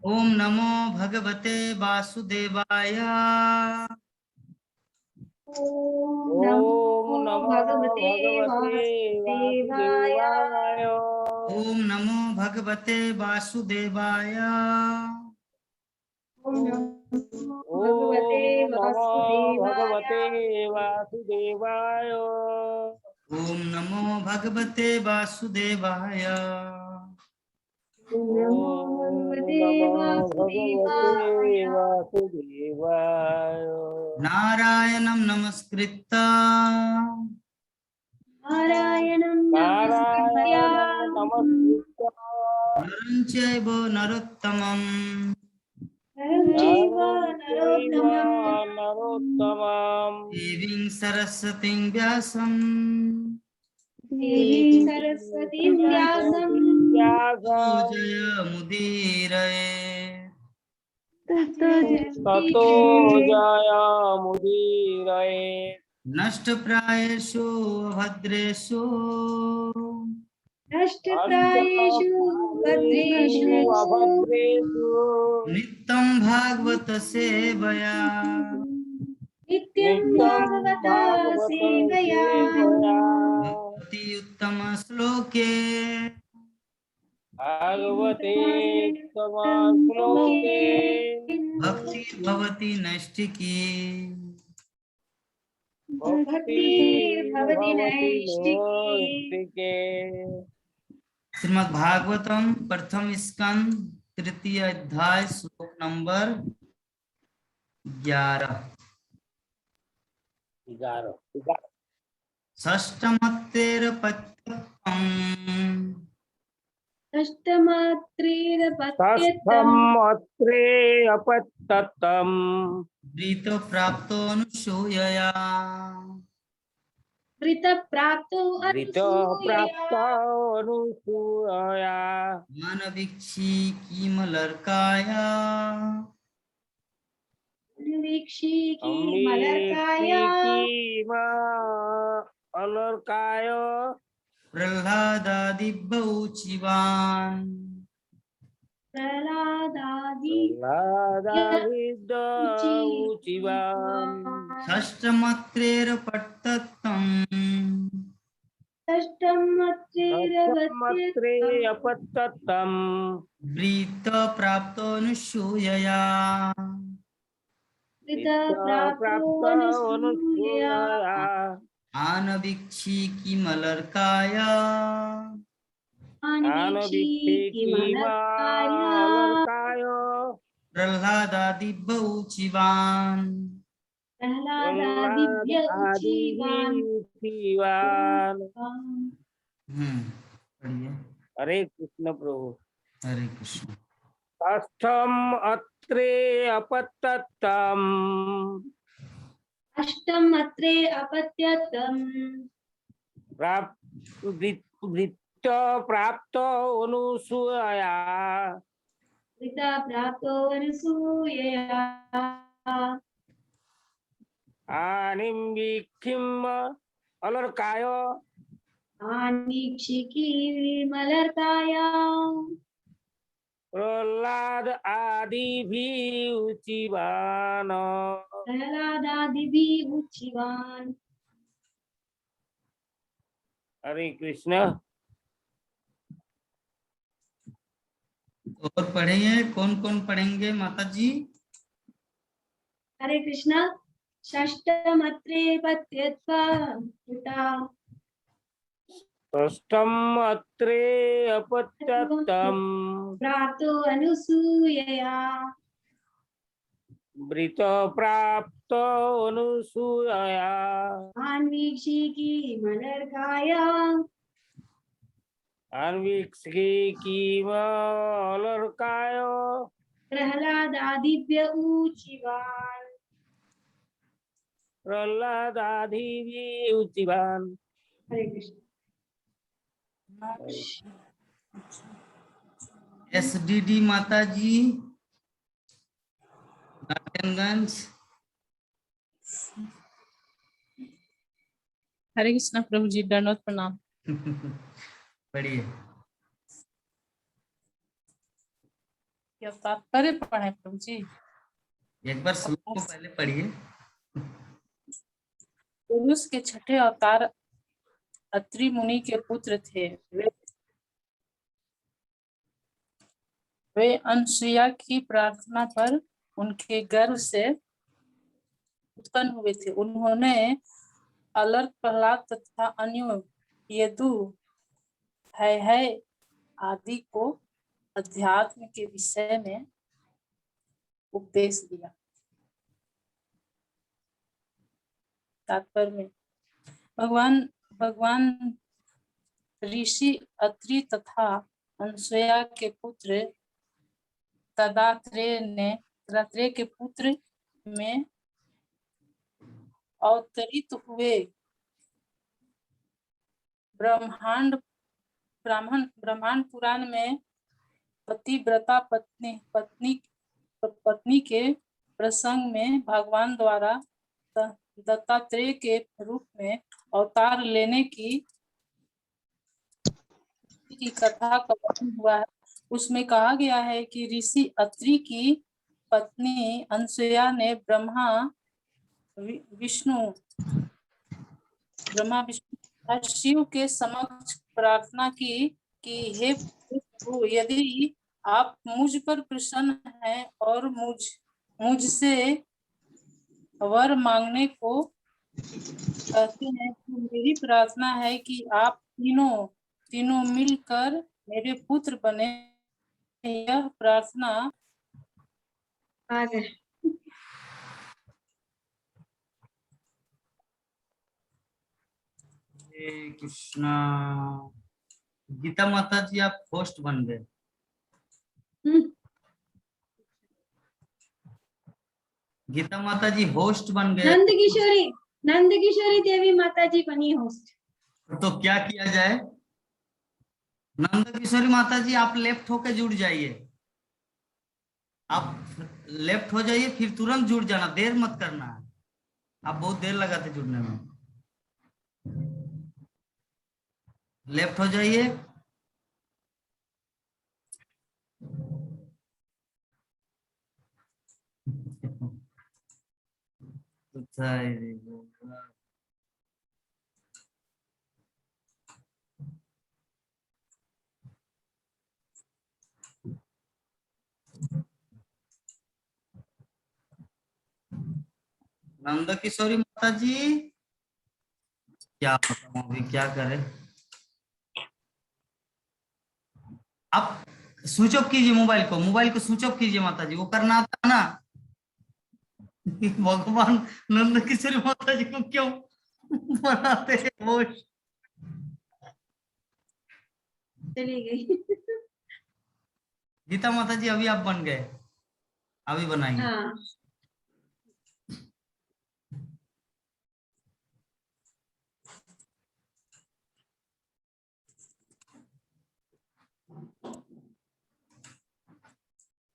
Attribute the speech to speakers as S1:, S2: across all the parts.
S1: ओम नमो भगवते वासुदेवाय।
S2: ओम
S3: ओम
S2: नमो
S3: नमो
S2: भगवते
S3: भगवते
S2: वासुदेवाय।
S3: वासुदेवाय।
S1: ओम नमो भगवते वासुदेवाय।
S2: ओम नमो भगवते
S3: ओम नमो
S2: वासुदेवाय।
S3: भगवते वासुदेवाय।
S1: ओम नमो भगवते वासुदेवाय।
S2: ओम नमो
S3: ओम
S2: भगवते
S3: नमो भगवते
S2: वासुदेवाय।
S3: वासुदेवाय।
S1: नारायणं नमस्कृत्य
S2: नारायणं नमस्कृत्य
S3: नारायणं नमस्कृत्य
S1: नरं चैव नरोत्तमं
S2: नरं चैव
S3: नरं चैव
S2: नरोत्तमं
S3: नरोत्तमम्
S1: देवीं सरस्वतीं व्यासं
S2: देवीं सरस्वतीं व्यासं
S1: ततो
S3: व्यासं
S1: जयमुदीरये।
S2: ततो
S3: ततो
S2: जयमुदीरये।
S3: जयमुदीरये।
S1: नष्टप्रायेषु भद्रेषु
S2: नष्टप्रायेषु
S3: अष्टप्रायेषु
S2: भद्रेषु
S3: अभद्रेषु
S1: नित्यं भागवत सेवया
S2: नित्यं
S3: नित्यं
S2: भागवत
S3: भागवत
S2: सेवया
S3: सेवया।
S1: भवति उत्तम श्लोके
S3: भागवते
S2: श्लोके
S3: श्लोके
S1: भक्तिर्भवति नैष्टिकी।
S2: भक्तिर्भवति
S3: भक्तिर्भवति
S2: नैष्टिकी।
S3: नैष्टिके।
S1: श्रीमद् भागवतम प्रथम स्कंद तृतीय अध्याय श्लोक नंबर 11।
S3: 11
S1: षष्टमत्तेरपत्यर्थम्
S2: अष्टमात्रेरपत्यतम्
S3: षष्ठम् अत्रे अपततम्
S1: वृतो प्राप्तोऽनुसूयया
S2: वृतप्राप्तो
S3: वृतो
S2: अनुसूयया
S3: प्राप्तानुसूया।
S1: मानवीक्षी किमलर्काया
S2: वीक्षिकी मलर्काय
S3: अम्बिकीमा अलर्काय
S1: प्रह्लादादिव्यौचिवान्
S2: प्रह्लादादि
S3: प्रह्लादाविदौचिवान्।
S1: षष्टमत्रेरपत्यर्थम्
S3: षष्ठमत्रे
S2: षष्टमत्रेरपत्यतम्
S3: अपततम्
S1: वृत्तप्राप्तोऽनुसूयया
S2: वृतप्राप्तो अनुसूयया
S3: प्राप्तानुसूया।
S1: आनवीक्षी किमलर्काया
S2: अन्वीक्षिकी मलर्काय
S3: आनवीक्षिकीमालर्काय
S1: प्रह्लादादिव्यौचिवान्
S2: प्रह्लादादिभ्य उच्चीवान्।
S3: आदिजीवान्।
S1: पढ़िए।
S3: हरे कृष्ण प्रभु।
S1: हरे कृष्ण।
S3: षष्ठम् अत्रे अपततम्
S2: अष्टम अत्रे अपत्यतम्
S3: वृत्त प्राप्त अनुसूया।
S2: वृता प्राप्तो अनुसूयया
S3: आनिम्बिखिम् अलर्काय
S2: आनीक्षिकी मलर्काय
S3: प्रह्लाद आदिभिः उचिवान्।
S2: प्रह्लादादिभिः उच्चीवान्।
S3: हरे कृष्ण।
S1: और पढ़ेंगे, कौन कौन पढ़ेंगे माता जी?
S2: हरे कृष्ण। षष्टम अत्रे पत्यत्वा वृता
S3: षष्ठम् अत्रे अपततम्
S2: प्राप्तो अनुसूयया
S3: वृत प्राप्त अनुसूया।
S2: अन्वीक्षिकी मलर्काय
S3: अन्वीक्षिकीमलर्काय
S2: प्रह्लादादिभ्य ऊचिवान्।
S3: प्रह्लादादिभिः उचिवान्।
S2: हरे कृष्ण।
S1: एसडीडी माता जी, नारायणगंज।
S4: हरे कृष्णा प्रभु जी, दंडवत प्रणाम।
S1: पढ़िए।
S4: ये तात्पर्य पढ़े प्रभु जी।
S1: एक बार श्लोक को पहले पढ़िए।
S4: पुरुष के छठे अवतार अत्रि मुनि के पुत्र थे। वे अनसुया की प्रार्थना पर उनके गर्भ से उत्पन्न हुए थे। उन्होंने अलर्क, प्रहलाद तथा अन्य यदु, है आदि को अध्यात्म के विषय में उपदेश दिया। तात्पर्य में भगवान ऋषि अत्रि तथा अनसुया के पुत्र दत्तात्रेय के पुत्र में अवतरित हुए। ब्रह्मांड पुराण में पतिव्रता पत्नी के प्रसंग में भगवान द्वारा दत्तात्रेय के रूप में अवतार लेने की कथा का वर्णन हुआ है। उसमें कहा गया है कि ऋषि अत्रि की पत्नी अनसुया ने ब्रह्मा विष्णु शिव के समक्ष प्रार्थना की कि हे प्रभु, यदि आप मुझ पर प्रसन्न हैं और मुझसे वर मांगने को कहते हैं, तो मेरी प्रार्थना है कि आप तीनों मिलकर मेरे पुत्र बने। यह प्रार्थना
S2: आगे
S1: हरे कृष्णा। गीता माता जी आप होस्ट बन गए। गीता माता जी होस्ट बन गए।
S2: नंद किशोरी देवी माता जी बनी होस्ट।
S1: तो क्या किया जाए? नंद किशोरी माता जी आप लेफ्ट होके जुड़ जाइए। आप लेफ्ट हो जाइए, फिर तुरंत जुड़ जाना, देर मत करना। आप बहुत देर लगा थे जुड़ने में। लेफ्ट हो जाइए। नंद किशोरी माता जी क्या बताऊं अभी क्या करें। आप स्विच ऑफ कीजिए मोबाइल को स्विच ऑफ कीजिए माता जी, वो करना आता है ना। भगवान नंद किशोरी माता जी को क्यों बनाते हैं वो?
S2: चली गई।
S1: गीता माता जी अभी आप बन गए, अभी बनाएंगे।
S2: हाँ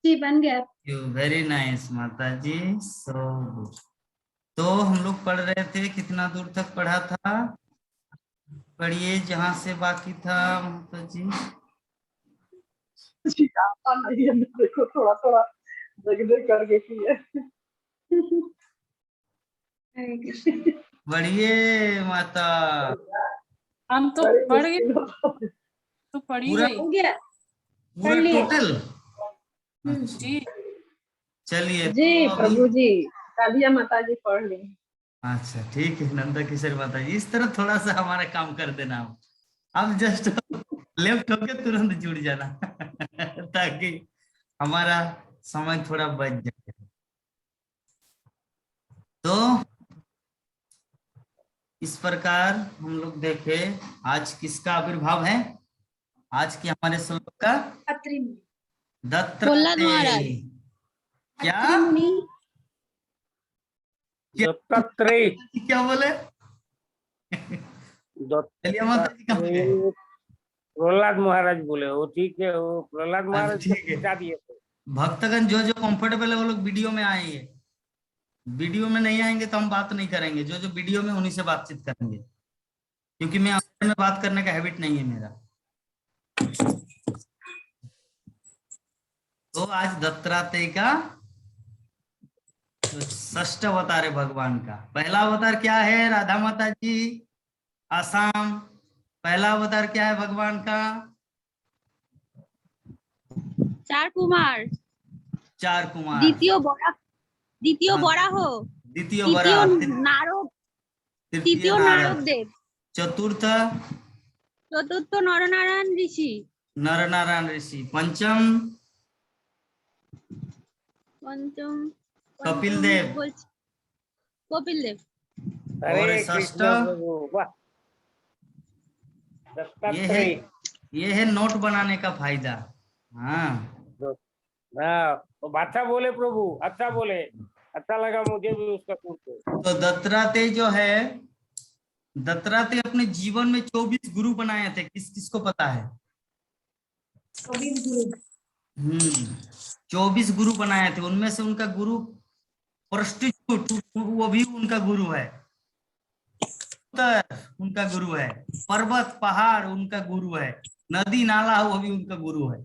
S2: जी बन गया।
S1: वेरी नाइस माता जी, सो गुड। तो हम लोग पढ़ रहे थे, कितना दूर तक पढ़ा था? पढ़िए जहां से बाकी था माता जी।
S5: देखो थोड़ा थोड़ा करके की है।
S1: बढ़िए माता।
S4: हम तो पढ़ गए, तो पढ़ी
S1: पूरा
S4: गई
S2: हो गया।
S1: पूरा टोटल।
S4: जी।
S1: चलिए
S5: जी
S1: तो
S5: प्रभु जी, कालिया माता जी पढ़ ली।
S1: अच्छा ठीक है नंदा किशोर माता जी, इस तरह थोड़ा सा हमारा काम कर देना। अब जस्ट लेफ्ट होके तुरंत जुड़ जाना ताकि हमारा समय थोड़ा बच जाए। तो इस प्रकार हम लोग देखे आज किसका आविर्भाव है, आज की हमारे श्लोक का
S2: अत्रि
S1: दत्तात्रेय। क्या
S2: मुनि
S3: दत्तात्रेय
S1: क्या बोले? चलिए माता जी कहाँ गए?
S3: प्रहलाद महाराज बोले, वो ठीक है, वो प्रहलाद महाराज
S1: ठीक है।
S3: बता दिए थे।
S1: भक्तगण जो जो कंफर्टेबल है वो लोग वीडियो में आएंगे, वीडियो में नहीं आएंगे तो हम बात नहीं करेंगे। जो जो वीडियो में उन्हीं से बातचीत करेंगे, क्योंकि मैं अंदर में बात करने का हैबिट नहीं है मेरा। तो आज दत्तात्रेय का तो षष्ठ अवतार है भगवान का। पहला अवतार क्या है राधा माता जी, आसाम। पहला अवतार क्या है भगवान का?
S2: चार कुमार,
S1: चार कुमार।
S2: द्वितीय बड़ा, द्वितीय
S1: हाँ,
S2: बड़ा हो,
S1: द्वितीय
S2: तृतीय
S1: बड़ा,
S2: नारद,
S1: तृतीय
S2: तृतीय नारद
S1: नारद,
S2: देव,
S1: चतुर्थ
S2: चतुर्थ नरनारायण ऋषि,
S1: नर नारायण ऋषि, पंचम
S2: पंचम
S1: कपिल देव,
S2: कपिल देव।
S1: और
S3: हरे
S1: षष्ठ
S3: कृष्ण प्रभु वाह।
S1: ये है,
S3: दत्तात्रेय।
S1: ये है नोट बनाने का फायदा। हाँ,
S3: हाँ तो अच्छा बोले प्रभु, अच्छा बोले, अच्छा लगा मुझे भी उसका सुन के।
S1: तो दत्तात्रेय जो है, दत्तात्रेय अपने जीवन में 24 गुरु बनाए थे। किस किस को पता है? 24 गुरु बनाए थे। उनमें से उनका गुरु प्रस्टिट्यूट, वो भी उनका गुरु है। उनका गुरु है। पर्वत पहाड़ उनका गुरु है। नदी नाला वो भी उनका गुरु है।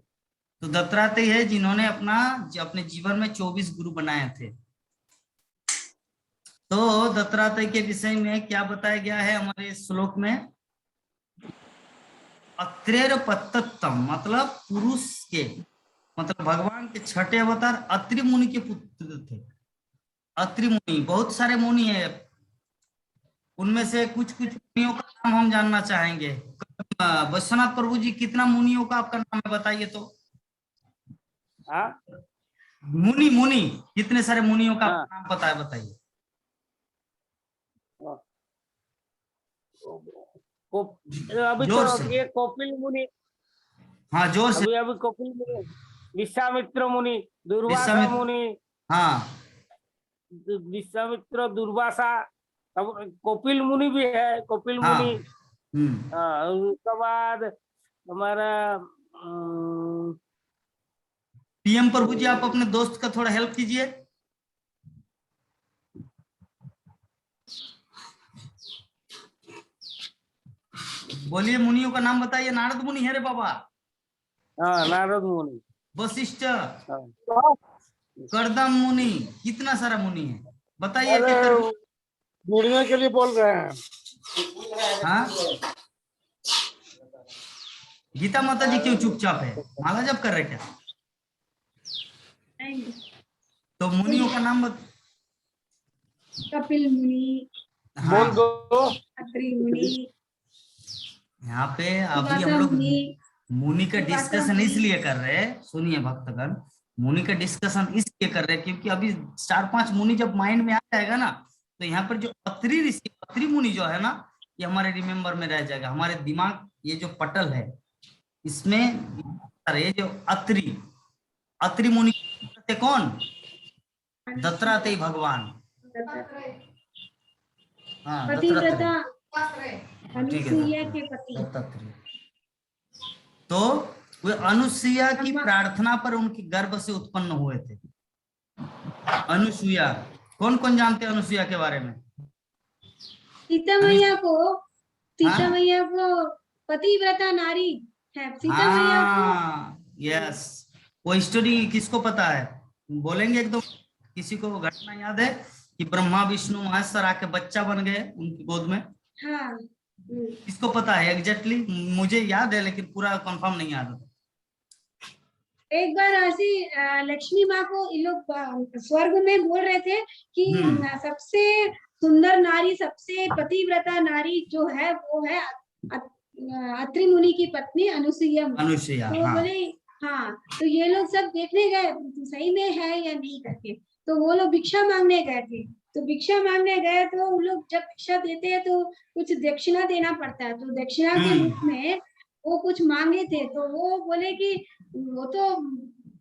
S1: तो दत्तात्रेय है जिन्होंने अपने जीवन में 24 गुरु बनाए थे। तो दत्तात्रेय के विषय में क्या बताया गया है हमारे इस श्लोक में? अत्रेर पत्तम, मतलब पुरुष के, मतलब भगवान के छठे अवतार अत्रि मुनि के पुत्र थे। अत्रि मुनि, बहुत सारे मुनि है, उनमें से कुछ कुछ मुनियों का नाम हम जानना चाहेंगे। विश्वनाथ प्रभु जी, कितना मुनियों का आपका नाम है बताइए तो।
S3: हाँ
S1: मुनि मुनि कितने सारे मुनियों का
S3: हाँ
S1: आपका नाम पता है बताइए।
S3: अभी
S1: जोर से,
S3: तो ये कपिल मुनि,
S1: हाँ जोर से।
S3: अभी अभी कपिल मुनि, विश्वामित्र मुनि, दुर्वासा
S1: विश्वामित्र,
S3: मुनि,
S1: हाँ
S3: विश्वामित्र दुर्वासा, अब कपिल मुनि भी है, कपिल
S1: हाँ।
S3: मुनि। हाँ उसके बाद हमारा
S1: पीएम प्रभु जी, आप अपने दोस्त का थोड़ा हेल्प कीजिए। बोलिए, मुनियों का नाम बताइए। नारद मुनि है रे बाबा,
S3: हाँ नारद मुनि,
S1: वशिष्ठ,
S3: हाँ।
S1: कर्दम मुनि, कितना सारा मुनि है बताइए एक
S3: अरे
S1: एक करके।
S3: जुड़ने के लिए बोल रहे हैं।
S1: हाँ, गीता माता जी क्यों चुपचाप है? माला जप कर रहे क्या? तो मुनियों का नाम
S2: कपिल मुनि,
S1: हाँ,
S3: बोल दो।
S2: अत्रि मुनि,
S1: यहाँ पे अभी हम
S2: दुर्वासा
S1: लोग
S2: मुनि,
S1: मुनि का
S2: दुर्वासा
S1: डिस्कशन
S2: मुनि।
S1: इसलिए कर रहे हैं, सुनिए भक्तगण, मुनि का डिस्कशन इसलिए कर रहे हैं क्योंकि अभी 4-5 मुनि जब माइंड में आ जाएगा ना, तो यहाँ पर जो अत्रि ऋषि, अत्रि मुनि जो है ना, ये हमारे रिमेम्बर में रह जाएगा। हमारे दिमाग, ये जो पटल है इसमें, ये जो अत्रि, अत्रि मुनि कौन? दत्तात्रेय भगवान। हाँ
S2: पतिव्रता
S1: दत्तात्रेय, ठीक है
S2: अनुसुईया के पति।
S1: दत्तात्रेय। तो वे अनुसुईया की प्रार्थना पर उनके गर्भ से उत्पन्न हुए थे। अनुसुईया, कौन कौन जानते हैं अनुसुईया के बारे में?
S2: सीता मैया को, सीता
S1: हाँ
S2: मैया को पतिव्रता नारी है। सीता मैया को
S1: हाँ, यस। वो स्टोरी किसको पता है? बोलेंगे एकदम। किसी को वो घटना याद है कि ब्रह्मा विष्णु महेश्वर आके बच्चा बन गए उनकी गोद में?
S2: हाँ
S1: किसको पता है एग्जैक्टली? मुझे याद है लेकिन पूरा कंफर्म नहीं याद है।
S2: एक बार ऐसी लक्ष्मी माँ को ये लोग स्वर्ग में बोल रहे थे कि सबसे सुंदर नारी, सबसे पतिव्रता नारी जो है वो है अत्रि मुनि की पत्नी अनुसुईया।
S1: अनुसुईया,
S2: तो
S1: हाँ।
S2: बोले हाँ, तो ये लोग सब देखने गए सही में है या नहीं करके। तो वो लोग भिक्षा मांगने गए थे। तो भिक्षा मांगने गए तो वो लोग जब भिक्षा देते हैं तो कुछ दक्षिणा देना पड़ता है। तो दक्षिणा के रूप में वो कुछ मांगे थे। तो वो बोले कि वो तो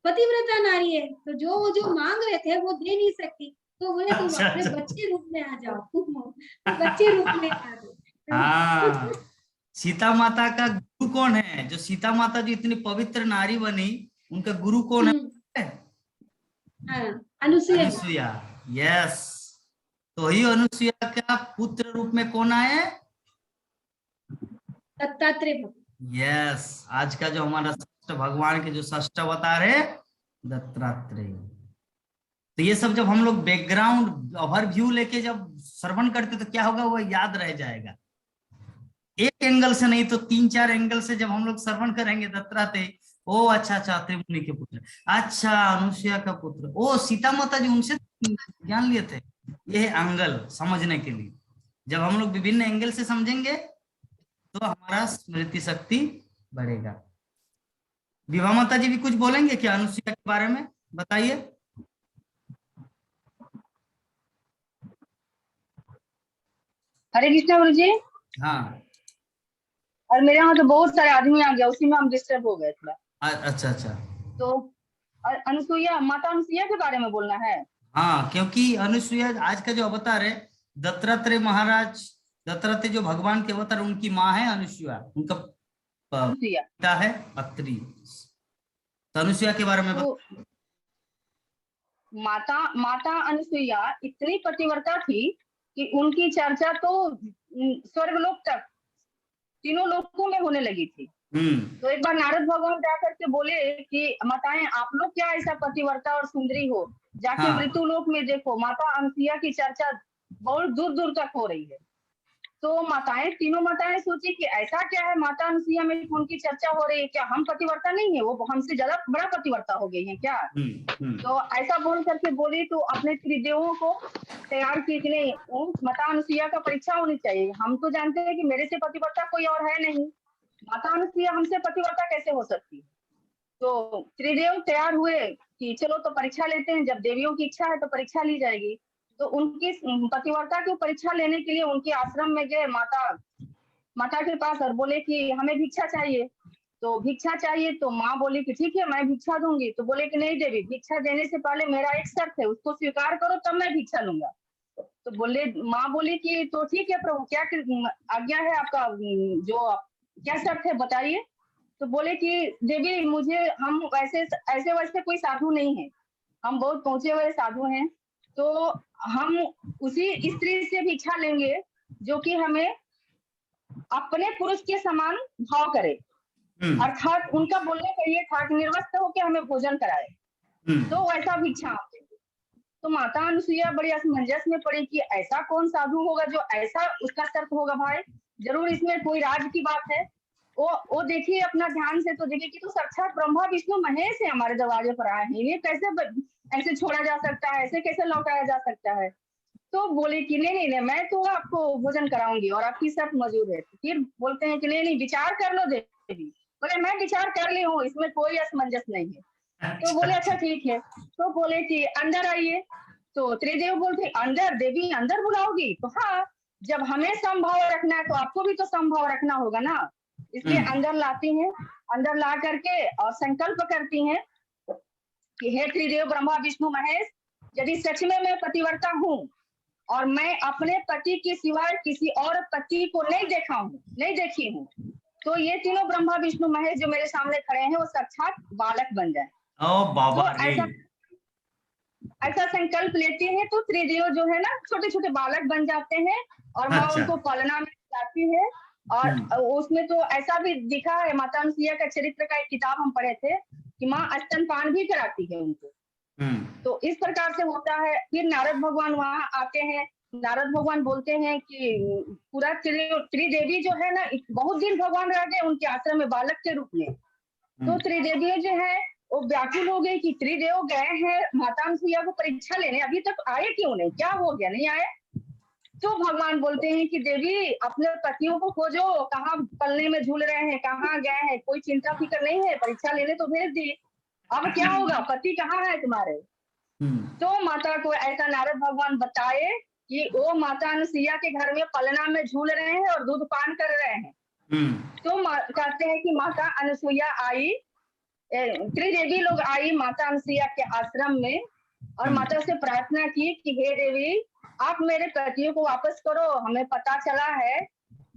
S2: पतिव्रता नारी है, तो जो मांग रहे थे वो दे नहीं सकती। तो बोले तुम
S1: अच्छा,
S2: अपने
S1: अच्छा।
S2: बच्चे रूप में आ जाओ, तो बच्चे रूप में आ गए।
S1: हाँ, सीता माता का गुरु कौन है? जो सीता माता जो इतनी पवित्र नारी बनी, उनका गुरु कौन है?
S2: हाँ, अनुसुईया।
S1: अनुसुईया, यस। तो ही अनुसुईया का पुत्र रूप में कौन आए?
S2: दत्तात्रेय।
S1: यस। आज का जो हमारा भगवान के जो षष्ठ अवतार है दत्तात्रेय। तो ये सब जब हम लोग बैकग्राउंड ओवरव्यू लेके जब श्रवण करते तो क्या होगा, वो याद रह जाएगा। एक एंगल से नहीं तो 3-4 एंगल से जब हम लोग श्रवण करेंगे दत्तात्रेय, ओ अच्छा अच्छा अत्रि मुनि के पुत्र, अच्छा अनुसुईया का पुत्र, ओ सीता माता जी उनसे ज्ञान लिए थे। ये है एंगल समझने के लिए। जब हम लोग विभिन्न एंगल से समझेंगे तो हमारा स्मृति शक्ति बढ़ेगा। विभा माता जी भी कुछ बोलेंगे क्या अनुसुईया के बारे में, बताइए।
S5: हरे कृष्णा गुरु जी।
S1: हाँ
S5: और मेरे यहाँ तो बहुत सारे आदमी आ गया, उसी में हम डिस्टर्ब हो गए थोड़ा।
S1: अच्छा अच्छा।
S5: तो अनुसुईया, माता अनुसुईया के बारे में बोलना है।
S1: हाँ, क्योंकि अनुसुईया आज का जो अवतार है दत्तात्रेय महाराज, दत्तात्रेय जो भगवान के अवतार, उनकी माँ है अनुसुईया, उनका
S5: अनुसुईया
S1: पिता है अत्रि। तो अनुसुईया के बारे में
S5: तो माता अनुसुईया इतनी पतिव्रता थी कि उनकी चर्चा तो स्वर्गलोक तक, तीनों लोकों में होने लगी थी। तो एक बार नारद भगवान जाकर के बोले कि माताएं आप लोग क्या ऐसा पतिव्रता और सुंदरी हो, जाके मृत्यु लोक में देखो, माता अनुसुईया की चर्चा बहुत दूर दूर तक हो रही है। तो माताएं, तीनों माताएं सोची कि ऐसा क्या है, माता अनुसुईया में उनकी चर्चा हो रही है, क्या हम पतिव्रता नहीं है, वो हमसे ज्यादा बड़ा पतिव्रता हो गई है क्या? तो ऐसा बोल करके बोली तो अपने त्रिदेवों को तैयार की कि नहीं, माता अनुसुईया का परीक्षा होनी चाहिए। हम तो जानते हैं कि मेरे से पतिव्रता कोई और है नहीं, माता अनुसुईया हमसे पतिव्रता कैसे हो सकती है? तो त्रिदेव तैयार हुए कि चलो तो परीक्षा लेते हैं, जब देवियों की इच्छा है तो परीक्षा ली जाएगी। तो उनकी पतिव्रता की परीक्षा लेने के लिए उनके आश्रम में गए माता के पास और बोले कि हमें भिक्षा चाहिए। तो भिक्षा चाहिए तो माँ बोली कि ठीक है मैं भिक्षा दूंगी। तो बोले कि नहीं देवी, भिक्षा देने से पहले मेरा एक शर्त है, उसको स्वीकार करो तब मैं भिक्षा लूंगा। तो बोले, माँ बोली कि तो ठीक है प्रभु, क्या आज्ञा है आपका, जो क्या शर्त है बताइए। तो बोले कि देवी हम ऐसे वैसे कोई साधु नहीं है, हम बहुत पहुंचे हुए साधु हैं, तो हम उसी स्त्री से भिक्षा लेंगे जो कि हमें अपने पुरुष के समान भाव करे, अर्थात उनका बोलने का ये था कि निर्वस्त्र होकर हमें भोजन कराए, तो वैसा भिक्षा आप देंगे। तो माता अनुसुईया बड़ी असमंजस में पड़ी कि ऐसा कौन साधु होगा जो ऐसा उसका शर्त होगा, भाई जरूर इसमें कोई राज की बात है। वो देखिए अपना ध्यान से तो देखिए कि तो साक्षात ब्रह्मा विष्णु महेश है, हमारे दरवाजे पर आए हैं, ये कैसे ऐसे छोड़ा जा सकता है, ऐसे कैसे लौटाया जा सकता है? तो बोले कि नहीं, मैं तो आपको भोजन कराऊंगी और आपकी शर्त मौजूद है। फिर बोलते हैं कि नहीं विचार कर लो देवी। बोले मैं विचार कर ली हूँ, इसमें कोई असमंजस नहीं है। तो बोले अच्छा ठीक है। तो बोले कि अंदर आइए। तो त्रिदेव बोलते अंदर, देवी अंदर बुलाओगी? तो हाँ, जब हमें समभाव रखना है तो आपको भी तो समभाव रखना होगा ना, इसलिए अंदर लाती हैं। अंदर ला करके और संकल्प करती हैं कि हे त्रिदेव ब्रह्मा विष्णु महेश, यदि सच में मैं पतिव्रता हूँ और मैं अपने पति के सिवाय किसी और पति को नहीं देखी हूँ, तो ये तीनों ब्रह्मा विष्णु महेश जो मेरे सामने खड़े हैं वो साक्षात बालक बन जाए।
S1: ओ बाबा
S5: तो ऐसा संकल्प लेते हैं तो त्रिदेव जो है ना छोटे छोटे बालक बन जाते हैं और माँ उनको पालना में जाती है। और उसमें तो ऐसा भी दिखा है, माता अनुसुईया का चरित्र का एक किताब हम पढ़े थे कि माँ स्तनपान भी कराती है उनको। तो इस प्रकार से होता है। फिर नारद भगवान वहां आते हैं। नारद भगवान बोलते हैं कि पूरा त्रिदेवी जो है ना, बहुत दिन भगवान रह गए उनके आश्रम में बालक के रूप में। तो त्रिदेवी जो है वो व्याकुल हो गई कि त्रिदेव गए हैं माता अनुसुईया को परीक्षा लेने, अभी तक आए क्यों नहीं, क्या हो गया नहीं आए? तो भगवान बोलते हैं कि देवी अपने पतियों को खोजो, कहाँ पलने में झूल रहे हैं, कहाँ गए हैं, कोई चिंता फिक्र नहीं है, परीक्षा लेने तो भेज दी, अब क्या होगा, पति कहाँ है तुम्हारे? तो माता को ऐसा नारद भगवान बताए कि वो माता अनुसुईया के घर में पलना में झूल रहे हैं और दूध पान कर रहे हैं। तो कहते हैं कि माता अनुसुईया आई, त्रिदेवी लोग आई माता अनुसुईया के आश्रम में और माता से प्रार्थना की कि हे देवी आप मेरे पतियों को वापस करो, हमें पता चला है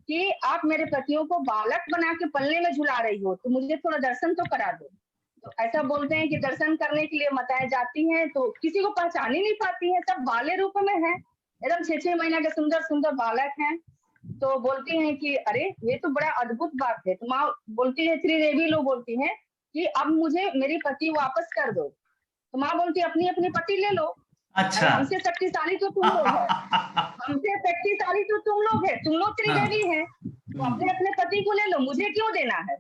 S5: कि आप मेरे पतियों को बालक बना के पलने में झुला रही हो, तो मुझे थोड़ा दर्शन तो करा दो। तो ऐसा बोलते हैं कि दर्शन करने के लिए माताएं जाती हैं तो किसी को पहचान ही नहीं पाती हैं, सब बाले रूप में है, एकदम 6-6 महीना के सुंदर सुंदर बालक हैं। तो बोलती हैं कि अरे ये तो बड़ा अद्भुत बात है। तो माँ बोलती है, त्रिदेवी लोग बोलती हैं कि अब मुझे मेरी पति वापस कर दो। तो माँ बोलती अपनी अपनी पति ले लो।
S1: अच्छा।
S5: हमसे शक्तिशाली तो तुम लोग है, हमसे शक्तिशाली तो तुम लोग है, तुम लोग त्रिदेवी है, तो अपने अपने पति को ले लो, मुझे क्यों देना है।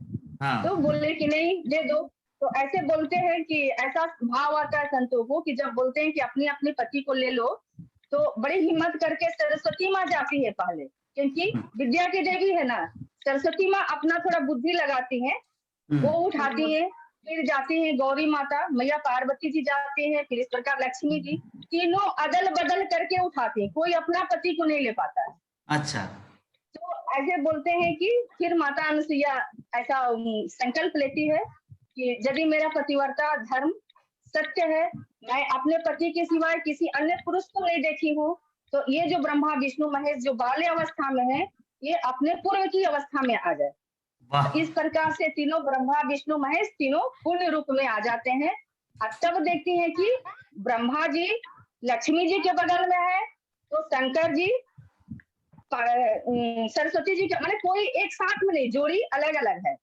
S5: तो बोले कि नहीं दे दो। तो ऐसे बोलते हैं कि ऐसा भाव आता है संतों को कि जब बोलते हैं कि अपनी अपने पति को ले लो, तो बड़ी हिम्मत करके सरस्वती माँ जाती है पहले, क्योंकि विद्या की देवी है ना। सरस्वती माँ अपना थोड़ा बुद्धि लगाती है, वो उठाती है, फिर जाती है गौरी माता, मैया पार्वती जी जाती है, फिर इस प्रकार लक्ष्मी जी, तीनों अदल बदल करके उठाती है, कोई अपना पति को नहीं ले पाता है।
S1: अच्छा।
S5: तो ऐसे बोलते हैं कि फिर माता अनुसुईया ऐसा संकल्प लेती है कि यदि मेरा पतिव्रता धर्म सत्य है, मैं अपने पति के सिवाय किसी अन्य पुरुष को नहीं देखी हूँ, तो ये जो ब्रह्मा विष्णु महेश जो बाल्य अवस्था में है, ये अपने पूर्व की अवस्था में आ जाए। इस प्रकार से तीनों ब्रह्मा विष्णु महेश तीनों पूर्ण रूप में आ जाते हैं। और तब देखती हैं कि ब्रह्मा जी लक्ष्मी जी के बगल में है, तो शंकर जी सरस्वती जी के, मतलब कोई एक साथ में नहीं, जोड़ी अलग अलग है,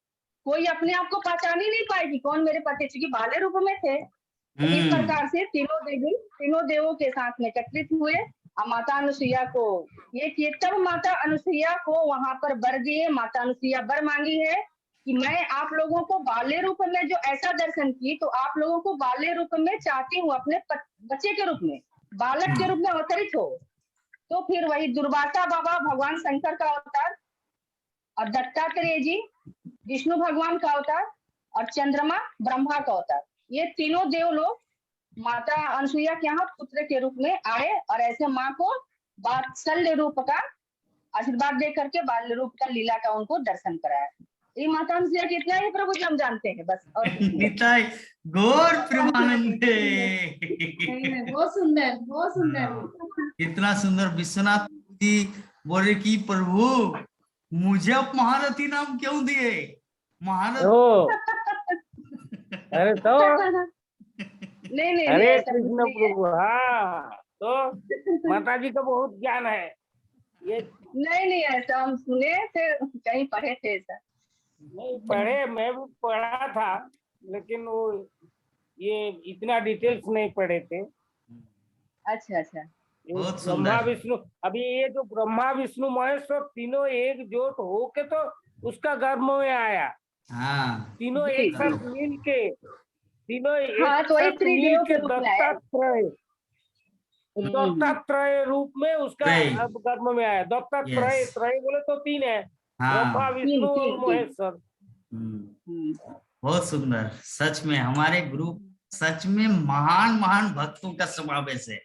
S5: कोई अपने आप को पहचान ही नहीं पाएगी कौन मेरे पति, चूंकि बाल्य रूप में थे। तो इस प्रकार से तीनों देवी तीनों देवों के साथ में एकत्रित हुए और माता अनुसुईया को ये किए। तब माता अनुसुईया को वहां पर वर दिए, माता अनुसुईया वर मांगी है कि मैं आप लोगों को बाल्य रूप में जो ऐसा दर्शन की, तो आप लोगों को बाल्य रूप में चाहती हूँ, अपने बच्चे के रूप में, बालक के रूप में अवतरित हो। तो फिर वही दुर्वासा बाबा भगवान शंकर का अवतार, और दत्तात्रेय जी विष्णु भगवान का अवतार, और चंद्रमा ब्रह्मा का अवतार, ये तीनों देव लोग माता अनुसुईया के यहाँ पुत्र के रूप में आए और ऐसे माँ को वात्सल्य रूप का आशीर्वाद दे करके बाल्य रूप का लीला का उनको दर्शन कराया। ये माता अनुसुईया के इतना ही प्रभु जी हम जानते हैं बस। और
S1: निताई गौर प्रेमानंदे।
S2: बहुत सुंदर, बहुत सुंदर।
S1: इतना सुंदर। विश्वनाथ जी बोल रहे कि प्रभु मुझे आप महारथी नाम क्यों दिए? महारथी।
S3: अरे तो
S5: नहीं
S3: हरे कृष्ण प्रभु। हाँ, तो माता जी का बहुत ज्ञान है ये।
S5: नहीं ऐसा हम सुने थे, कहीं पढ़े थे ऐसा।
S3: नहीं पढ़े, मैं भी पढ़ा था, लेकिन वो ये इतना डिटेल्स नहीं पढ़े थे।
S5: अच्छा अच्छा।
S3: ब्रह्मा विष्णु, अभी ये जो ब्रह्मा विष्णु महेश तो तीनों एकजुट होके तो उसका गर्भ में आया।
S1: हाँ।
S3: तीनों एक साथ मिल के, तीनों
S5: एक
S3: मिल के दत्तात्रेय रूप में उसका गर्भ में आया। दत्तात्रेय त्रय बोले तो तीन है, ब्रह्मा विष्णु और महेश्वर।
S1: बहुत सुंदर। सच में हमारे ग्रुप सच में महान महान भक्तों का समावेश है,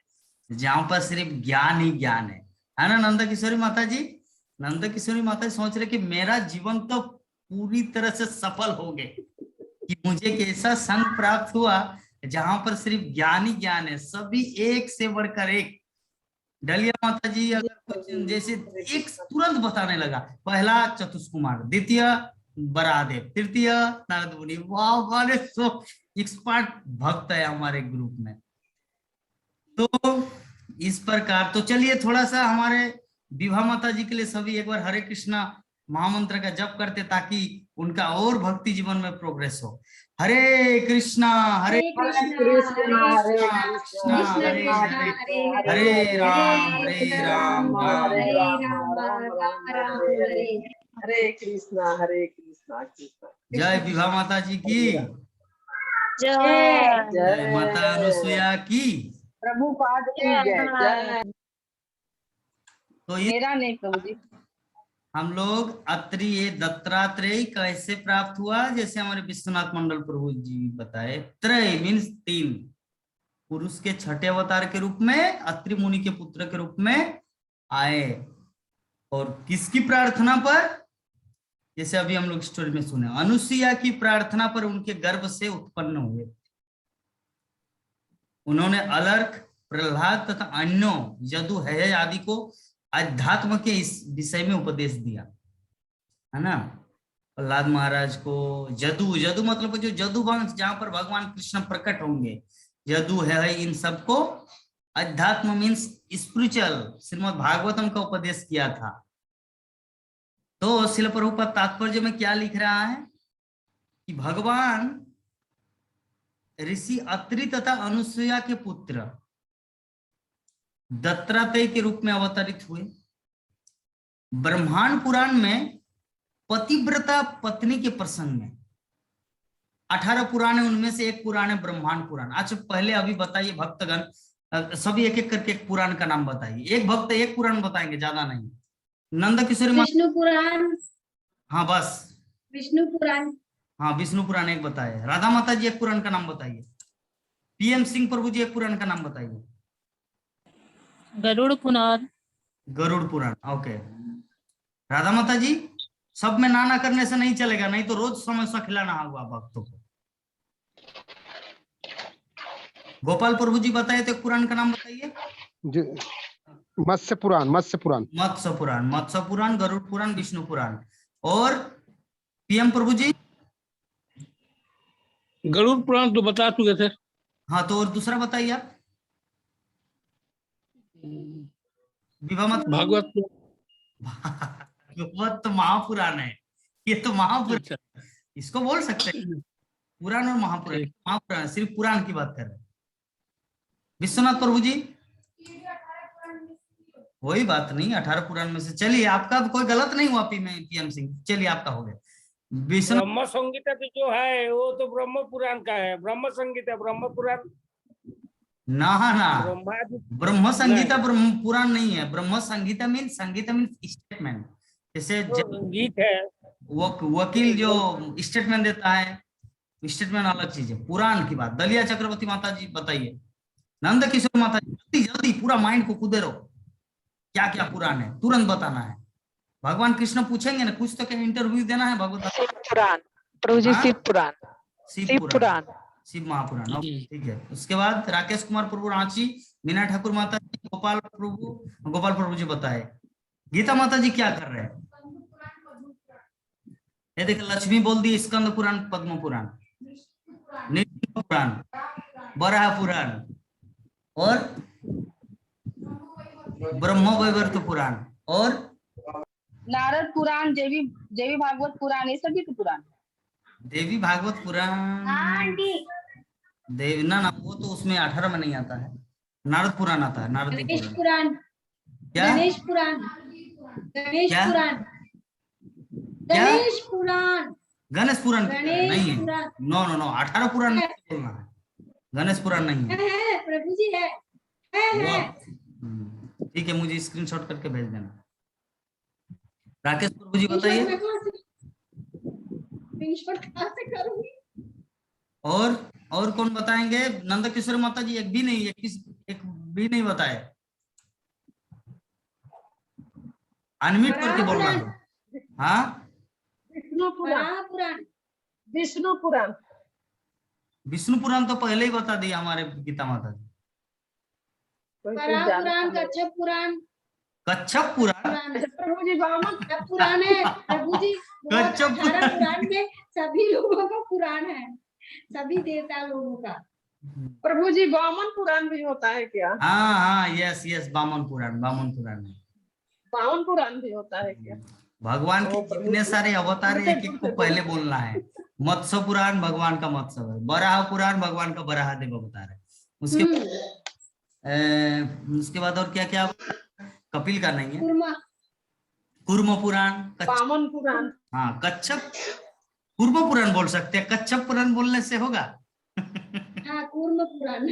S1: जहाँ पर सिर्फ ज्ञान ही ज्ञान है ना। नंदा किशोरी माता जी, नंदा किशोरी माता जी सोच रहे कि मेरा जीवन तो पूरी तरह से सफल हो गए, कि मुझे एक ऐसा संग प्राप्त हुआ जहां पर सिर्फ ज्ञान ही ज्ञान है, सभी एक से बढ़कर एक। डलिया माता जी अगर कुछ जैसे एक तुरंत बताने लगा, पहला चतुष्कुमार, द्वितीय बरादेव, तृतीय नारद मुनि। वाह वाले सो एक्सपर्ट भक्त है हमारे ग्रुप में। तो इस प्रकार तो चलिए थोड़ा सा हमारे विभा माता जी के लिए सभी एक बार हरे कृष्णा महामंत्र का जप करते, ताकि उनका और भक्ति जीवन में प्रोग्रेस हो। हरे कृष्णा हरे कृष्णा हरे हरे राम
S2: हरे
S6: कृष्णा कृष्णा।
S1: जय विभा माता जी की
S2: जय।
S1: जय माता अनुसुईया की
S5: प्रभुपाद की जय।
S1: तो ये
S5: मेरा नहीं प्रभु जी।
S1: हम लोग अत्रि ये दत्तात्रेय कैसे प्राप्त हुआ, जैसे हमारे विश्वनाथ मंडल प्रभु जी बताए, त्रय मीन्स तीन, पुरुष के छठे अवतार के रूप में अत्रि मुनि के पुत्र के रूप में आए। और किसकी प्रार्थना पर? जैसे अभी हम लोग स्टोरी में सुने, अनुसुईया की प्रार्थना पर उनके गर्भ से उत्पन्न हुए। उन्होंने अलर्क, प्रहलाद तथा अन्यों यदु है आदि को अध्यात्म के इस विषय में उपदेश दिया, है ना। प्रहलाद महाराज को यदु, यदु मतलब जो यदु वंश जहां पर भगवान कृष्ण प्रकट होंगे, यदु है, इन सबको अध्यात्म मीन्स स्पिरिचुअल श्रीमद् भागवतम का उपदेश किया था। तो शिल प्रभुपाद तात्पर्य में क्या लिख रहा है कि भगवान ऋषि अत्रि तथा अनुसुईया के पुत्र दत्तात्रेय के रूप में अवतरित हुए। ब्रह्मांड पुराण में पतिव्रता पत्नी के प्रसंग में 18 पुराण है, उनमें से एक पुराण है ब्रह्मांड पुराण। अच्छा पहले अभी बताइए भक्तगण, सभी एक एक करके एक पुराण का नाम बताइए। एक भक्त एक पुराण बताएंगे, ज्यादा नहीं। नंद किशोरी
S2: विष्णु पुराण।
S1: हाँ बस
S2: विष्णु पुराण।
S1: हाँ विष्णु पुराण एक बताइए। राधा माता जी एक पुराण का नाम बताइए। पीएम सिंह प्रभु जी एक पुराण का नाम बताइए।
S4: गरुड़ पुराण।
S1: गरुड़ पुराण, ओके। राधा माता जी, सब में ना करने से नहीं चलेगा, नहीं तो रोज समोसा खिलाना होगा भक्तों को। गोपाल प्रभु जी बताइए तो एक पुराण का नाम बताइए।
S7: मत्स्य पुराण। मत्स्य पुराण।
S1: मत्स्य पुराण, मत्स्य पुराण, गरुड़ पुराण, विष्णु पुराण। और पीएम प्रभु जी?
S3: गरुड़ पुराण तो बता चुके थे।
S1: हाँ तो और दूसरा बताइए आप। विवाह मत
S3: भागवत।
S1: भागवत तो महापुराण है, ये तो महापुराण, इसको बोल सकते हैं पुराण और महापुराण। महापुराण सिर्फ पुराण की बात कर रहे हैं। विश्वनाथ प्रभु जी? कोई बात नहीं, 18 पुराण में से। चलिए आपका कोई गलत नहीं हुआ पीएम सिंह, चलिए आपका हो गया।
S3: ब्रह्म संगीता तो जो है वो तो ब्रह्म पुराण का है। ब्रह्म संगीता ब्रह्म पुराण
S1: ना ब्रह्म संगीता ब्रह्म पुराण नहीं है। ब्रह्म संगीता मीन स्टेटमेंट, जैसे
S3: गीत है।
S1: वकील जो स्टेटमेंट देता है, स्टेटमेंट अलग चीज है। पुराण की बात। दलिया चक्रवर्ती माता जी बताइए। नंद किशोर माता जी जल्दी जल्दी, पूरा माइंड को कूदे रहो, क्या क्या पुराण है तुरंत बताना है। भगवान कृष्ण पूछेंगे ना कुछ तो, क्या इंटरव्यू देना है भगवत
S6: पुराण प्रभु जी। शिव पुराण।
S1: शिव पुराण, शिव महापुराण, ठीक है। उसके बाद राकेश कुमार प्रभु रांची, मीना ठाकुर माता जी, गोपाल प्रभु जी बताए। गीता माता जी क्या कर रहे हैं? ये देखो लक्ष्मी बोल दी स्कंद पुराण, पद्म पुराण, नृसिंह पुराण, वराह पुराण और ब्रह्म वैवर्त पुराण और
S5: नारद पुराण, देवी भागवत पुराण, ये सभी तो पुराण।
S1: देवी भागवत पुराण, देवी ना वो तो उसमें 18 में नहीं आता है। नारद पुराण आता है। नारद
S2: पुराण,
S1: क्या?
S2: गणेश पुराण, गणेश पुराण, गणेश पुराण,
S1: गणेश पुराण नहीं है। नो नो नो, 18 पुराण नहीं बोलना है, गणेश पुराण नहीं है।
S2: प्रभु जी है।
S1: ठीक है, मुझे स्क्रीनशॉट करके भेज देना। राकेश प्रभु जी बताइए। और कौन बताएंगे? नंद किशोर माता जी एक भी नहीं, एक भी नहीं बताए। अनम्यूट करके बोलना है। हाँ
S6: विष्णु पुराण। विष्णु पुराण।
S1: विष्णु पुराण तो पहले ही बता दिया हमारे गीता माता जी।
S2: पुराण, कच्छप पुराण।
S1: कच्छप पुराण
S6: प्रभु जी वामन
S2: पुराण है प्रभु जी।
S1: कच्छप
S2: पुराण में सभी लोगों का पुराण है, सभी देवता लोगों का।
S6: प्रभु जी वामन पुराण भी होता है क्या?
S1: हाँ हाँ, यस, वामन पुराण है।
S6: वामन पुराण भी होता है क्या?
S1: भगवान के कितने सारे अवतार है, एक एक को पहले बोलना है। मत्स्य पुराण भगवान का मत्स्य है, बराह पुराण भगवान का बराह देव अवतार है। उसके बाद और क्या क्या? कपिल का नहीं है। कूर्म पुराण,
S6: वामन पुराण।
S1: हाँ कच्छप, कूर्म पुराण बोल सकते हैं, कच्छप पुराण बोलने से होगा।
S2: हाँ कूर्म पुराण।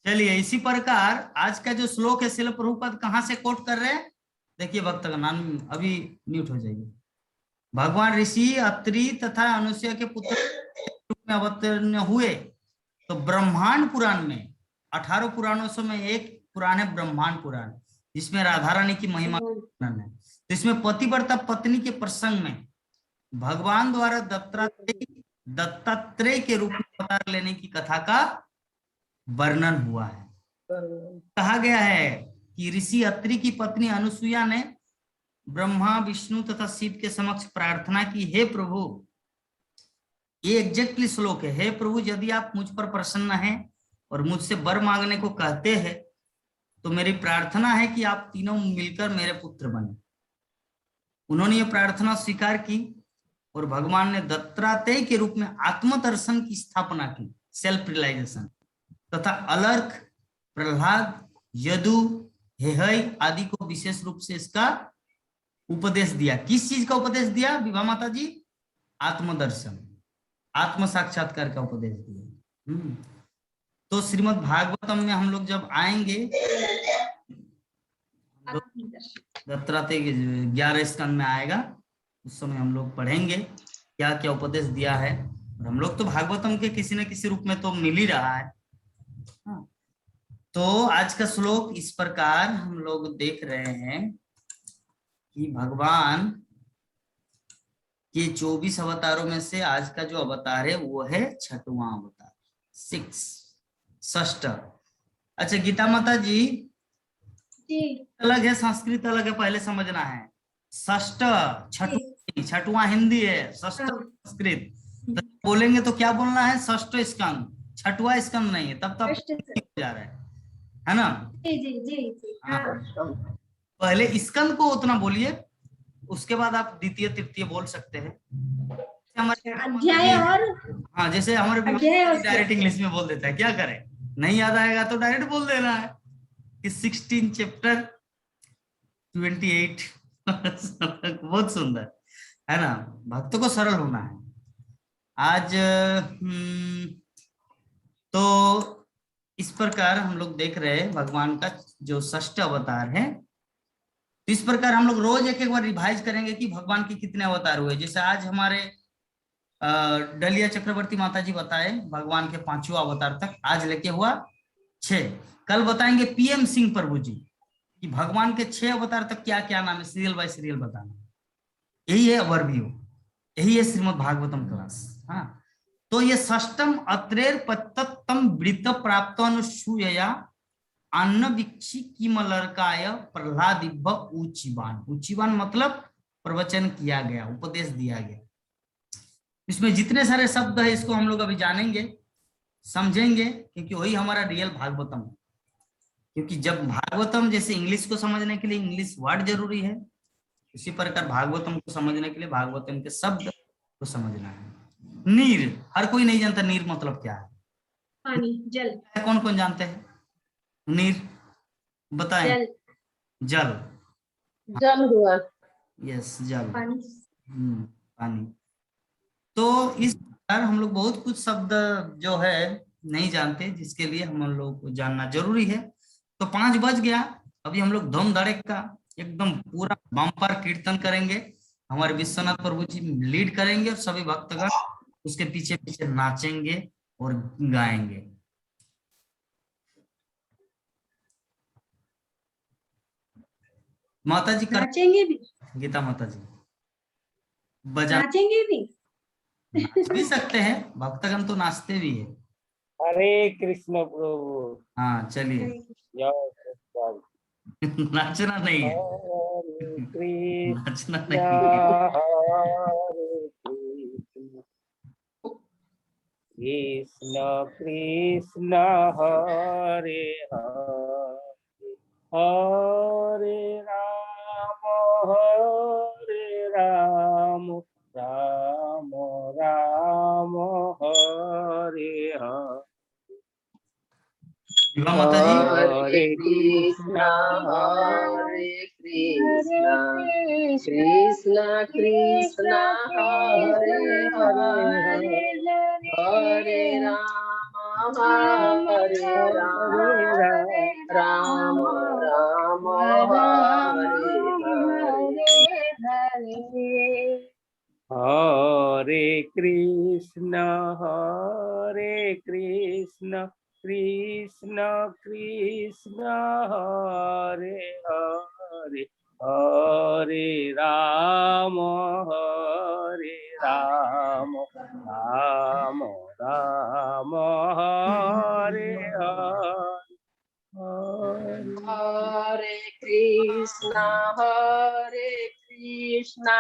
S1: चलिए इसी प्रकार आज का जो श्लोक है श्रील प्रभुपाद कहाँ से कोट कर रहे हैं? देखिए भक्त का नाम अभी म्यूट हो जाइए। भगवान ऋषि अत्रि तथा अनुसुईया के पुत्र रूप में अवतीर्ण हुए। तो ब्रह्मांड पुराण में 18 पुराणों में एक पुराण है ब्रह्मांड पुराण, जिसमें राधा रानी की महिमा वर्णन है। तो इसमें पतिव्रता पत्नी के प्रसंग में भगवान द्वारा दत्तात्रेय के रूप में अवतार लेने की कथा का वर्णन हुआ है। कहा गया है कि ऋषि अत्रि की पत्नी अनुसुईया ने ब्रह्मा विष्णु तथा शिव के समक्ष प्रार्थना की, हे प्रभु, ये एग्जैक्टली श्लोक है, हे प्रभु यदि आप मुझ पर प्रसन्न हैं और मुझसे वर मांगने को कहते हैं तो मेरी प्रार्थना है कि आप तीनों मिलकर मेरे पुत्र बने। उन्होंने ये प्रार्थना स्वीकार की और भगवान ने दत्तात्रेय के रूप में आत्मदर्शन की स्थापना की, सेल्फ रियलाइजेशन, तथा अलर्क, प्रहलाद, यदु, हेहय आदि को विशेष रूप से इसका उपदेश दिया। किस चीज का उपदेश दिया विभा माता जी? आत्मदर्शन, आत्म साक्षात्कार का उपदेश दिया। तो श्रीमद् भागवतम में हम लोग जब आएंगे, दत्तात्रेय के 11 स्कंद में आएगा, उस समय हम लोग पढ़ेंगे क्या क्या उपदेश दिया है। और हम लोग तो भागवतम के किसी न किसी रूप में तो मिल ही रहा है। तो आज का श्लोक इस प्रकार हम लोग देख रहे हैं कि भगवान के 24 अवतारों में से आज का जो अवतार है वो है 6वां अवतार, 6th। अच्छा गीता माता जी, अलग है, संस्कृत अलग है, पहले समझना है। 6th 6वां हिंदी है, 6th संस्कृत। तो बोलेंगे तो क्या बोलना है? 6th स्कंद, 6वां स्कंद नहीं है, तब जा रहा है ना? जी। पहले स्कंद को उतना बोलिए, उसके बाद आप द्वितीय तृतीय बोल सकते हैं।
S2: अध्याय और
S1: हाँ, जैसे हमारे डायरेक्ट इंग्लिश में बोल देता है, क्या करें, नहीं याद आएगा तो डायरेक्ट बोल देना है कि 16 चैप्टर 28। बहुत सुंदर है ना, भक्तों को सरल होना है। आज तो इस प्रकार हम लोग देख रहे हैं भगवान का जो 6th अवतार है। तो इस प्रकार हम लोग रोज एक बार रिवाइज करेंगे कि भगवान के कितने अवतार हुए। जैसे आज हमारे डलिया चक्रवर्ती माता जी बताए भगवान के 5वां अवतार तक, आज लेके हुआ 6। कल बताएंगे पीएम सिंह प्रभु जी कि भगवान के 6 अवतार तक क्या क्या नाम है, सीरियल बाय सीरियल बताना। यही है ओवरव्यू, यही है श्रीमद् भागवतम क्लास। हाँ, तो ये 6th अत्रेर पत्तम वृत्त प्राप्त अनुसूया अन्न वीक्षी किमलर्काय प्रहलादिव्य ऊचिवान। ऊचिवान मतलब प्रवचन किया गया, उपदेश दिया गया। इसमें जितने सारे शब्द है इसको हम लोग अभी जानेंगे, समझेंगे, क्योंकि वही हमारा रियल भागवतम है। क्योंकि जब भागवतम जैसे इंग्लिश को समझने के लिए इंग्लिश वर्ड जरूरी है, उसी प्रकार भागवतम को समझने के लिए भागवतम के शब्द को समझना है। नीर, हर कोई नहीं जानता नीर मतलब क्या है।
S2: पानी, जल।
S1: कौन कौन जानते हैं नीर? बताएं। जल,
S6: जल हुआ।
S1: यस, जल,
S2: पानी।
S1: पानी। तो इस प्रकार हम लोग बहुत कुछ शब्द जो है नहीं जानते, जिसके लिए हम लोग को जानना जरूरी है। तो 5 बज गया, अभी हम लोग धूम धड़का एकदम पूरा बम्पर कीर्तन करेंगे। हमारे विश्वनाथ प्रभु जी लीड करेंगे और सभी भक्तगण उसके पीछे पीछे नाचेंगे और गाएंगे। माता जी
S2: नाचेंगे भी,
S1: गीता माता जी
S2: नाचेंगे भी,
S1: नाच भी सकते हैं, भक्तगण तो नाचते भी है।
S3: हरे कृष्ण प्रभु।
S1: हाँ चलिए, नाचना नहीं है, नाचना नहीं है।
S3: कृष्ण कृष्ण हरे हरे, हरे राम राम राम हरे हरे।
S1: माता जी,
S5: हरे कृष्णा कृष्णा कृष्णा हरे हरे, हरे राम राम राम हरे हरे।
S3: हरे कृष्ण कृष्ण कृष्ण हरे हरे, हरे राम राम राम हरे हरे।
S5: हरे कृष्णा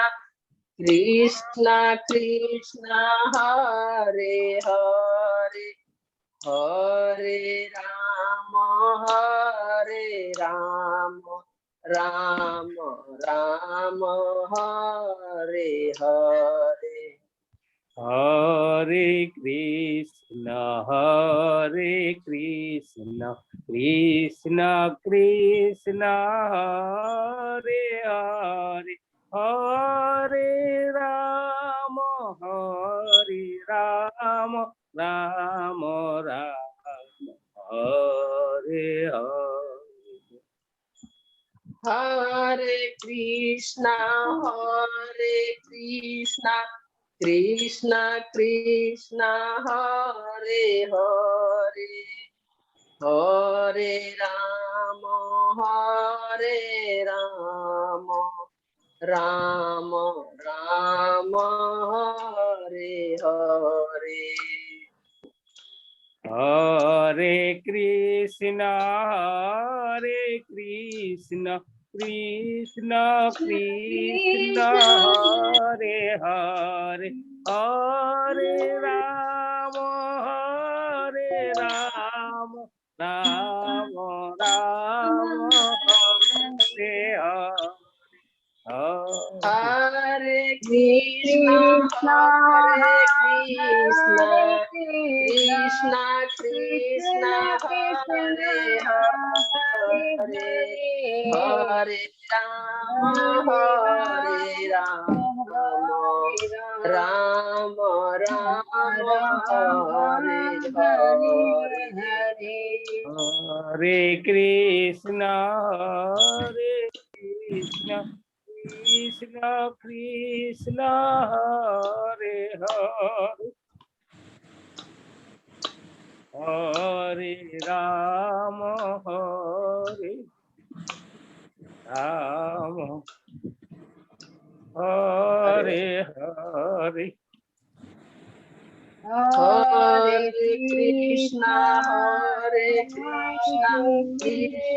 S5: कृष्णा कृष्णा हरे हरे, हरे राम राम राम हरे हरे।
S3: हरे कृष्णा कृष्ण कृष्णा हरे हरे, हरे राम राम राम हरे हरे।
S6: हरे कृष्णा कृष्णा कृष्णा हरे हरे, हरे राम राम राम हरे हरे।
S3: हरे कृष्णा कृष्णा कृष्णा हरे हरे, हरे राम राम राम हरे हरे।
S6: हरे कृष्णा कृष्णा कृष्णा हरे हरे, हरे राम राम राम हरे हरे।
S3: हरे कृष्णा कृष्णा कृष्णा हरे हरे, हरे राम हरे हरे।
S6: हरे कृष्णा कृष्णा कृष्णा हरे हरे,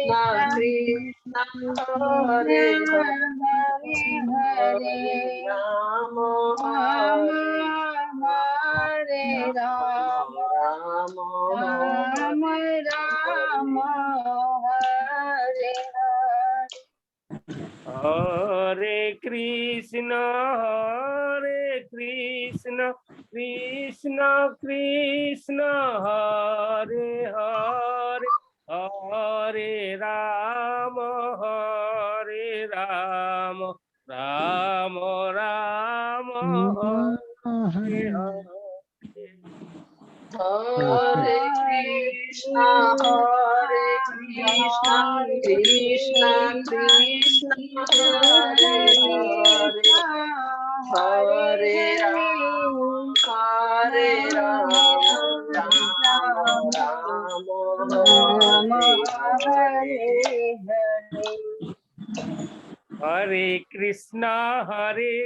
S6: हरे राम राम हरे
S3: हरे कृष्णा कृष्णा कृष्णा हरे हरे, हरे राम राम राम हरे हरे।
S6: हरे कृष्णा कृष्णा हरे हरे, हरे राम राम हरे हरे।
S3: हरे कृष्णा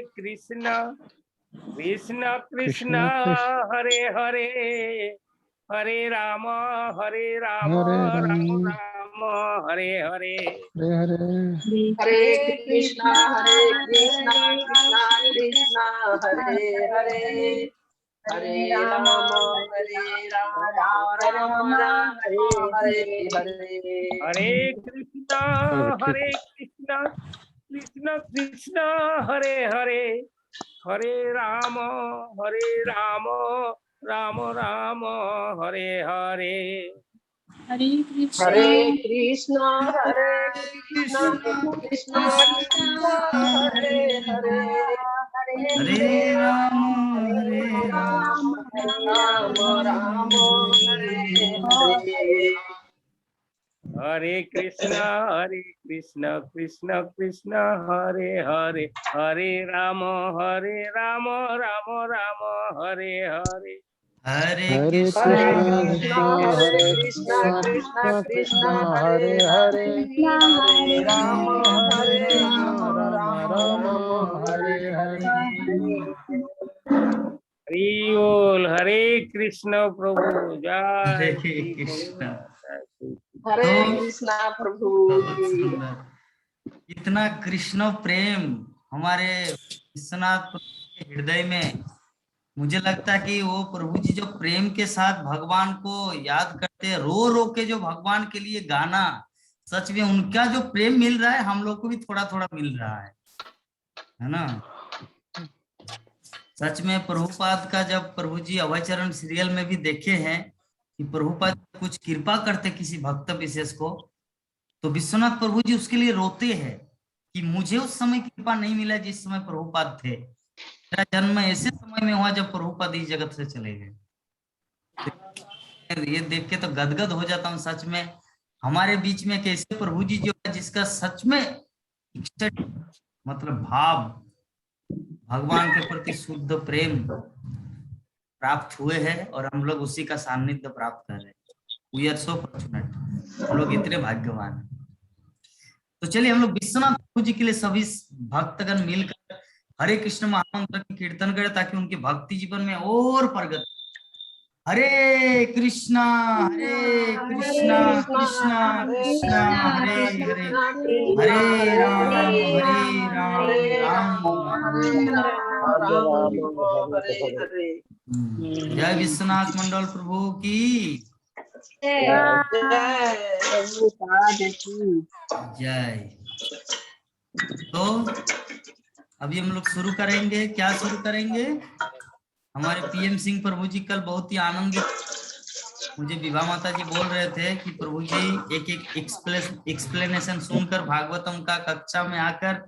S3: कृष्णा कृष्णा हरे हरे, हरे राम राम राम हरे हरे।
S6: हरे कृष्णा कृष्णा कृष्णा हरे हरे, हरे राम राम हरे हरे।
S3: हरे कृष्णा कृष्णा कृष्णा हरे हरे, हरे राम राम राम हरे हरे।
S4: हरे
S6: हरे
S4: कृष्णा
S6: कृष्णा कृष्णा हरे हरे,
S1: हरे राम हरे राम
S6: राम राम हरे हरे।
S3: हरे कृष्णा कृष्णा कृष्णा हरे हरे, हरे राम राम राम हरे हरे।
S1: हरे
S6: हरे
S1: कृष्णा
S6: कृष्णा कृष्णा हरे हरे, हरे राम राम हरे हरे।
S3: हरि बोल, हरे कृष्ण प्रभु,
S1: हरे
S3: जय श्री
S1: कृष्णा।
S6: हरे
S1: तो
S6: कृष्णा प्रभु
S1: बहुत
S6: की।
S1: सुंदर, इतना कृष्ण प्रेम हमारे विश्वनाथ प्रभु के हृदय में। मुझे लगता है कि वो प्रभु जी जो प्रेम के साथ भगवान को याद करते हैं, रो रो के जो भगवान के लिए गाना, सच में उनका जो प्रेम मिल रहा है हम लोग को भी थोड़ा थोड़ा मिल रहा है ना। सच में प्रभुपाद का जब प्रभु जी अभय चरण सीरियल में भी देखे हैं कि प्रभुपाद कुछ कृपा करते किसी भक्त विशेष को, तो विश्वनाथ प्रभु जी उसके लिए रोते हैं कि मुझे उस समय कृपा नहीं मिला जिस समय प्रभुपाद थे, मेरा जन्म ऐसे समय में हुआ जब प्रभुपाद इस जगत से चले गए। ये देख के तो गदगद हो जाता हूँ सच में। हमारे बीच में कैसे प्रभु जी जो है जिसका सच में मतलब भाव, भगवान के प्रति शुद्ध प्रेम प्राप्त हुए हैं और हम लोग उसी का सान्निध्य प्राप्त कर रहे हैं। वी आर सो फॉर्चुनेट, हम लोग इतने भाग्यवान हैं। तो चलिए हम लोग विश्वनाथ प्रभु जी के लिए सभी भक्तगण मिलकर हरे कृष्ण महामंत्र की कीर्तन करें ताकि उनके भक्ति जीवन में और प्रगति। हरे कृष्णा कृष्णा कृष्णा हरे हरे, हरे राम राम
S6: हरे।
S1: जय विश्वनाथ मंडल प्रभु की जय। तो अभी हम लोग शुरू करेंगे। क्या शुरू करेंगे? हमारे पीएम सिंह प्रभु जी कल बहुत ही आनंदित, मुझे विभा माता जी बोल रहे थे कि प्रभु जी एक एक एक्सप्लेनेशन सुनकर भागवतम का कक्षा में आकर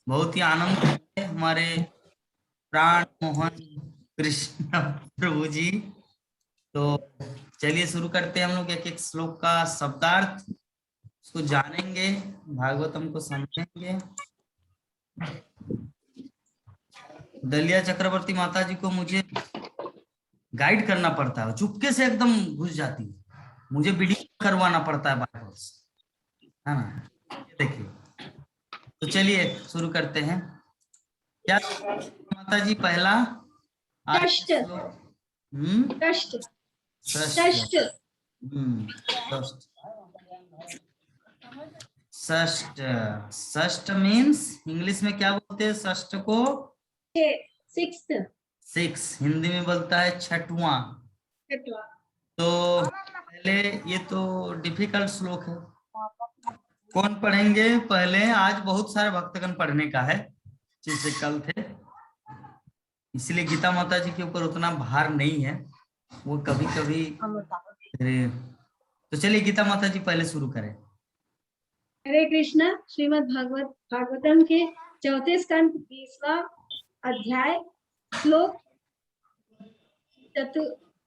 S1: बहुत ही आनंद है। हमारे प्राण मोहन कृष्ण प्रभु जी। तो चलिए शुरू करते हैं। हम लोग एक एक श्लोक का शब्दार्थ उसको जानेंगे, भागवतम को समझेंगे। दलिया चक्रवर्ती माता जी को मुझे गाइड करना पड़ता है, चुपके से एकदम घुस जाती है, मुझे वीडियो करवाना पड़ता है बार-बार, है ना। देखिए तो चलिए शुरू करते हैं। क्या माता जी पहला
S2: षष्ठ
S1: षष्ठ षष्ठ मीन्स इंग्लिश में क्या बोलते हैं षष्ठ को? सिक्स, हिंदी में बोलता है छठवां। तो पहले ये तो डिफिकल्ट श्लोक है, कौन पढ़ेंगे पहले? आज बहुत सारे भक्तगण पढ़ने का है जिससे कल थे, इसलिए गीता माता जी के ऊपर उतना भार नहीं है, वो कभी कभी। तो चलिए गीता माता जी पहले शुरू करें।
S2: हरे कृष्णा। श्रीमद् भागवतम के चौथे स्कंद 20वां अध्याय श्लोक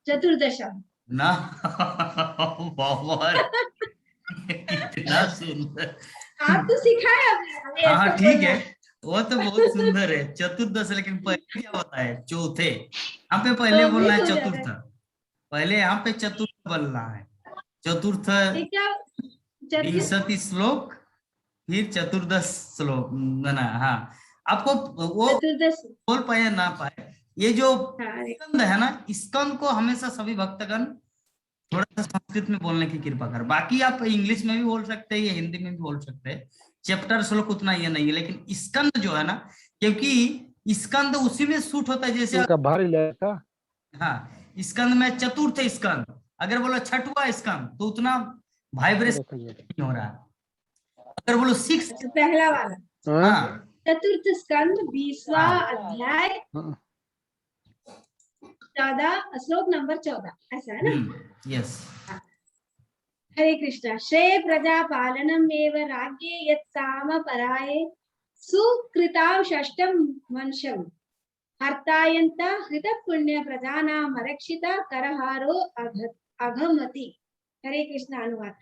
S2: चतुर्दशम
S1: ना कितना सुंदर,
S2: आप तो सिखाए अभी।
S1: हाँ ठीक है, वो तो बहुत सुंदर है चतुर्दश, लेकिन पहले क्या होता है? चौथे। यहाँ पे पहले बोलना है चतुर्थ, पहले यहाँ पे चतुर्थ बोलना है। चतुर्थ विंशति श्लोक, फिर चतुर्दश श्लोक ना। हाँ आपको वो बोल पाए ना पाए, ये जो स्कंद है ना, स्कंद को हमेशा सभी भक्तगण थोड़ा सा संस्कृत में बोलने की कृपा कर। बाकी आप इंग्लिश में भी बोल सकते हैं, हिंदी में भी बोल सकते हैं। चैप्टर श्लोक उतना ये नहीं है, लेकिन स्कंद जो है ना, क्योंकि स्कंद उसी में सूट होता है जैसे
S6: भारी था।
S1: हाँ स्कंद में चतुर्थ स्कंद, अगर बोलो छठवां स्कंद तो उतना वाइब्रेशन नहीं हो रहा। अगर बोलो सिक्स,
S2: पहला वाला
S1: हाँ
S2: चतुर्थ स्कंद 20वां अध्याय 14 श्लोक नंबर 14, ऐसा है ना?
S1: यस।
S2: हरे कृष्णा। श्रेय प्रजा पालनम एव राज्ये यत् साम पराये सुकृताव षष्ठम वंशम हर्तायन्ता हृत पुण्य प्रजानाम अरक्षिता करहारो अघमति। हरे कृष्णा। अनुवाद।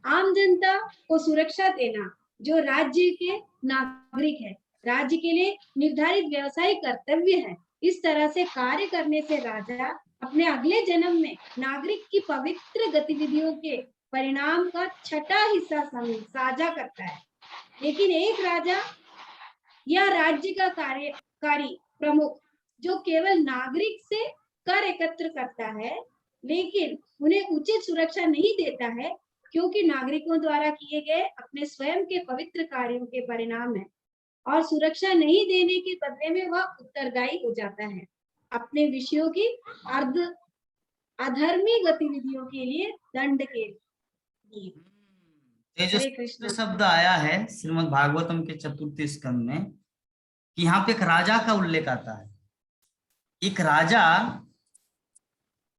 S2: आम जनता को सुरक्षा देना जो राज्य के नागरिक है, राज्य के लिए निर्धारित व्यवसायिक कर्तव्य है। इस तरह से कार्य करने से राजा अपने अगले जन्म में नागरिक की पवित्र गतिविधियों के परिणाम का छठा हिस्सा साझा करता है। लेकिन एक राजा या राज्य का कार्यकारी प्रमुख जो केवल नागरिक से कर एकत्र करता है लेकिन उन्हें उचित सुरक्षा नहीं देता है, क्योंकि नागरिकों द्वारा किए गए अपने स्वयं के पवित्र कार्यों के परिणाम है, और सुरक्षा नहीं देने के बदले में वह उत्तरदायी हो जाता है अपने विषयों की अधर्मी गतिविधियों के लिए दंड के लिए।
S1: ये जो शब्द आया है श्रीमद् भागवतम के चतुर्थ स्कंद में कि यहाँ पे एक राजा का उल्लेख आता है, एक राजा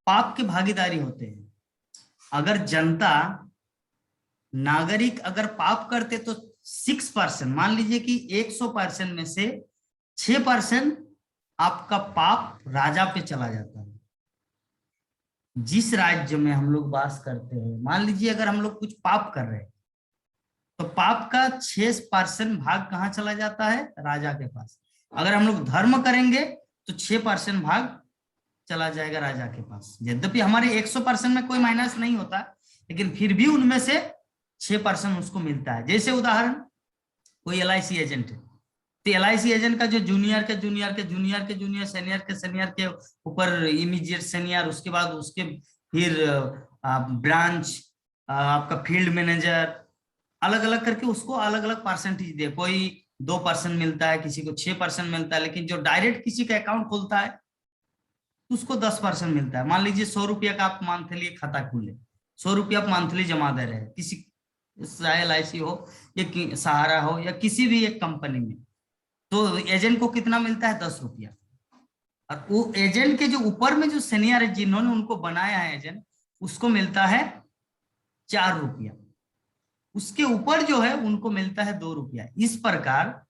S1: पाप के भागीदारी होते हैं। अगर जनता नागरिक अगर पाप करते तो 6%, मान लीजिए कि 100% में से 6% आपका पाप राजा पे चला जाता है। जिस राज्य में हम लोग वास करते हैं, मान लीजिए अगर हम लोग कुछ पाप कर रहे हैं तो पाप का 6% भाग कहाँ चला जाता है? राजा के पास। अगर हम लोग धर्म करेंगे तो 6% भाग चला जाएगा राजा के पास। यद्यपि हमारे 100% में कोई माइनस नहीं होता, लेकिन फिर भी उनमें से 6% उसको मिलता है। जैसे उदाहरण, कोई LIC एजेंट है, तो LIC एजेंट का जो जूनियर के जूनियर के जूनियर के जूनियर, सीनियर के सीनियर के ऊपर इमीडिएट सीनियर, उसके बाद उसके फिर ब्रांच, आपका फील्ड मैनेजर, अलग अलग करके उसको अलग अलग परसेंटेज दे। कोई 2% मिलता है, किसी को 6% मिलता है, लेकिन जो डायरेक्ट किसी का अकाउंट खोलता है उसको 10% मिलता है। मान लीजिए 100 रुपया का आप मंथली खाता खोले, 100 रुपया आप मंथली जमा दे रहे हैं किसी, चाहे LIC हो या सहारा हो या किसी भी एक कंपनी में, तो एजेंट को कितना मिलता है? 10 रुपया। और वो एजेंट के जो ऊपर में जो सीनियर है, जिन्होंने उनको बनाया है एजेंट, उसको मिलता है 4 रुपया। उसके ऊपर जो है उनको मिलता है 2 रुपया। इस प्रकार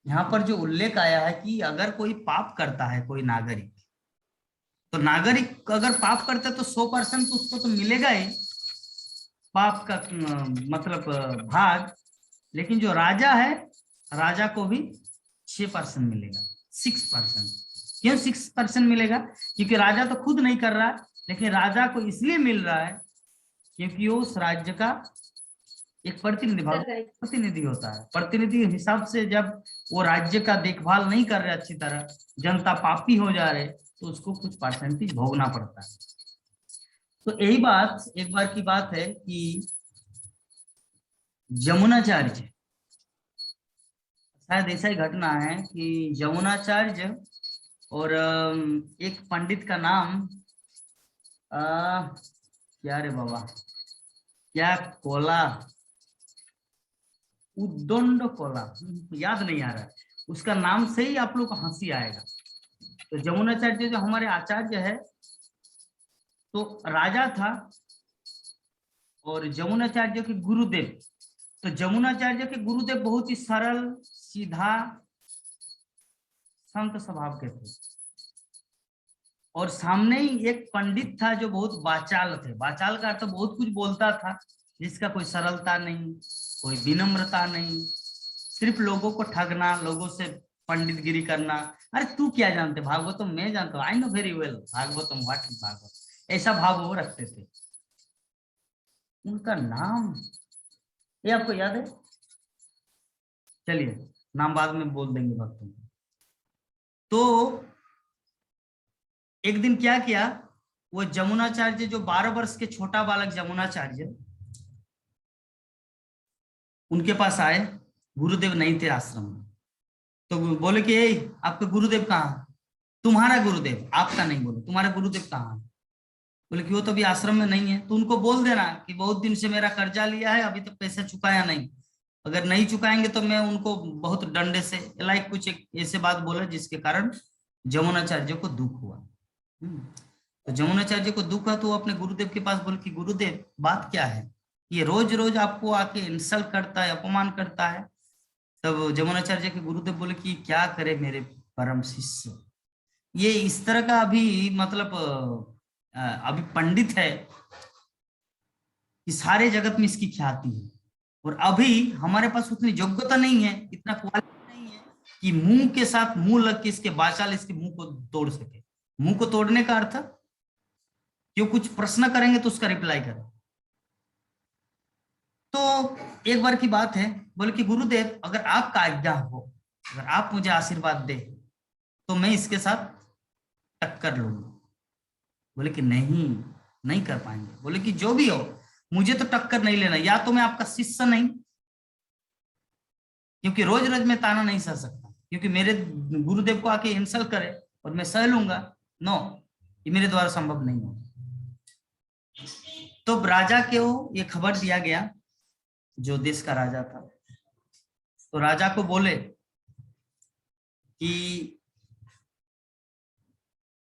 S1: यहाँ पर जो उल्लेख आया है कि अगर कोई पाप करता है, कोई नागरिक, तो नागरिक अगर पाप करता है तो 100% तो उसको तो मिलेगा ही पाप का मतलब भाग, लेकिन जो राजा है, राजा को भी 6% मिलेगा। 6%। क्यों 6% मिलेगा? क्योंकि राजा तो खुद नहीं कर रहा है, लेकिन राजा को इसलिए मिल रहा है क्योंकि वो उस राज्य का एक प्रतिनिधि होता है। प्रतिनिधि हिसाब से जब वो राज्य का देखभाल नहीं कर रहे अच्छी तरह, जनता पापी हो जा रहे, तो उसको कुछ परसेंटेज भोगना पड़ता है। तो यही बात एक बार की बात है कि यमुनाचार्य, शायद ऐसा ही घटना है कि यमुनाचार्य और एक पंडित का नाम क्या रे बाबा, क्या कोला, उद्दंड कोला, याद नहीं आ रहा, उसका नाम से ही आप लोग को हंसी आएगा। तो यमुनाचार्य जो हमारे आचार्य है, तो राजा था, और यमुनाचार्य के गुरुदेव, तो यमुनाचार्य के गुरुदेव बहुत ही सरल सीधा संत स्वभाव के थे, और सामने ही एक पंडित था जो बहुत वाचाल थे। वाचाल का अर्थ बहुत कुछ बोलता था, जिसका कोई सरलता नहीं, कोई विनम्रता नहीं, सिर्फ लोगों को ठगना, लोगों से पंडितगिरी करना। अरे तू क्या जानते भागवतम, मैं जानता हूँ, I know very well Bhagavatam, what is Bhagavat, ऐसा भाव वो रखते थे। उनका नाम ये आपको याद है? चलिए नाम बाद में बोल देंगे भक्तों को। तो एक दिन क्या किया, वो यमुनाचार्य जो 12 वर्ष के छोटा बालक यमुनाचार्य, उनके पास आए। गुरुदेव नहीं थे आश्रम में, तो बोले कि आपका गुरुदेव कहाँ? तुम्हारा गुरुदेव, आपका नहीं, बोले तुम्हारा गुरुदेव कहाँ? बोले कि वो तो अभी आश्रम में नहीं है। तो उनको बोल देना कि बहुत दिन से मेरा कर्जा लिया है, अभी तक पैसा चुकाया नहीं, अगर नहीं चुकाएंगे तो मैं उनको बहुत डंडे से, लाइक कुछ एक ऐसे बात बोले जिसके कारण यमुनाचार्य को दुख हुआ। तो यमुनाचार्य को दुख हुआ तो वो अपने गुरुदेव के पास बोले कि गुरुदेव बात क्या है, ये रोज रोज आपको आके इंसल्ट करता है, अपमान करता है। तब यमुनाचार्य के गुरुदेव बोले कि क्या करे मेरे परम शिष्य, ये इस तरह का अभी मतलब अभी पंडित है कि सारे जगत में इसकी ख्याति है, और अभी हमारे पास उतनी योग्यता नहीं है, इतना क्वालिटी नहीं है कि मुंह के साथ मुंह लग के इसके बाचाल इसके मुंह को तोड़ सके। मुंह को तोड़ने का अर्थ, क्यों कुछ प्रश्न करेंगे तो उसका रिप्लाई करें। तो एक बार की बात है, बोले कि गुरुदेव अगर आपका आज्ञा हो, अगर आप मुझे आशीर्वाद दे तो मैं इसके साथ टक्कर लूंगा। बोले कि नहीं कर पाएंगे। बोले कि जो भी हो मुझे तो टक्कर नहीं लेना, या तो मैं आपका शिष्य नहीं, क्योंकि रोज रोज मैं ताना नहीं सह सकता, क्योंकि मेरे गुरुदेव को आके इंसल्ट करे और मैं सह लूंगा, नो, ये मेरे द्वारा संभव नहीं हो। तो राजा को ये खबर दिया गया, जो देश का राजा था, तो राजा को बोले कि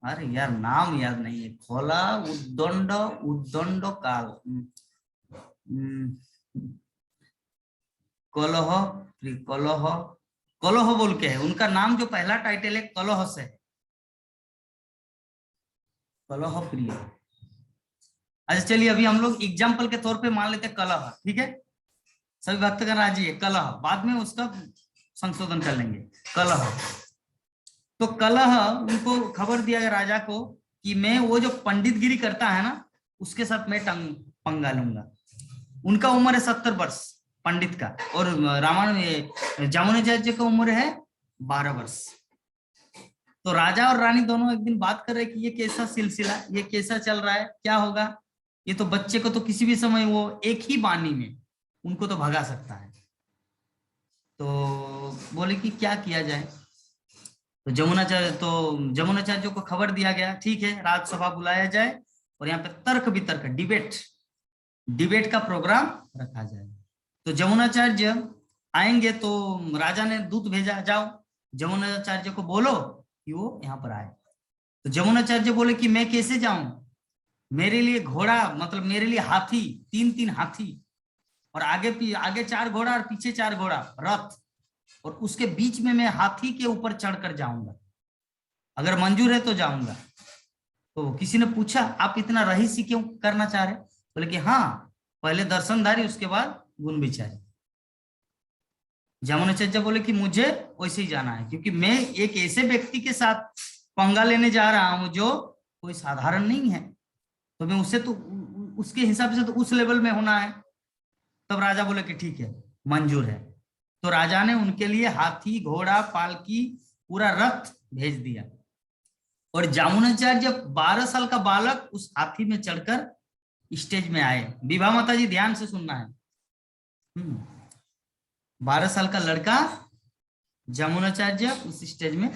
S1: अरे यार नाम याद नहीं है, खोला उद्दंड उद्दंड काल, कलह कलह कलह बोल के है उनका नाम, जो पहला टाइटल है कलह से है, कलह प्रिय। अच्छा चलिए अभी हम लोग एग्जाम्पल के तौर पे मान लेते हैं कलह, ठीक है, सभी भक्तगण राजी है, कलह, बाद में उसका संशोधन कर लेंगे। कलह, तो कलह उनको खबर दिया गया राजा को कि मैं वो जो पंडितगिरी करता है ना उसके साथ मैं पंगा लूंगा। उनका उम्र है 70 वर्ष पंडित का, और रामायण जमुनाचार्य का उम्र है 12 वर्ष। तो राजा और रानी दोनों एक दिन बात कर रहे कि ये कैसा सिलसिला, ये कैसा चल रहा है, क्या होगा, ये तो बच्चे को तो किसी भी समय वो एक ही बानी में उनको तो भगा सकता है। तो बोले कि क्या किया जाए, तो जमुनाचार्य को खबर दिया गया, ठीक है राजसभा बुलाया जाए और यहाँ पे तर्क वितर्क डिबेट का प्रोग्राम रखा जाए। तो जमुनाचार्य आएंगे, तो राजा ने दूत भेजा, जाओ जमुनाचार्य को बोलो कि वो यहाँ पर आए। तो जमुनाचार्य बोले कि मैं कैसे जाऊं, मेरे लिए घोड़ा, मतलब मेरे लिए हाथी, 3-3 हाथी, और आगे 4 घोड़ा और पीछे 4 घोड़ा रथ, और उसके बीच में मैं हाथी के ऊपर चढ़कर जाऊंगा, अगर मंजूर है तो जाऊंगा। तो किसी ने पूछा आप इतना रहीसी क्यों करना चाह रहे, बोले कि हाँ पहले दर्शनधारी उसके बाद गुण विचारी। जमुनाचार्य बोले कि मुझे वैसे ही जाना है, क्योंकि मैं एक ऐसे व्यक्ति के साथ पंगा लेने जा रहा हूं जो कोई साधारण नहीं है, तो मैं उससे तो उसके हिसाब से तो उस लेवल में होना है। तब राजा बोले कि ठीक है मंजूर है। तो राजा ने उनके लिए हाथी, घोड़ा, पालकी, पूरा रथ भेज दिया, और जमुनाचार्य 12 साल का बालक उस हाथी में चढ़कर स्टेज में आए। विभा माता जी ध्यान से सुनना है, 12 साल का लड़का जमुनाचार्य उस स्टेज में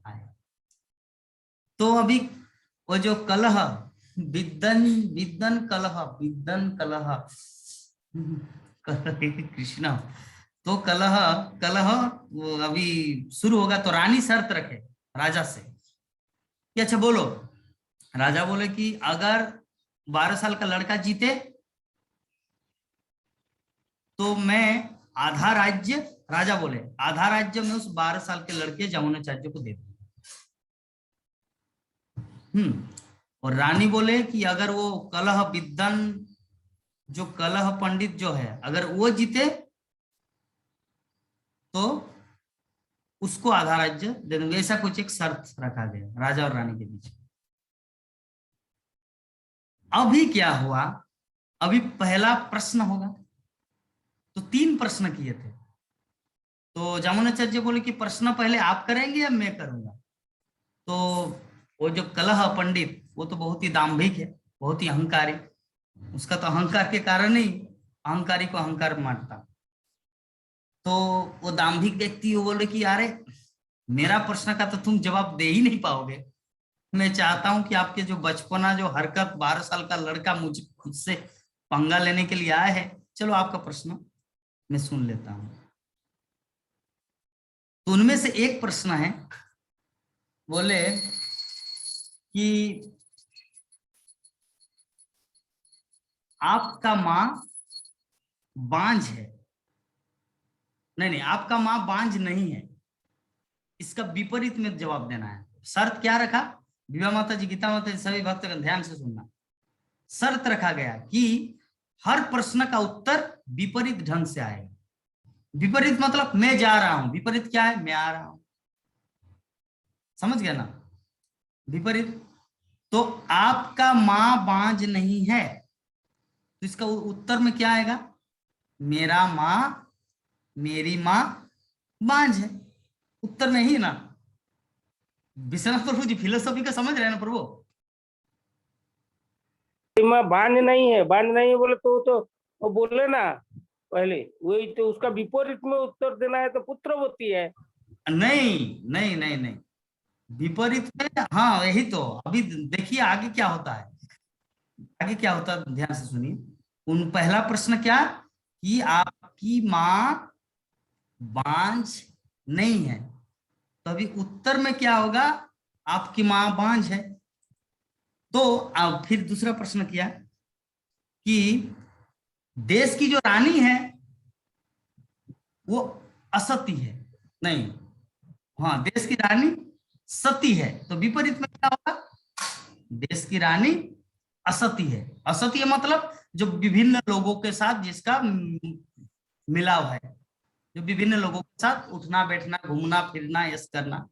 S1: आए। तो अभी वो जो कलह, विद्दन कलह कृष्णा, तो कलह अभी शुरू होगा। तो रानी शर्त रखे राजा से कि अच्छा बोलो, राजा बोले कि अगर 12 साल का लड़का जीते तो मैं आधा राज्य, राजा बोले आधा राज्य में उस 12 साल के लड़के जमुनाचार्य को दे दूंगा। और रानी बोले कि अगर वो कलह विद्वान, जो कलह पंडित जो है, अगर वो जीते तो उसको आधा राज्य दे दूंगे। ऐसा कुछ एक शर्त रखा गया राजा और रानी के बीच। अभी क्या हुआ, अभी पहला प्रश्न होगा, तो 3 प्रश्न किए थे। तो जमुनाचार्य बोले कि प्रश्न पहले आप करेंगे या मैं करूंगा। तो वो जो कलह पंडित, वो तो बहुत ही दाम्भिक है, बहुत ही अहंकारी, उसका तो अहंकार के कारण ही अहंकारी को अहंकार मानता। तो वो दाम्भिक व्यक्ति वो बोले कि अरे मेरा प्रश्न का तो तुम जवाब दे ही नहीं पाओगे, मैं चाहता हूं कि आपके जो बचपना, जो हरकत, 12 साल का लड़का मुझे खुद से पंगा लेने के लिए आया है, चलो आपका प्रश्न मैं सुन लेता हूं। तो उनमें से एक प्रश्न है, बोले कि आपका मां बांझ है, नहीं आपका मां बांझ नहीं है, इसका विपरीत में जवाब देना है। शर्त क्या रखा, विभा माता जी, गीता माता जी, सभी भक्त ध्यान से सुनना। शर्त रखा गया कि हर प्रश्न का उत्तर विपरीत ढंग से आएगा। विपरीत मतलब मैं जा रहा हूं, विपरीत क्या है, मैं आ रहा हूं, समझ गया ना। विपरीत, तो आपका मां बांझ नहीं है, तो इसका उत्तर में क्या आएगा, मेरा मां, मेरी मां बांझ है। उत्तर नहीं है ना। विश्वनाथ प्रभु जी फिलोसॉफी का समझ रहे हैं ना प्रभु।
S3: मां बांझ नहीं है, बांझ नहीं है बोले तो वो बोले ना पहले, वही तो उसका विपरीत में उत्तर देना है, तो पुत्रवती है।
S1: नहीं, विपरीत में, हाँ यही तो। अभी देखिए आगे क्या होता है, आगे क्या होता है, ध्यान से सुनिए। उन पहला प्रश्न क्या, कि आपकी मां बांझ नहीं है, तो अभी उत्तर में क्या होगा, आपकी माँ बांझ है। तो अब फिर दूसरा प्रश्न किया कि देश की जो रानी है वो असती है, नहीं, हाँ, देश की रानी सती है, तो विपरीत में क्या होगा? देश की रानी असती है। असती है मतलब जो विभिन्न लोगों के साथ जिसका मिलाव है, जो विभिन्न लोगों के साथ उठना बैठना घूमना फिरना यश करना,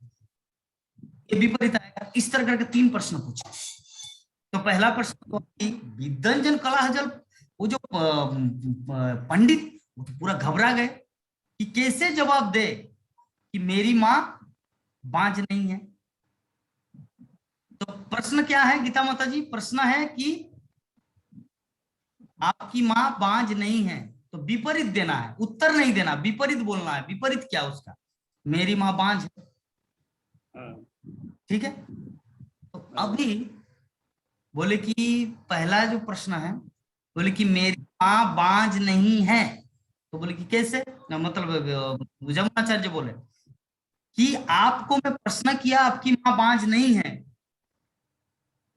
S1: ये विपरीत आएगा। इस तरह करके 3 प्रश्न पूछे। तो पहला प्रश्न तो विद्वंजन कलाहजल, वो जो पंडित वो तो पूरा घबरा गए कि कैसे जवाब दे कि मेरी माँ बांझ नहीं है। तो प्रश्न क्या है गीता माता जी? प्रश्न है कि आपकी माँ बांझ नहीं है, तो विपरीत देना है, उत्तर नहीं देना, विपरीत बोलना है। विपरीत क्या उसका? मेरी माँ बांझ है, ठीक है। तो अभी बोले कि पहला जो प्रश्न है, बोले कि मेरी माँ बांझ नहीं है, तो बोले कि कैसे? मतलब जमुनाचार्य बोले कि आपको मैं प्रश्न किया आपकी माँ बांझ नहीं है,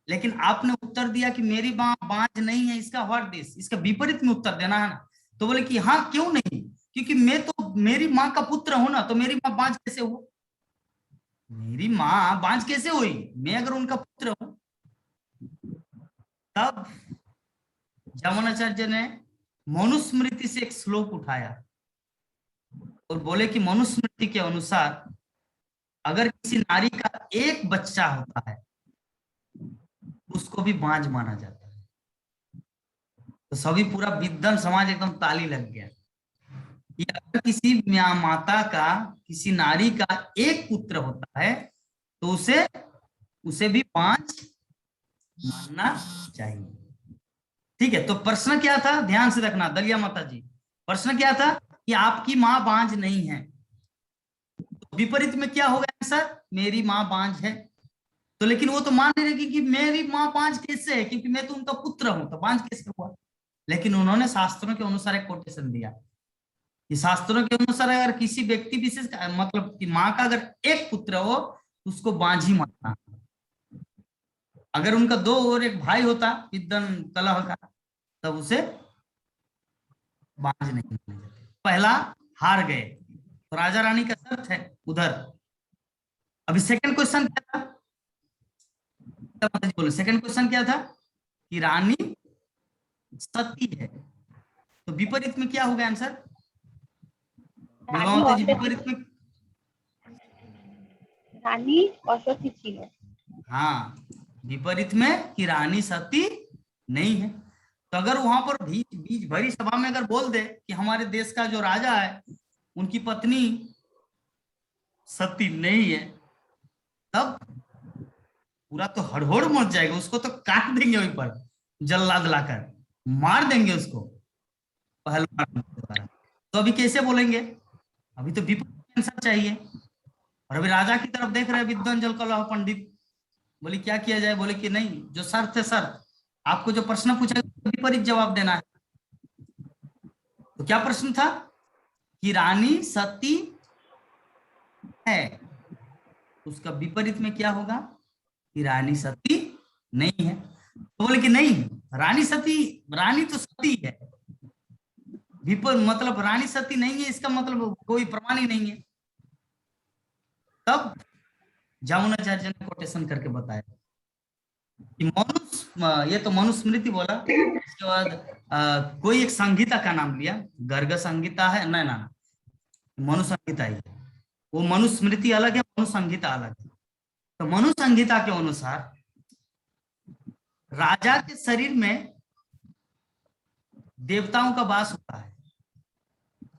S1: लेकिन आपने उत्तर दिया कि मेरी माँ बांझ नहीं है, इसका व्हाट दिस, इसका विपरीत में उत्तर देना है ना। तो बोले कि हाँ, क्यों नहीं, क्योंकि मैं तो मेरी माँ का पुत्र हूं ना, तो मेरी माँ बांझ कैसे हुआ? मेरी माँ बांझ कैसे हुई? मैं अगर उनका पुत्र हूं। तब जमुनाचार्य ने मनुस्मृति से एक श्लोक उठाया और बोले कि मनुस्मृति के अनुसार अगर किसी नारी का एक बच्चा होता है उसको भी बांझ माना जाता है। तो सभी पूरा विद्वान समाज एकदम ताली लग गया कि अगर किसी माता का किसी नारी का एक पुत्र होता है तो उसे भी बांझ मानना चाहिए। ठीक है। तो प्रश्न क्या था, ध्यान से रखना दलिया माता जी, प्रश्न क्या था कि आपकी माँ बांझ नहीं है, तो विपरीत में क्या होगा आंसर? मेरी माँ बांझ है। तो लेकिन वो तो मान नहीं रही कि मेरी माँ बांझ कैसे है, क्योंकि मैं तो उनका पुत्र हूं, तो बांझ कैसे हुआ? लेकिन उन्होंने शास्त्रों के अनुसार एक कोटेशन दिया कि शास्त्रों के अनुसार अगर किसी व्यक्ति विशेष मतलब कि माँ का अगर एक पुत्र हो तो उसको बांझ ही मानना। अगर उनका 2 और एक भाई होता विद्वन कलह का, तब उसे बांझ नहीं माना जाता। पहला हार गए, तो राजा रानी का शर्त है उधर। अभी सेकंड क्वेश्चन क्या था? बोले सेकंड क्वेश्चन क्या था कि रानी सती है, तो विपरीत में क्या होगा आंसर? विपरीत में
S5: रानी असती थी।
S1: हाँ, विपरीत में कि रानी सती नहीं है। तो अगर वहां पर बीच भरी सभा में अगर बोल दे कि हमारे देश का जो राजा है उनकी पत्नी सती नहीं है, तब पूरा तो हड़बड़ मच जाएगा, उसको तो काट देंगे वहीं पर, जल्लाद लाकर मार देंगे उसको पहलवान द्वारा। तो अभी कैसे बोलेंगे? अभी तो विपरीत आंसर चाहिए। और अभी राजा की तरफ देख रहे हैं विद्वान जल कलह पंडित, बोले क्या किया जाए? बोले कि नहीं, जो शर्त है शर्त, आपको जो प्रश्न पूछा विपरीत जवाब देना है। तो क्या प्रश्न था कि रानी सती है, उसका विपरीत में क्या होगा कि रानी सती नहीं है। तो बोले कि नहीं, रानी तो सती है, मतलब रानी सती नहीं है, इसका मतलब कोई प्रमाण ही नहीं है। तब जमुनाचार्य ने कोटेशन करके बताया कि ये तो मनुस्मृति बोला। इसके बाद कोई एक संहिता का नाम लिया, गर्ग संहिता है, ना ना मनुसंहिता ही है। वो मनुस्मृति अलग है, मनुसंहिता अलग है। तो मनुसंहिता के अनुसार राजा के शरीर में देवताओं का वास होता है,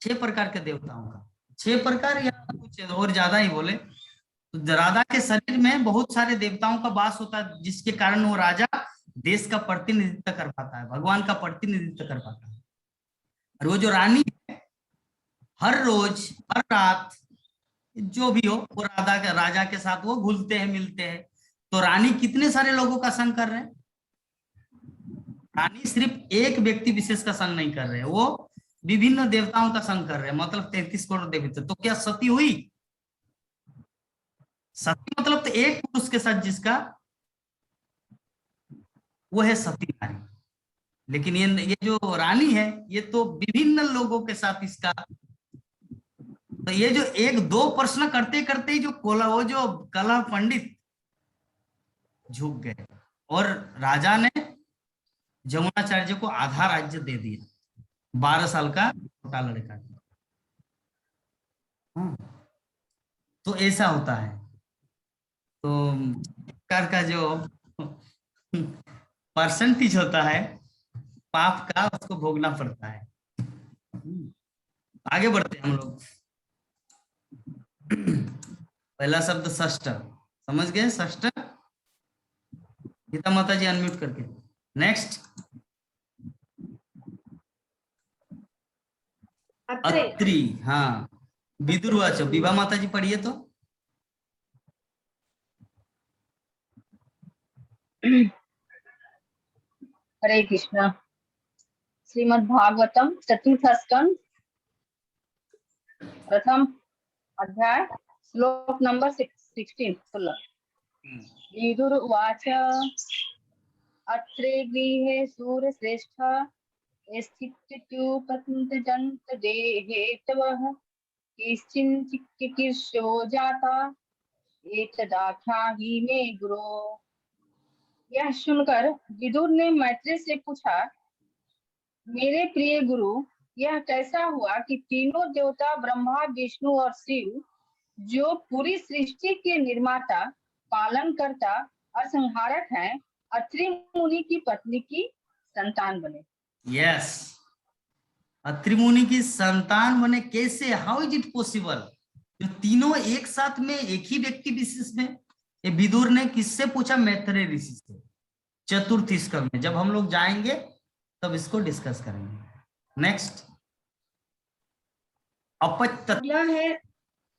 S1: 6 प्रकार के देवताओं का, 6 प्रकार या कुछ और ज्यादा ही बोले तो राजा के शरीर में बहुत सारे देवताओं का वास होता है, जिसके कारण वो राजा देश का प्रतिनिधित्व कर पाता है, भगवान का प्रतिनिधित्व कर पाता है। और वो जो रानी है, हर रोज हर रात जो भी हो वो राजा के साथ वो घुलते हैं मिलते हैं। तो रानी कितने सारे लोगों का संग कर रहे हैं? रानी सिर्फ एक व्यक्ति विशेष का संग नहीं कर रहे, वो विभिन्न देवताओं का संग कर रहे हैं, मतलब 33 करोड़ देवता। तो क्या सती हुई? सती मतलब तो एक पुरुष के साथ जिसका, वो है सती नारी। लेकिन ये जो रानी है, ये तो विभिन्न लोगों के साथ इसका। तो ये जो एक दो प्रश्न करते करते ही जो वो जो कला पंडित झुक गए, और राजा ने जमुनाचार्य को आधा राज्य दे दिया, 12 साल का छोटा लड़का। तो ऐसा होता है। तो सरकार का जो परसेंटेज होता है पाप का, उसको भोगना पड़ता है। आगे बढ़ते हैं हम लोग। पहला शब्द षष्ठ, समझ गए? षष्ठ। गीता माता जी अनम्यूट करके। नेक्स्ट अत्रि। हाँ, विदुरवाच। विभा माता जी पढ़िए तो।
S5: हरे कृष्णा। श्रीमद् भागवतम चतुर्थ स्कंद प्रथम अध्याय श्लोक नंबर 16। विदुरवाच अत्रे गृहे सूरश्रेष्ठ स्थित्युपतजन्तदेहेतवः किश्चिन्चिकीर्षो जाता एतदाख्याहि मे गुरो। यह सुनकर विदुर ने मैत्री से पूछा, मेरे प्रिय गुरु, यह कैसा हुआ कि तीनों देवता ब्रह्मा, विष्णु और शिव, जो पूरी सृष्टि के निर्माता, पालनकर्ता और संहारक हैं, अत्रि मुनि की पत्नी की संतान बने?
S1: यस, अत्रि मुनि की संतान बने। कैसे? How is it possible? जो तीनों एक साथ में एक ही व्यक्ति विशेष में। ये विदुर ने किससे पूछा? मैत्रेय ऋषि से, चतुर्थ स्कंद में। जब हम लोग जाएंगे तब इसको डिस्कस करेंगे। नेक्स्ट
S2: अगला है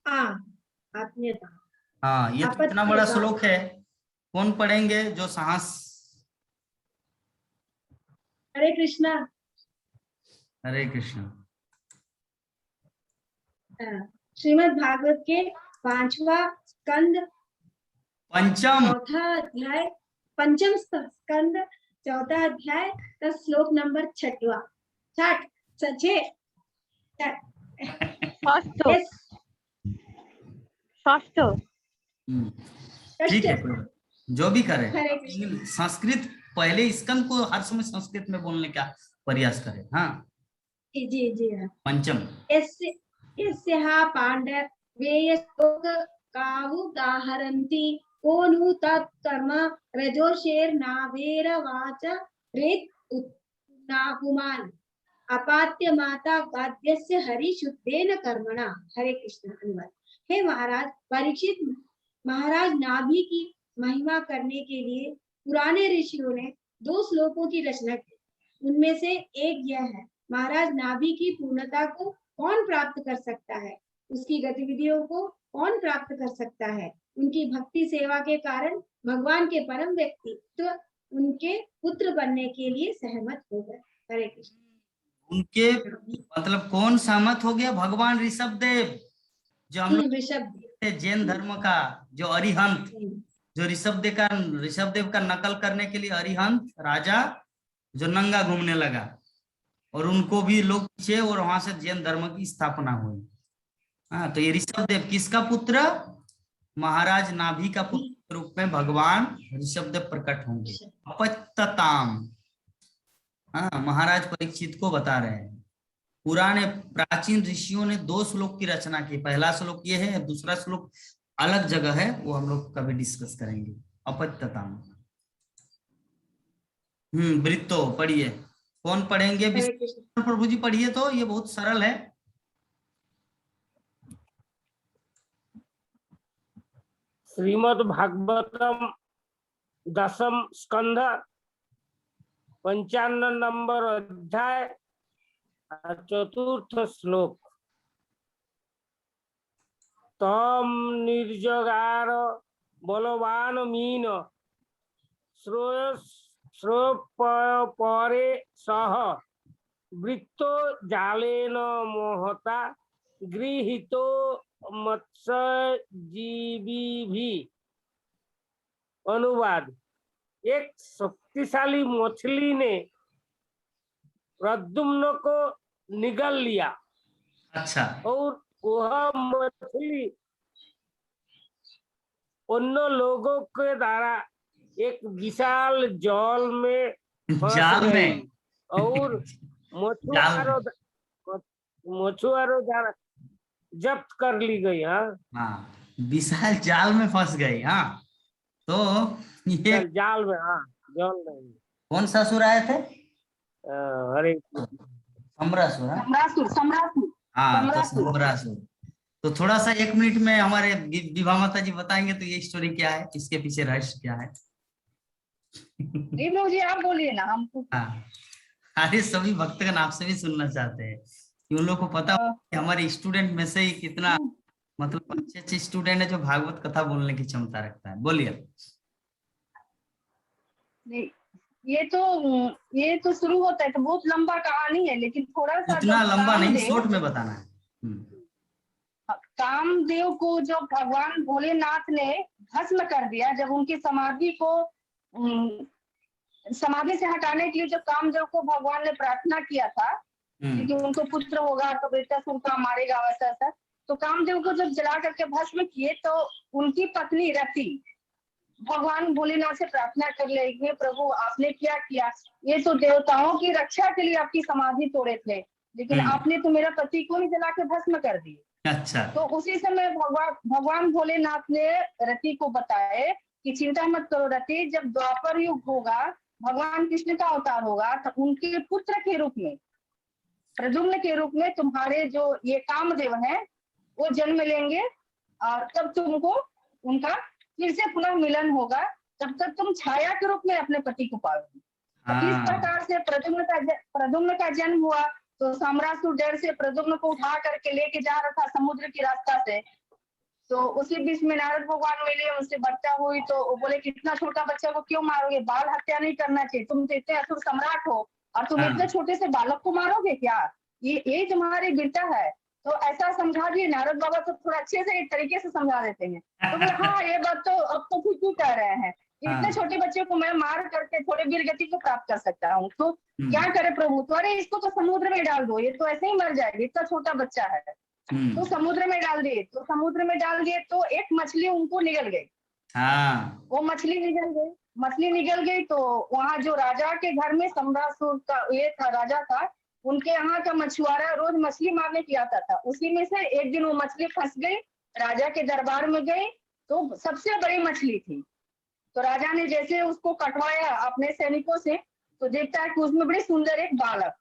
S2: आत्मीयता।
S1: हाँ, ये तो इतना बड़ा श्लोक है, कौन पढ़ेंगे? जो साहस।
S2: हरे कृष्णा।
S1: हरे कृष्ण।
S2: श्रीमद् भागवत के 5वां स्कंद
S1: पंचम
S2: पंचम स्कंद 4था अध्याय का श्लोक नंबर 6वां।
S1: ठीक है, जो भी करे। संस्कृत पहले स्कंद को हर समय संस्कृत में बोलने का प्रयास करे। हाँ
S2: जी हाँ।
S1: पंचम
S2: यस्या पांडवेय शोक कावुदाहरन्ति को नु तत्कर्म रजोषेर्नावेर वाच रेत उत्नाहुमान अपात्य माता गाद्यस्य हरिशुद्धेन कर्मणा। हरे कृष्ण। अनुवाद। हे महाराज परीक्षित, महाराज नाभि की महिमा करने के लिए पुराने ऋषियों ने 2 श्लोकों की रचना की। उनमें से एक यह है, महाराज नाभि की पूर्णता को कौन प्राप्त कर सकता है? उसकी गतिविधियों को कौन प्राप्त कर सकता है? उनकी भक्ति सेवा के कारण भगवान के परम व्यक्तित्व उनके पुत्र बनने के लिए सहमत हो गए। हरे कृष्ण।
S1: उनके मतलब कौन सहमत हो गया? भगवान ऋषभदेव, जो हम लोग जैन धर्म का जो अरिहंत, जो ऋषभदेव का नकल करने के लिए अरिहंत राजा जो नंगा घूमने लगा, और उनको भी लोग पीछे, और वहां से जैन धर्म की स्थापना हुई। हाँ, तो ये ऋषभदेव किसका पुत्र? महाराज नाभि का पुत्र के रूप में भगवान ऋषभदेव प्रकट होंगे। अपत्यताम। हाँ, महाराज परीक्षित को बता रहे हैं। पुराने प्राचीन ऋषियों ने 2 श्लोक की रचना की। पहला श्लोक ये है, दूसरा श्लोक अलग जगह है, वो हम लोग कभी डिस्कस करेंगे। अपत्यताम। वृत्तो पढ़िए। कौन पढ़ेंगे? प्रभु जी पढ़िए तो, ये बहुत सरल है।
S3: श्रीमद् भागवतम 10th स्कंध 55 नंबर अध्याय 4th श्लोक। तम निर्जगार बलवान मीन परे सह वृत्तो जालेन मोहता गृहीतो मत्स्यजीवी भी। अनुवाद। एक शक्तिशाली मछली ने प्रद्युम्न को निगल लिया।
S1: अच्छा।
S3: और वह मछली अन्य लोगों के द्वारा एक विशाल जाल में फंस
S1: जाल
S3: गई
S1: में
S3: और मछुआरों द्वारा जब्त कर ली गई। हाँ,
S1: हाँ, विशाल जाल में फंस गई। हाँ, तो ये
S3: जाल में। हाँ, जाल में।
S1: कौन सा असुर आए थे?
S3: अरे
S1: सम्रासुर। हाँ?
S5: सम्रासुर सम्रासुर
S1: हाँ, तो
S5: सम्रासुर।
S1: सम्रासुर। तो थोड़ा सा 1 मिनट में हमारे विभा माता जी बताएंगे तो ये स्टोरी क्या है, इसके पीछे रहस्य क्या है?
S5: नहीं मुझे आप बोलिए ना, हमको
S1: हाँ, अरे सभी भक्तगण आपसे भी सुनना चाहते हैं कि उन लोग को पता हो कि हमारे स्टूडेंट में से ही कितना मतलब अच्छे अच्छे स्टूडेंट है जो भागवत कथा बोलने की क्षमता रखता है। बोलिए।
S5: नहीं, ये तो शुरू होता है तो बहुत लंबा कहानी है, लेकिन थोड़ा सा
S1: उतना
S5: जब
S1: लंबा नहीं,
S5: कामदेव
S1: शॉर्ट में बताना है।
S5: कामदेव को जो भगवान भोलेनाथ ने भस्म कर दिया, जब उनकी समाधि को समाधि से हटाने के लिए जब कामदेव को भगवान ने प्रार्थना किया था कि उनको पुत्र होगा तो बेटा सुनता मारेगा, वैसा ऐसा, तो कामदेव को जब जला करके भस्म किए तो उनकी पत्नी रति भगवान भोलेनाथ से प्रार्थना कर ले, प्रभु आपने क्या किया, ये तो देवताओं की रक्षा के लिए आपकी समाधि तोड़े थे, लेकिन आपने तो मेरा पति को ही जला के भस्म कर दिए।
S1: अच्छा।
S5: तो उसी समय भगवान भोलेनाथ ने रति को बताए कि चिंता मत करो रति, जब द्वापर युग होगा, भगवान कृष्ण का अवतार होगा, तो उनके पुत्र के रूप में, प्रद्युम्न के रूप में तुम्हारे जो ये कामदेव हैं वो जन्म लेंगे, और तब तुमको उनका फिर से पुनः मिलन होगा, तब तक तुम छाया के रूप में अपने पति को पाओगे। तो इस प्रकार से प्रद्युम्न का जन्म हुआ। तो सम्रासुर डर से प्रद्युम्न को उठा करके लेके जा रहा था समुद्र की रास्ता से, तो उसी बीच में नारद भगवान मिले, उनसे बच्चा हुई, तो वो बोले कि इतना छोटा बच्चा को क्यों मारोगे, बाल हत्या नहीं करना चाहिए, तुम तो इतने असुर सम्राट हो और तुम इतने छोटे से बालक को मारोगे क्या, ये तुम्हारी वीरता है। तो ऐसा समझा दिए नारद बाबा, तो थोड़ा अच्छे से एक तरीके से समझा देते हैं। तो बोले हाँ ये बात तो अब तो ठीक ही कह रहे हैं, इतने छोटे बच्चे को मैं मार करके थोड़े वीर गति को प्राप्त कर सकता हूँ, तो क्या करे प्रभु, तो अरे इसको तो समुद्र में डाल दो, ये तो ऐसे ही मर जाएगा, इतना छोटा बच्चा है। तो समुद्र में डाल दिए, तो एक मछली उनको निगल गई। वो मछली निगल गई तो वहाँ जो राजा के घर में सम्रासुर का ये था, राजा था, उनके यहाँ का मछुआरा रोज मछली मारने के आता था, उसी में से एक दिन वो मछली फंस गई, राजा के दरबार में गई, तो सबसे बड़ी मछली थी। तो राजा ने जैसे उसको कटवाया अपने सैनिकों से, तो देखता है कि उसमें बड़ी सुंदर एक बालक।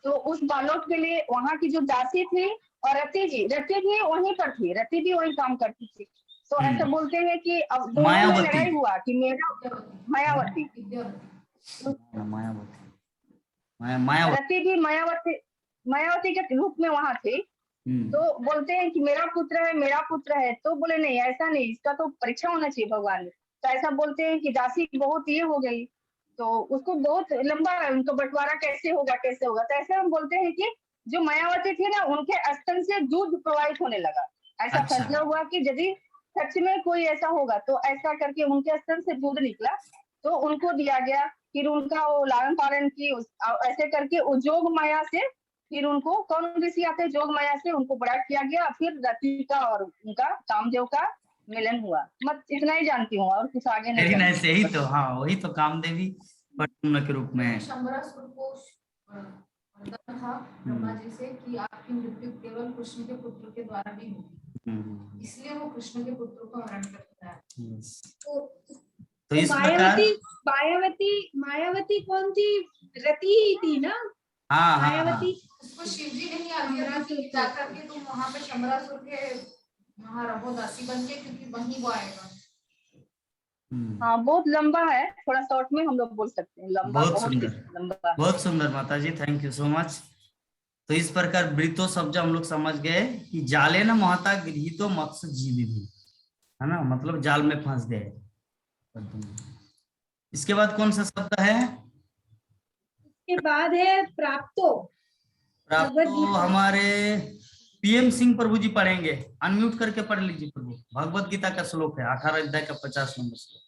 S5: तो उस बालक के लिए वहाँ की जो दासी थी और रति जी वहीं पर थी, रति भी वहीं काम करती थी। तो ऐसा बोलते हैं कि अब दोनों में लड़ाई हुआ कि मेरा रति भी मायावती के रूप में वहां थी। तो बोलते हैं कि मेरा पुत्र है, तो बोले नहीं ऐसा नहीं, इसका तो परीक्षा होना चाहिए भगवान ने। तो ऐसा बोलते हैं कि दासी बहुत ये हो गई, तो उसको बहुत लंबा उनको बंटवारा कैसे होगा। तो ऐसे हम बोलते हैं कि जो मायावती थी ना, उनके स्तन से दूध प्रवाहित होने लगा। ऐसा फैसला हुआ कि यदि सच में कोई ऐसा होगा तो ऐसा करके उनके स्तन से दूध निकला, तो उनको दिया गया। फिर उनका वो लालन पालन की, ऐसे करके जोग माया से फिर उनको कौन ऋषि आते जोग माया से उनको बड़ा किया गया। फिर रति का और उनका कामदेव का मिलन हुआ। मत इतना ही जानती हूँ और कुछ आगे नहीं।
S1: लेकिन ऐसे ही तो हाँ, वही तो कामदेवी प्रद्युम्न के रूप में
S7: सम्रासुर को वरदान था ब्रह्मा जी से कि आपकी मृत्यु केवल कृष्ण के पुत्र के द्वारा भी होगी, इसलिए वो कृष्ण के पुत्र को हरण करता है।
S1: तो इस प्रकार
S2: मायावती कौन थी? रति ही थी ना।
S1: हाँ
S2: मायावती
S7: उसको शिव जी ने ही आज्ञा दी कि जाकर के तुम वहां पे सम्रासुर के वहां रहो दासी बन के, क्योंकि वहीं वो आएगा।
S5: हाँ बहुत लंबा है, थोड़ा शॉर्ट में हम लोग बोल सकते हैं। लंबा
S1: बहुत सुंदर माता जी, थैंक यू सो मच। तो इस प्रकार वृतो शब्द हम लोग समझ गए कि जाले न महता गृहीतो मत्स्य जीवी भी, है ना, मतलब जाल में फंस गए। इसके बाद कौन सा शब्द है?
S2: इसके बाद है प्राप्तो।
S1: प्राप्तो हमारे पीएम सिंह प्रभु जी पढ़ेंगे, अनम्यूट करके पढ़ लीजिए प्रभु। भगवत गीता का श्लोक है 18 अध्याय का 50 नंबर श्लोक।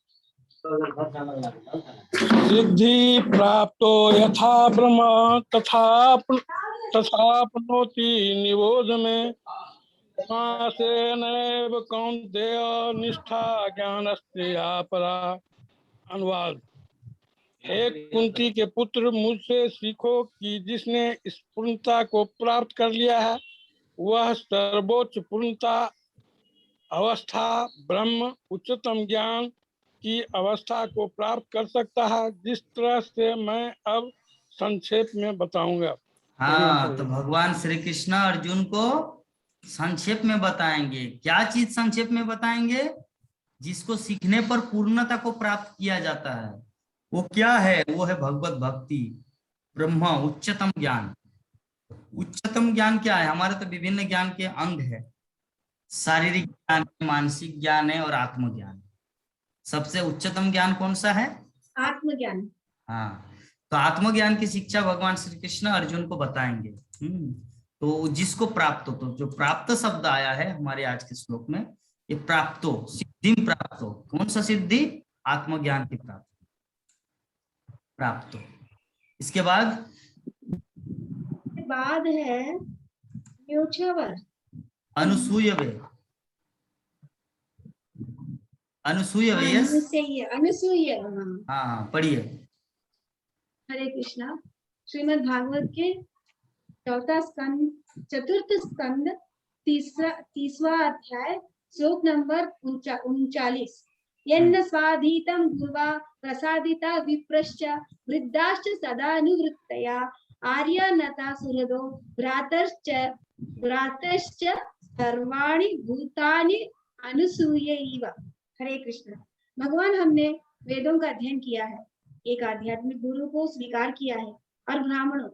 S8: सिद्धि प्राप्तो यथा ब्रह्म तथाप्नोति निबोध में समासेनैव कौन्तेय निष्ठा ज्ञानस्य या परा। अनुवाद। हे कुंती के पुत्र, मुझसे सीखो कि जिसने इस पूर्णता को प्राप्त कर लिया है वह सर्वोच्च पूर्णता अवस्था ब्रह्म उच्चतम ज्ञान की अवस्था को प्राप्त कर सकता है, जिस तरह से मैं अब संक्षेप में बताऊंगा।
S1: हाँ, तो भगवान श्री कृष्ण अर्जुन को संक्षेप में बताएंगे। क्या चीज संक्षेप में बताएंगे? जिसको सीखने पर पूर्णता को प्राप्त किया जाता है वो क्या है? वो है भगवत भक्ति, ब्रह्म, उच्चतम ज्ञान। उच्चतम ज्ञान क्या है? हमारे तो विभिन्न ज्ञान के अंग है। शारीरिक ज्ञान, मानसिक ज्ञान है और आत्मज्ञान। सबसे उच्चतम ज्ञान कौन सा है?
S2: आत्मज्ञान।
S1: हाँ, तो आत्मज्ञान की शिक्षा भगवान श्री कृष्ण अर्जुन को बताएंगे। तो जिसको प्राप्त हो, तो जो प्राप्त शब्द आया है हमारे आज के श्लोक में, ये प्राप्तो, सिद्धि प्राप्तो। कौन सा सिद्धि? आत्मज्ञान की प्राप्त। इसके बाद
S2: है न्यूछावर,
S1: अनुसूयवे। अनुसूयवे, यस,
S2: अनुसूय।
S1: हाँ, पढ़िए।
S2: हरे कृष्णा। श्रीमद् भागवत के चतुर्थ स्कंद तीसवा अध्याय श्लोक नंबर 39। यन्न स्वाधीतं गुरुवा प्रसादिता विप्रश्च वृद्धाश्च सदानुवृत्तया आर्यनता सुहृदो भ्रातश्च सर्वाणि भूतानि अनुसूयैव। हरे कृष्ण। भगवान, हमने वेदों का अध्ययन किया है, एक आध्यात्मिक गुरु को स्वीकार किया है और ब्राह्मणों,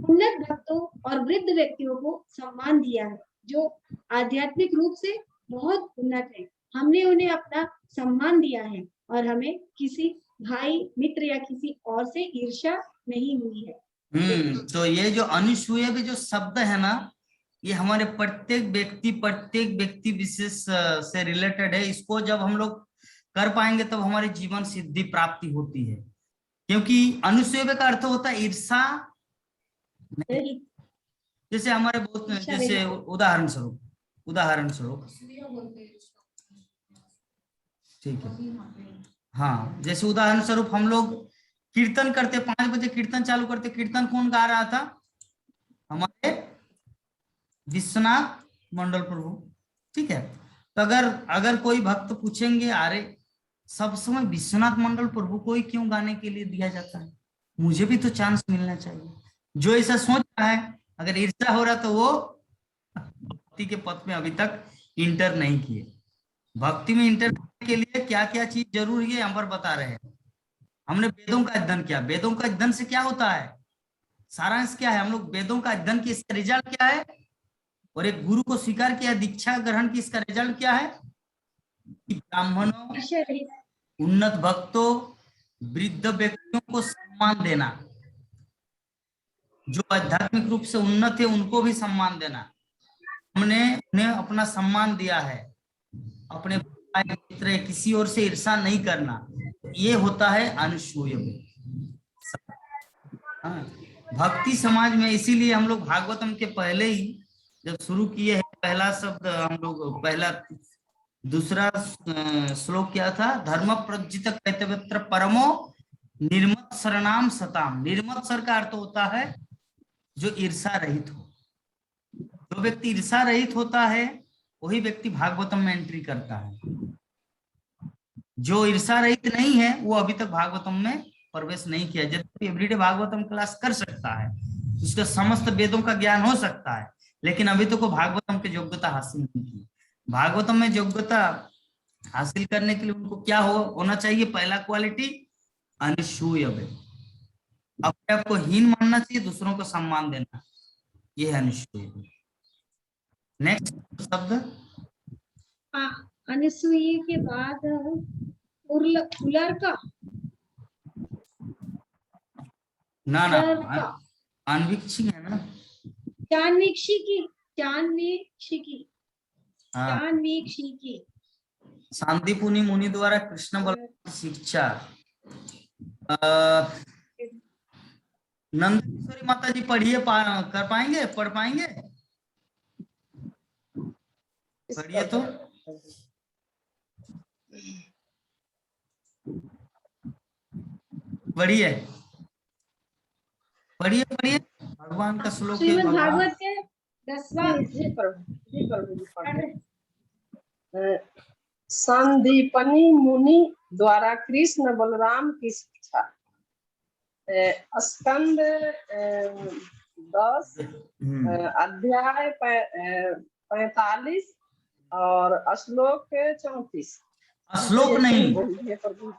S2: उन्नत भक्तों और वृद्ध व्यक्तियों को सम्मान दिया है जो आध्यात्मिक रूप से बहुत उन्नत है। हमने उन्हें अपना सम्मान दिया है और हमें किसी भाई, मित्र या किसी और से ईर्ष्या नहीं हुई है।
S1: तो ये जो अनुसूय में जो शब्द है ना, ये हमारे प्रत्येक व्यक्ति विशेष से रिलेटेड है। इसको जब हम लोग कर पाएंगे तब तो हमारे जीवन सिद्धि प्राप्ति होती है। क्योंकि अनुसूय का अर्थ होता है ईर्षा। जैसे हमारे बहुत, जैसे उदाहरण स्वरूप ठीक है, हाँ, जैसे उदाहरण स्वरूप हम लोग कीर्तन करते, 5 बजे कीर्तन चालू करते। कीर्तन कौन गा रहा था? हमारे विश्वनाथ मंडल प्रभु। ठीक है, तो अगर कोई भक्त पूछेंगे, अरे सब समय विश्वनाथ मंडल प्रभु को ही क्यों गाने के लिए दिया जाता है? मुझे भी तो चांस मिलना चाहिए। जो ऐसा सोच रहा है, अगर ईर्ष्या हो रहा, तो वो भक्ति के पथ में अभी तक इंटर नहीं किए। भक्ति में इंटर करने के लिए क्या क्या चीज जरूरी है हम पर बता रहे हैं। हमने वेदों का अध्ययन किया। वेदों का अध्ययन से क्या होता है? सारांश क्या है? हम लोग वेदों का अध्ययन किया, इसका रिजल्ट क्या है? और एक गुरु को स्वीकार किया, दीक्षा ग्रहण की, इसका रिजल्ट क्या है? कि ब्राह्मणों, उन्नत भक्तों, वृद्ध व्यक्तियों को सम्मान देना, जो आध्यात्मिक रूप से उन्नत है उनको भी सम्मान देना। हमने उन्हें अपना सम्मान दिया है, अपने भाई मित्र किसी और से ईर्ष्या नहीं करना। ये होता है अनुसूय। भक्ति समाज में इसीलिए हम लोग भागवतम के पहले ही जब शुरू किए हैं, पहला शब्द हम लोग, दूसरा श्लोक क्या था? धर्म प्रज्जित कर्तव्यत्र परमो निर्मत शरणाम सताम। निर्मत सर का अर्थ होता है जो ईर्षा रहित हो। जो व्यक्ति ईर्षा रहित होता है वही व्यक्ति भागवतम में एंट्री करता है। जो ईर्षा रहित नहीं है वो अभी तक भागवतम में प्रवेश नहीं किया। जब एवरीडे भागवतम क्लास कर सकता है, उसका समस्त वेदों का ज्ञान हो सकता है, लेकिन अभी तक वो भागवतम की योग्यता हासिल नहीं की। भागवतम में योग्यता हासिल करने के लिए उनको क्या होना चाहिए? पहला क्वालिटी अनुसूय। अपने आप को हीन मानना चाहिए, दूसरों को सम्मान देना, ये है अनुसूय। नेक्स्ट शब्द
S2: अनुसूय के बाद उलरका।
S1: ना, अनवीक्षी है ना,
S2: जानवीक्षी की चान्वीक्षिकी,
S1: हाँ,
S2: चान्वीक्षिकी।
S1: शांतिपुनी मुनि द्वारा कृष्ण बलराम की शिक्षा नंदकिशोरी माता जी पढ़िए, कर पाएंगे, पढ़ पाएंगे? पढ़िए तो। पढ़िए पढ़िए पढ़िए, भगवान का श्लोक है।
S2: श्रीमद्
S1: भगवान
S2: भागवत के 10वां
S5: जी प्रभु, जी प्रभु जी
S2: पढ़
S5: पढ़
S2: रहे।
S6: संदीपनी मुनि द्वारा कृष्ण बलराम की शिक्षा। स्कंद 10 अध्याय 45 और श्लोक 34।
S1: श्लोक नहीं,
S6: बोलिए प्रभु।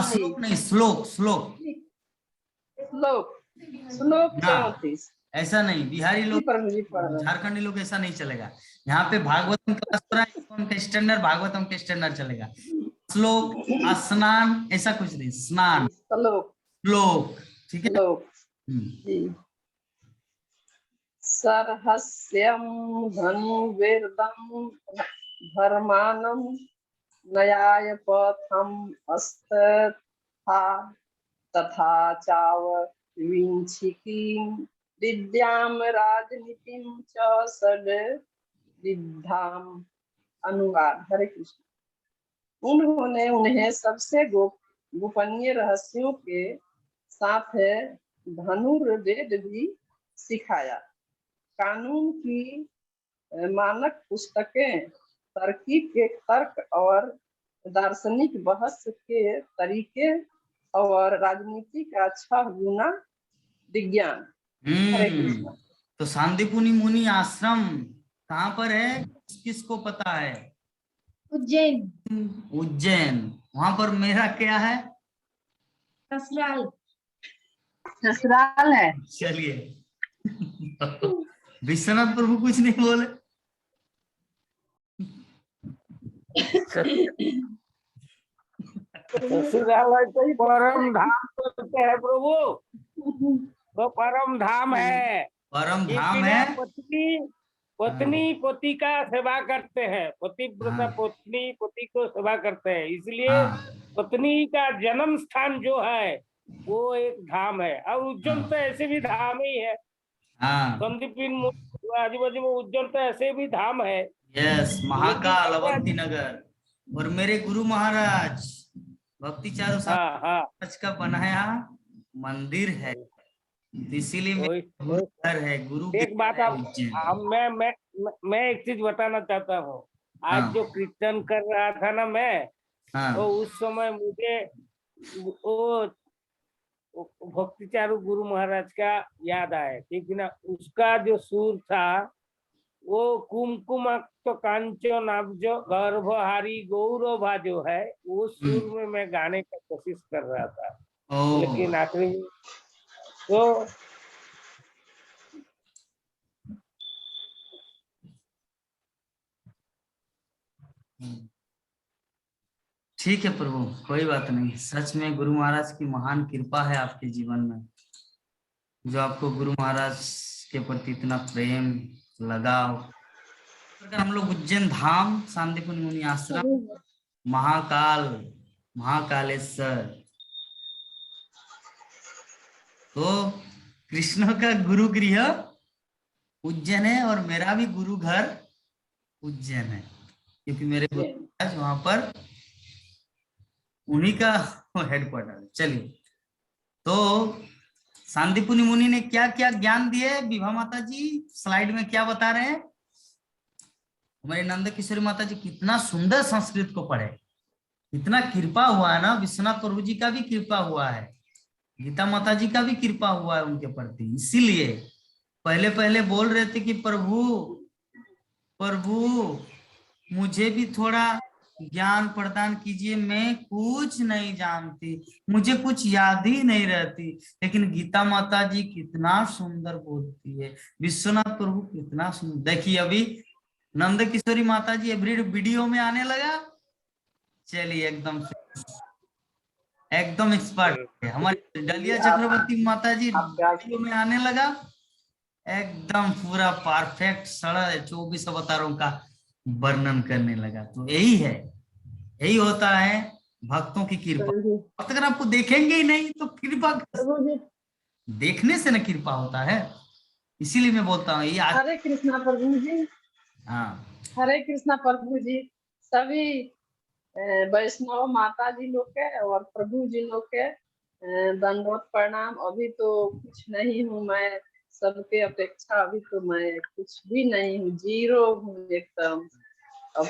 S1: श्लोक नहीं, श्लोक श्लोक
S6: श्लोक श्लोक
S1: ना,
S6: 34।
S1: ऐसा नहीं। बिहारी
S6: जी
S1: लोग,
S6: प्रभु जी पढ़ रहे हैं।
S1: झारखंडी लोग ऐसा नहीं चलेगा। यहाँ पे भागवतम क्लास हो रहा है, इसको उनका स्टैंडर्ड भागवतम के स्टैंडर्ड चलेगा। श्लोक, स्नान, ऐसा कुछ नहीं, स्नान,
S6: श्लोक
S1: श्लोक, ठीक है।
S6: श्लोक जी। सरहस्यम धनुर्वेदम धर्मानम न्याय पथम अस्था तथा चाव विंछिकीं विद्याम राजनीतिम च षड विद्धाम। अनुवाद। हरे कृष्ण। उन्होंने उन्हें सबसे गोपनीय रहस्यों के साथ धनुर्वेद भी सिखाया। कानून की मानक पुस्तकें, तरकीब के तर्क और दार्शनिक बहस के तरीके और राजनीति का 6 गुना विज्ञान। हरे कृष्ण।
S1: तो शांतिपुनी मुनि आश्रम कहाँ पर है, किसको पता है?
S2: उज्जैन।
S1: उज्जैन। वहां पर मेरा क्या है?
S2: ससुराल।
S5: ससुराल है।
S1: चलिए। विश्वनाथ प्रभु कुछ नहीं बोले।
S3: ससुराल है तो परम धाम बोलते हैं प्रभु, तो परम धाम है।
S1: परम
S3: कि
S1: धाम
S3: बिना
S1: है।
S3: पत्नी पति का सेवा करते हैं, पतिव्रता
S1: हाँ।
S3: पत्नी पति को सेवा करते हैं, इसलिए
S1: हाँ।
S3: पत्नी का जन्म स्थान जो है वो एक धाम है। और उज्जैन तो ऐसे भी धाम ही है।
S1: हाँ।
S3: संदीपिन आजू बाजू में उज्जैन तो ऐसे भी धाम है।
S1: यस, महाकाल, अवंती नगर। और मेरे गुरु महाराज भक्ति चारू महाराज का बनाया मंदिर है, इसीलिए घर है गुरु।
S3: एक बात मैं एक चीज बताना चाहता हूँ। आज जो कीर्तन कर रहा था ना मैं, तो उस समय मुझे वो भक्ति चारू गुरु महाराज का याद आया, ठीक ना। उसका जो सुर था वो कुमकुम तो कांचनाब्ज गर्भहारी गौरभा जो है, वो सुर में मैं गाने का कोशिश कर रहा था, लेकिन आखिरी तो
S1: ठीक है प्रभु, कोई बात नहीं। सच में गुरु महाराज की महान कृपा है आपके जीवन में, जो आपको गुरु महाराज के प्रति इतना प्रेम, लगाव। हम लोग उज्जैन धाम, शांतिपुनी मुनि आश्रम, महाकाल, महाकालेश्वर, तो कृष्ण का गुरु गृह उज्जैन है और मेरा भी गुरु घर उज्जैन है, क्योंकि मेरे गुरु महाराज वहां पर उन्हीं का हेडक्वार्टर है। चलिए, तो शांतिपुनी मुनि ने क्या क्या ज्ञान दिए, विभा माता जी स्लाइड में क्या बता रहे हैं? हमारी नंद किशोरी माता जी कितना सुंदर संस्कृत को पढ़े, इतना कृपा हुआ है ना। विश्वनाथ प्रभु जी का भी कृपा हुआ है, गीता माता जी का भी कृपा हुआ है उनके प्रति। इसीलिए पहले पहले बोल रहे थे कि प्रभु प्रभु मुझे भी थोड़ा ज्ञान प्रदान कीजिए, मैं कुछ नहीं जानती, मुझे कुछ याद ही नहीं रहती। लेकिन गीता माता जी कितना सुंदर बोलती है, विश्वनाथ प्रभु कितना सुंदर। देखिए अभी नंद किशोरी माता जी एवरी वीडियो में आने लगा। चलिए, एकदम एक्सपर्ट है। हमारी डलिया चक्रवर्ती माता जी वीडियो में आने लगा, एकदम पूरा परफेक्ट सरल 24 अवतारों का वर्णन करने लगा। तो यही है, यही होता है भक्तों की कृपा। भक्त अगर आपको देखेंगे ही नहीं तो कृपा, देखने से ना कृपा होता है। इसीलिए मैं बोलता हूँ ये
S6: हरे कृष्णा प्रभु जी।
S1: हाँ,
S6: हरे कृष्णा प्रभु जी। सभी वैष्णव माता जी लोग के और प्रभु जी लोग के दंडवत प्रणाम। अभी तो कुछ नहीं हूँ मैं, सबके अपेक्षा अभी तो मैं कुछ भी नहीं हूँ, जीरो हूँ एकदम। अब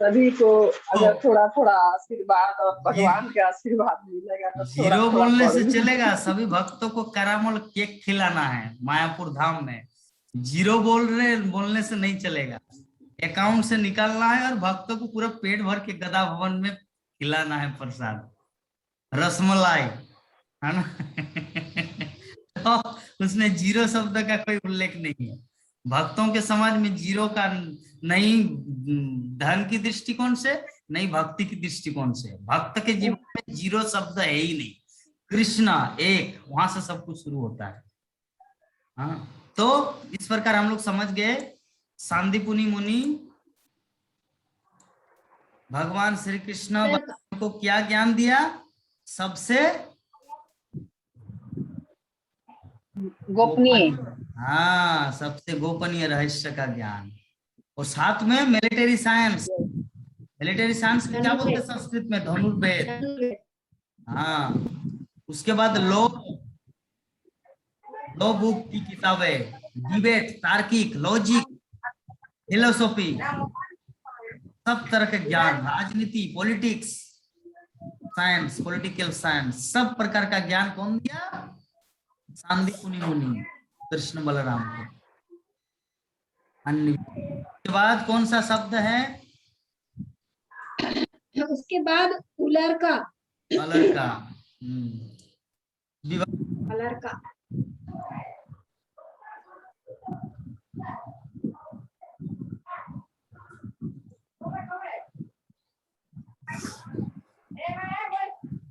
S6: सभी को अगर थोड़ा थोड़ा आशीर्वाद और भगवान का आशीर्वाद मिलेगा तो थोड़ा
S1: जीरो
S6: थोड़ा
S1: बोलने से चलेगा। सभी भक्तों को करामल केक खिलाना है मायापुर धाम में। जीरो बोलने से नहीं चलेगा, अकाउंट से निकालना है और भक्तों को पूरा पेट भर के गदा भवन में खिलाना है प्रसाद, रसमलाई, है ना। तो उसमें जीरो शब्द का कोई उल्लेख नहीं है। भक्तों के समाज में जीरो का नहीं धन की दृष्टिकोण से, नहीं भक्ति की दृष्टिकोण से। भक्त के जीवन में जीरो शब्द है ही नहीं। कृष्णा एक, वहां से सब कुछ शुरू होता है। हाँ, तो इस प्रकार हम लोग समझ गए। सांदीपुनि मुनि भगवान श्री कृष्ण को क्या ज्ञान दिया? सबसे
S5: गोपनीय।
S1: हाँ, सबसे गोपनीय रहस्य का ज्ञान। और साथ में मिलिट्री साइंस। मिलिट्री साइंस को क्या बोलते हैं संस्कृत में? धनुर्वेद। हाँ, उसके बाद लो बुक की किताबें, डिबेट, तार्किक, लॉजिक, फिलोसॉफी, सब तरह के ज्ञान, राजनीति, पॉलिटिक्स साइंस, पॉलिटिकल साइंस, सब प्रकार का ज्ञान कौन दिया? सांदीपुनि मुनि कृष्ण बलराम को। अन्य के बाद कौन सा शब्द है?
S2: उसके बाद उलर का। उलर का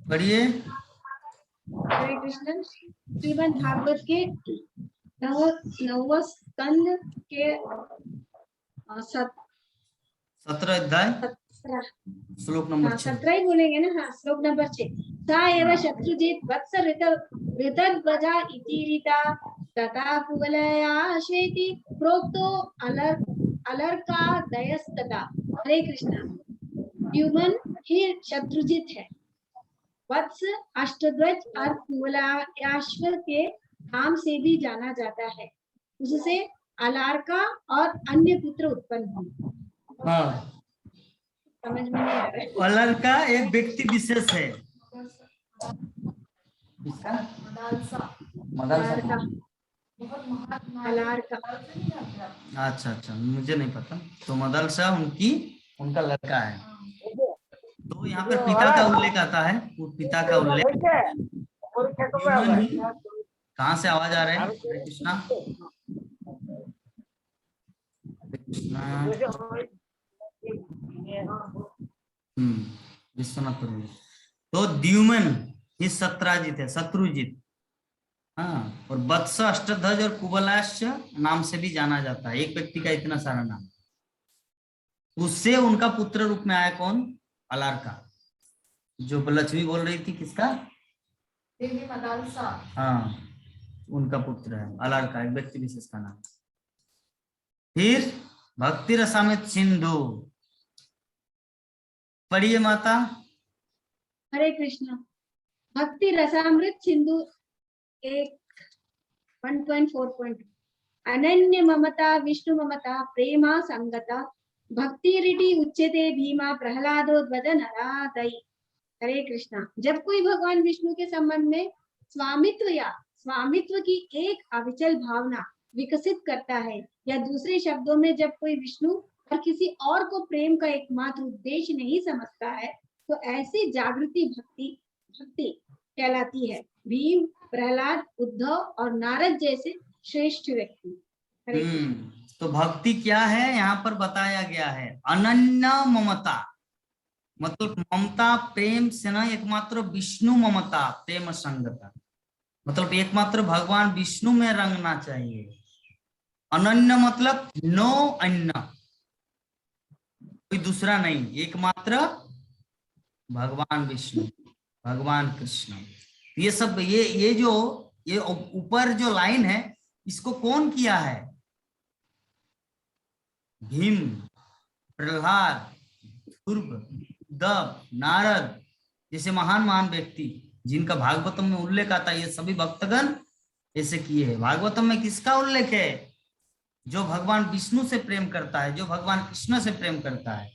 S1: पढ़िए।
S2: हरे कृष्ण। श्रीमद् भागवत के नवम स्कंद के
S1: 17 अध्याय श्लोक नंबर 6।
S2: 17 ही बोलेंगे ना। हाँ, श्लोक नंबर 6। सा एव शत्रुजित वत्स ऋतध्वजा इति रीता तथा कुवलयाशेति प्रोक्तो अलर्का दयस्तदा। हरे कृष्णा। ड्यूमन ही शत्रुजित है, वत्स अष्टध्वज और कुवलयाश्व के नाम से भी जाना जाता है। उससे अलार्का और अन्य पुत्र उत्पन्न हुए।
S1: हाँ,
S2: समझ में नहीं आ रहा है।
S1: अलार्का एक व्यक्ति विशेष है। मदालसा।
S2: अलार्का।
S1: अच्छा, मुझे नहीं पता। तो मदालसा उनका लड़का है। तो यहाँ पर पिता का उल्लेख आता है। वो पिता का उल्लेख कहाँ से आवाज आ रहा है? हरे कृष्णा। विश्वनाथ प्रभु। तो द्युमन ही शत्रुजित है, शत्रुजित। हाँ, और वत्स, अष्टध्वज और कुवलयाश्व नाम से भी जाना जाता है। एक व्यक्ति का इतना सारा नाम। उससे उनका पुत्र रूप में आया कौन? अलार्का। जो लक्ष्मी बोल रही थी, किसका?
S7: देवी मदालसा।
S1: हाँ, उनका पुत्र है अलार्का, एक व्यक्ति विशेष का नाम। फिर भक्ति रसामृत सिंधु पढ़िए माता।
S2: हरे कृष्णा। भक्ति रसामृत सिंधु 1.4.2। अनन्य ममता विष्णु ममता प्रेमा संगता भक्ति रिटी उच्चते भीमा प्रहलादो नरादयी। हरे कृष्णा। जब कोई भगवान विष्णु के संबंध में स्वामित्व की एक अविचल भावना विकसित करता है, या दूसरे शब्दों में जब कोई विष्णु और किसी और को प्रेम का एकमात्र उद्देश्य नहीं समझता है, तो ऐसी जागृति भक्ति कहलाती है। भीम, प्रहलाद, उद्धव और नारद जैसे श्रेष्ठ व्यक्ति।
S1: तो भक्ति क्या है यहाँ पर बताया गया है? अनन्य ममता, मतलब ममता प्रेम से ना एकमात्र विष्णु ममता प्रेम संगता, मतलब एकमात्र भगवान विष्णु में रंगना चाहिए। अनन्य मतलब नो अन्य, कोई दूसरा नहीं, एकमात्र भगवान विष्णु, भगवान कृष्ण। ये सब ये जो ये ऊपर जो लाइन है, इसको कौन किया है? भीम, प्रहलाद, ध्रुव, दब, नारद जैसे महान महान व्यक्ति जिनका भागवतम में उल्लेख आता है, ये सभी भक्तगण ऐसे किए हैं। भागवतम में किसका उल्लेख है? जो भगवान विष्णु से प्रेम करता है, जो भगवान कृष्ण से प्रेम करता है।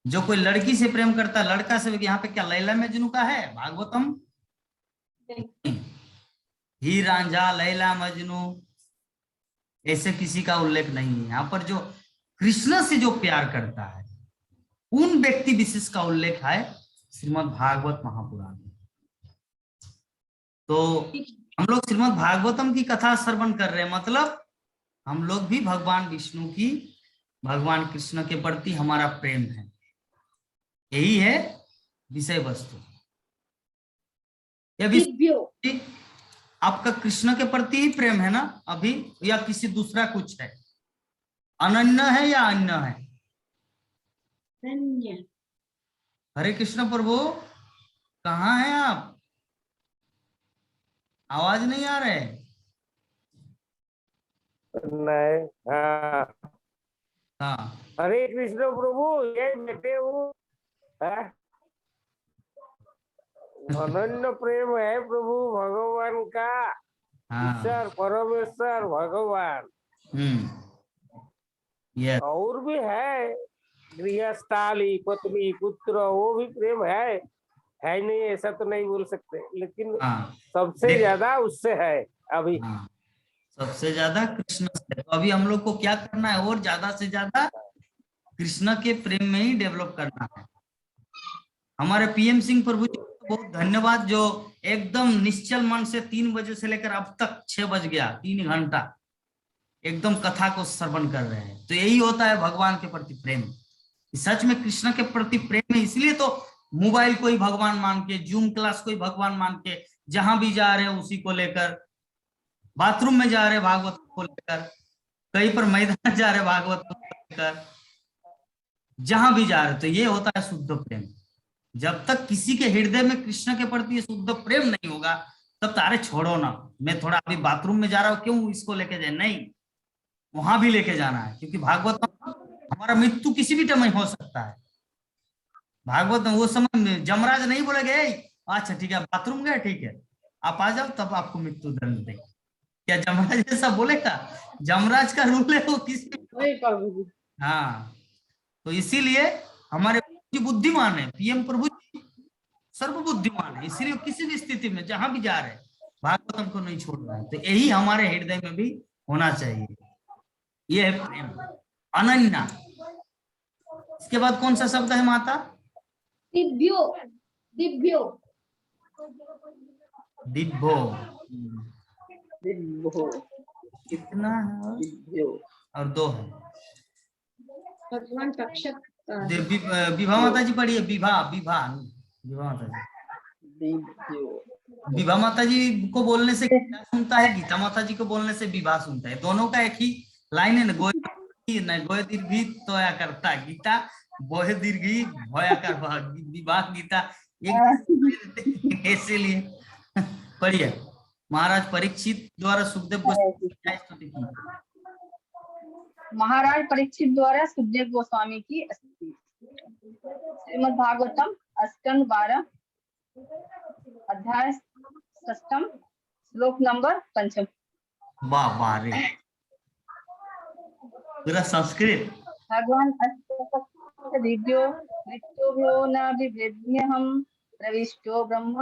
S1: जो कोई लड़की से प्रेम करता है, लड़का से, यहाँ पे क्या लैला मजनू का है भागवतम? ही रांझा, लैला मजनू ऐसे किसी का उल्लेख नहीं है। यहाँ पर जो कृष्ण से जो प्यार करता है, उन व्यक्ति विशेष का उल्लेख है श्रीमद् भागवत महापुराण में। तो हम लोग श्रीमद् भागवतम की कथा श्रवण कर रहे हैं, मतलब हम लोग भी भगवान विष्णु की, भगवान कृष्ण के प्रति हमारा प्रेम है, यही है विषय वस्तु। आपका कृष्ण के प्रति ही प्रेम है ना अभी, या किसी दूसरा कुछ है? अनन्य है या अन्य है?
S2: अन्य।
S1: हरे कृष्ण प्रभु, कहाँ हैं आप? आवाज नहीं आ रहे?
S3: नहीं। हाँ
S1: हाँ,
S3: हरे कृष्ण प्रभु, ये बैठे हूँ। अनन्य प्रेम है प्रभु भगवान का। ईश्वर परमेश्वर भगवान।
S1: यस।
S3: और भी है गृहस्थाली, पत्नी, पुत्र, वो भी प्रेम है नहीं ऐसा तो नहीं बोल सकते, लेकिन सबसे ज्यादा उससे है अभी।
S1: सबसे ज्यादा कृष्ण से। तो अभी हम लोग को क्या करना है? और ज्यादा से ज्यादा कृष्ण के प्रेम में ही डेवलप करना है। हमारे पीएम सिंह प्रभु जी को बहुत धन्यवाद, जो एकदम निश्चल मन से 3 बजे से लेकर अब तक 6 बज गया, 3 घंटा एकदम कथा को श्रवण कर रहे हैं। तो यही होता है भगवान के प्रति प्रेम। सच में कृष्ण के प्रति प्रेम है, इसलिए तो मोबाइल को ही भगवान मान के, जूम क्लास को ही भगवान मान के, जहां भी जा रहे हैं उसी को लेकर, बाथरूम में जा रहे भागवत को लेकर, कहीं पर मैदान जा रहे भागवत को लेकर, जहां भी जा रहे। तो ये होता है शुद्ध प्रेम। जब तक किसी के हृदय में कृष्ण के प्रति शुद्ध प्रेम नहीं होगा, तब तारे छोड़ो ना, मैं थोड़ा अभी बाथरूम में जा रहा हूँ, क्यों इसको लेके जाए? नहीं, वहां भी लेके जाना है, क्योंकि भागवत हमारा मृत्यु किसी भी टाइम हो सकता है। भागवत में वो समय जमराज नहीं बोलेगे अच्छा ठीक है बाथरूम गए, ठीक है आप आ जाओ, तब आपको मृत्यु दंड देंगे। क्या जमराज ऐसा बोलेगा? जमराज का रूल है वो किसी। हाँ, तो इसीलिए हमारे बुद्धिमान है, पीएम प्रभु सर्वबुद्धिमान है, इसीलिए किसी भी स्थिति में जहां भी जा रहे भागवतम को नहीं छोड़ रहा है। तो यही हमारे हृदय में भी होना चाहिए, ये है प्रेम अनन्या। इसके बाद कौन सा शब्द है माता?
S2: दिव्यो। दिव्यो।
S1: दिव्यो। कितना है? और 2 है।
S2: भगवान तक्षक।
S1: विभा माता जी पढ़िए, विभा माता जी। विभा माता जी को बोलने से गीता सुनता है, गीता माता जी को बोलने से विभा सुनता है। दोनों का एक ही लाइन है ना, गोय दीर्घी तोया करता गीता, बोहे दीर्घी भोया कर विवाह गीता, इसीलिए पढ़िए। महाराज परीक्षित द्वारा सुखदेव गोस्वामी,
S5: महाराज परीक्षित द्वारा सुखदेव गोस्वामी की स्तुति। श्रीमद् भागवतम स्कंद 12 अध्याय 6 श्लोक नंबर 5।
S1: वाह वाह रे, पूरा संस्कृत।
S5: भगवान न विवेद्यहं प्रविष्टो ब्रह्म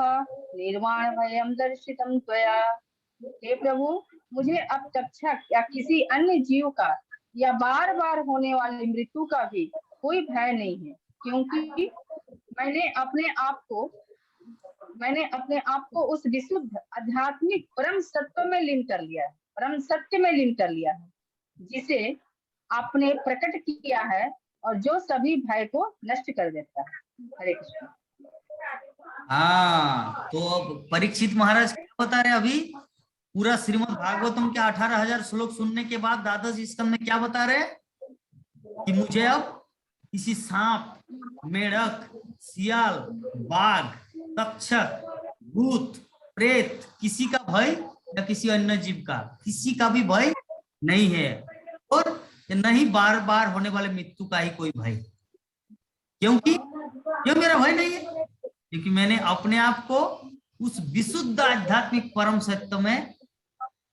S5: निर्वाण भयं दर्शितं त्वया। हे प्रभु, मुझे अब तक्षक या किसी अन्य जीव का या बार बार होने वाली मृत्यु का भी कोई भय नहीं है, क्योंकि मैंने अपने आप को उस विशुद्ध आध्यात्मिक परम सत्य में लीन कर लिया है, जिसे आपने प्रकट किया है और जो सभी भय को नष्ट कर देता है। हरे कृष्ण।
S1: हाँ, तो परीक्षित महाराज क्या बता रहे अभी? पूरा श्रीमद् भागवतम के 18,000 श्लोक सुनने के बाद द्वादश स्कंद में क्या बता रहे कि मुझे अब किसी सांप, मेढक, सियाल, बाघ, तक्षक, भूत, प्रेत, किसी का भय या किसी अन्य जीव का किसी का भी भय नहीं है, और नहीं बार बार होने वाले मृत्यु का ही कोई भय। क्योंकि क्यों मेरा भय नहीं है? क्योंकि मैंने अपने आप को उस विशुद्ध आध्यात्मिक परम सत्य में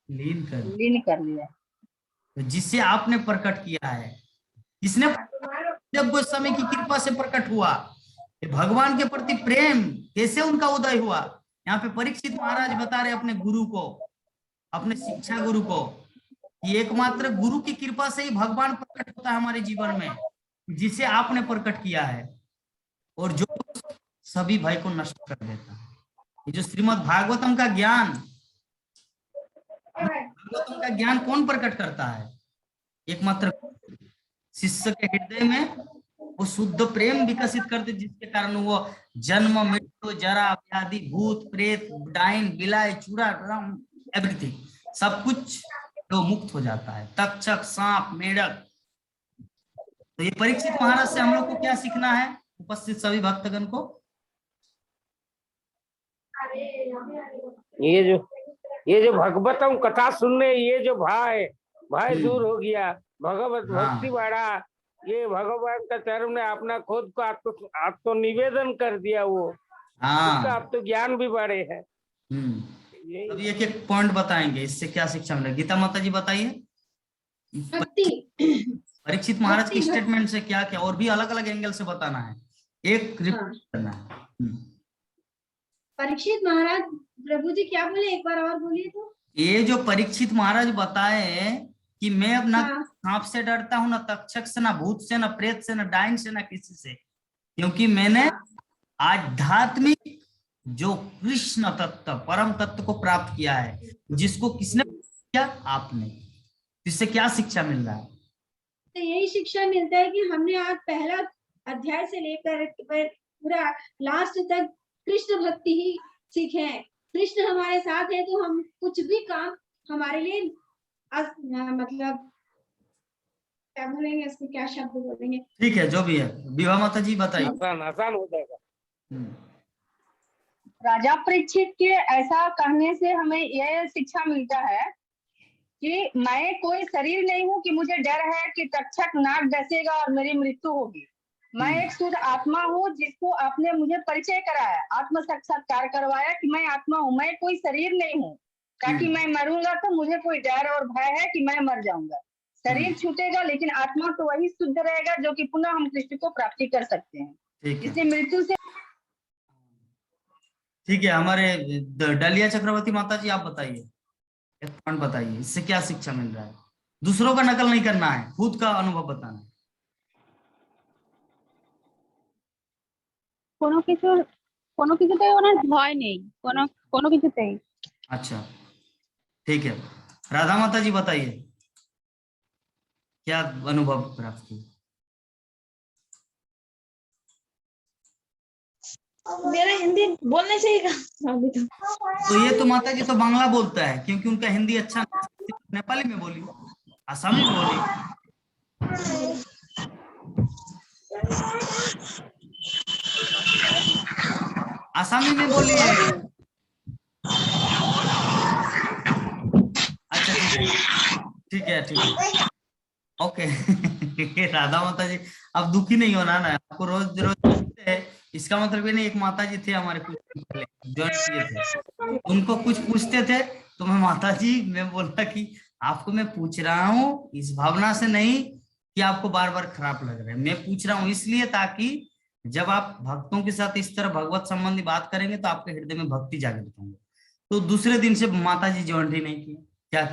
S1: लीन कर लिया, तो जिससे आपने प्रकट किया है। किसने? जब गोस्वामी की कृपा से प्रकट हुआ। भगवान के प्रति प्रेम कैसे उनका उदय हुआ? यहाँ पे परीक्षित महाराज बता रहे अपने गुरु को, अपने शिक्षा गुरु को, कि एकमात्र गुरु की कृपा से ही भगवान प्रकट होता है हमारे जीवन में, जिसे आपने प्रकट किया है, और जो सभी भय को नष्ट कर देता है। ये जो श्रीमद् भागवतम का ज्ञान कौन प्रकट करता है? एकमात्र शिष्य के हृदय में वो शुद्ध प्रेम विकसित करते, जिसके कारण वो जन्म, मृत्यु, जरा, व्याधि, भूत, प्रेत, डाइन, बिलाई, चूड़ा, एवरीथिंग, सब कुछ तो मुक्त हो जाता है। तक्षक, सांप, मेढक। तो ये परीक्षित महाराज से हम लोग को क्या सीखना है, उपस्थित सभी भक्तगण को?
S3: ये जो भगवतम कथा सुनने, ये जो भाई दूर हो गया, भगवत भक्ति बढ़ा, ये भगवान का चरण ने अपना खुद को आपको निवेदन कर दिया, वो उसका आप तो ज्ञान भी बढ़े है।
S1: अभी एक एक पॉइंट बताएंगे, इससे क्या शिक्षा मिलेगी। गीता माता जी बताइए परीक्षित महाराज की स्टेटमेंट से क्या क्या, और भी अलग अलग एंगल से बताना है, एक रिपोर्ट करना है।
S2: परीक्षित महाराज प्रभु जी क्या बोले, एक बार और बोलिए तो।
S1: ये जो परीक्षित महाराज बताए कि मैं अब ना सांप से डरता हूँ, ना तक्षक से, ना भूत से, ना प्रेत से, ना डाइन से, ना किसी से, क्योंकि मैंने आध्यात्मिक जो कृष्ण तत्व, परम तत्व को प्राप्त किया है, जिसको किसने किया? आपने। इससे क्या शिक्षा मिल रहा है?
S2: तो यही शिक्षा मिलता है कि हमने आज पहला अध्याय से लेकर पूरा लास्ट तक कृष्ण भक्ति ही सीखे हैं। कृष्ण हमारे साथ है तो हम कुछ भी काम हमारे लिए मतलब क्या बोलेंगे इसको, क्या शब्द बोलेंगे? ठीक
S1: है, जो भी है। विभा माता जी बताइए।
S3: आसान हो जाएगा।
S5: राजा परीक्षित के ऐसा कहने से हमें यह शिक्षा मिलता है कि मैं कोई शरीर नहीं हूँ कि मुझे डर है कि तक्षक नाक डसेगा और मेरी मृत्यु होगी। मैं एक शुद्ध आत्मा हूँ जिसको आपने मुझे परिचय कराया, आत्म साक्षात्कार करवाया कि मैं आत्मा हूँ, मैं कोई शरीर नहीं हूँ, ताकि मैं मरूंगा तो मुझे कोई डर और भय है कि मैं मर जाऊंगा। शरीर छूटेगा लेकिन आत्मा तो वही शुद्ध रहेगा, जो कि पुनः हम कृष्ण को प्राप्ति कर सकते हैं। इसलिए मृत्यु से।
S1: ठीक है, हमारे डलिया चक्रवर्ती माता जी आप बताइए, एक पॉइंट बताइए, इससे क्या शिक्षा मिल रहा है? दूसरों का नकल नहीं करना है, खुद का अनुभव बताना है।
S9: কোনো কিছুতে ওনার ভয় নেই, কোনো কিছুতেই।
S1: अच्छा, ठीक है। राधा माता जी बताइए, क्या अनुभव प्राप्त किया?
S10: मेरा हिंदी बोलने चाहिए अभी
S1: तो ये तो माता जी तो बांग्ला बोलता है, क्योंकि उनका हिंदी अच्छा। नेपाली में बोली, असमी में बोली। आसामी में बोलिए। अच्छा, ठीक है, ओके। राधा माता जी, अब दुखी नहीं होना ना, आपको रोज रोज। इसका मतलब ये नहीं, एक माता जी थे हमारे कुछ पहले ज्वाइन किए थे, उनको कुछ पूछते थे तो मैं माता जी, मैं बोला कि आपको मैं पूछ रहा हूँ इस भावना से नहीं कि आपको बार बार खराब लग रहा है, मैं पूछ रहा हूँ इसलिए ताकि जब आप भक्तों के साथ इस तरह भगवत संबंधी बात करेंगे तो आपके हृदय में भक्ति जागृत होंगे। तो दूसरे दिन से माता जी ज्वाइन ही नहीं की, क्या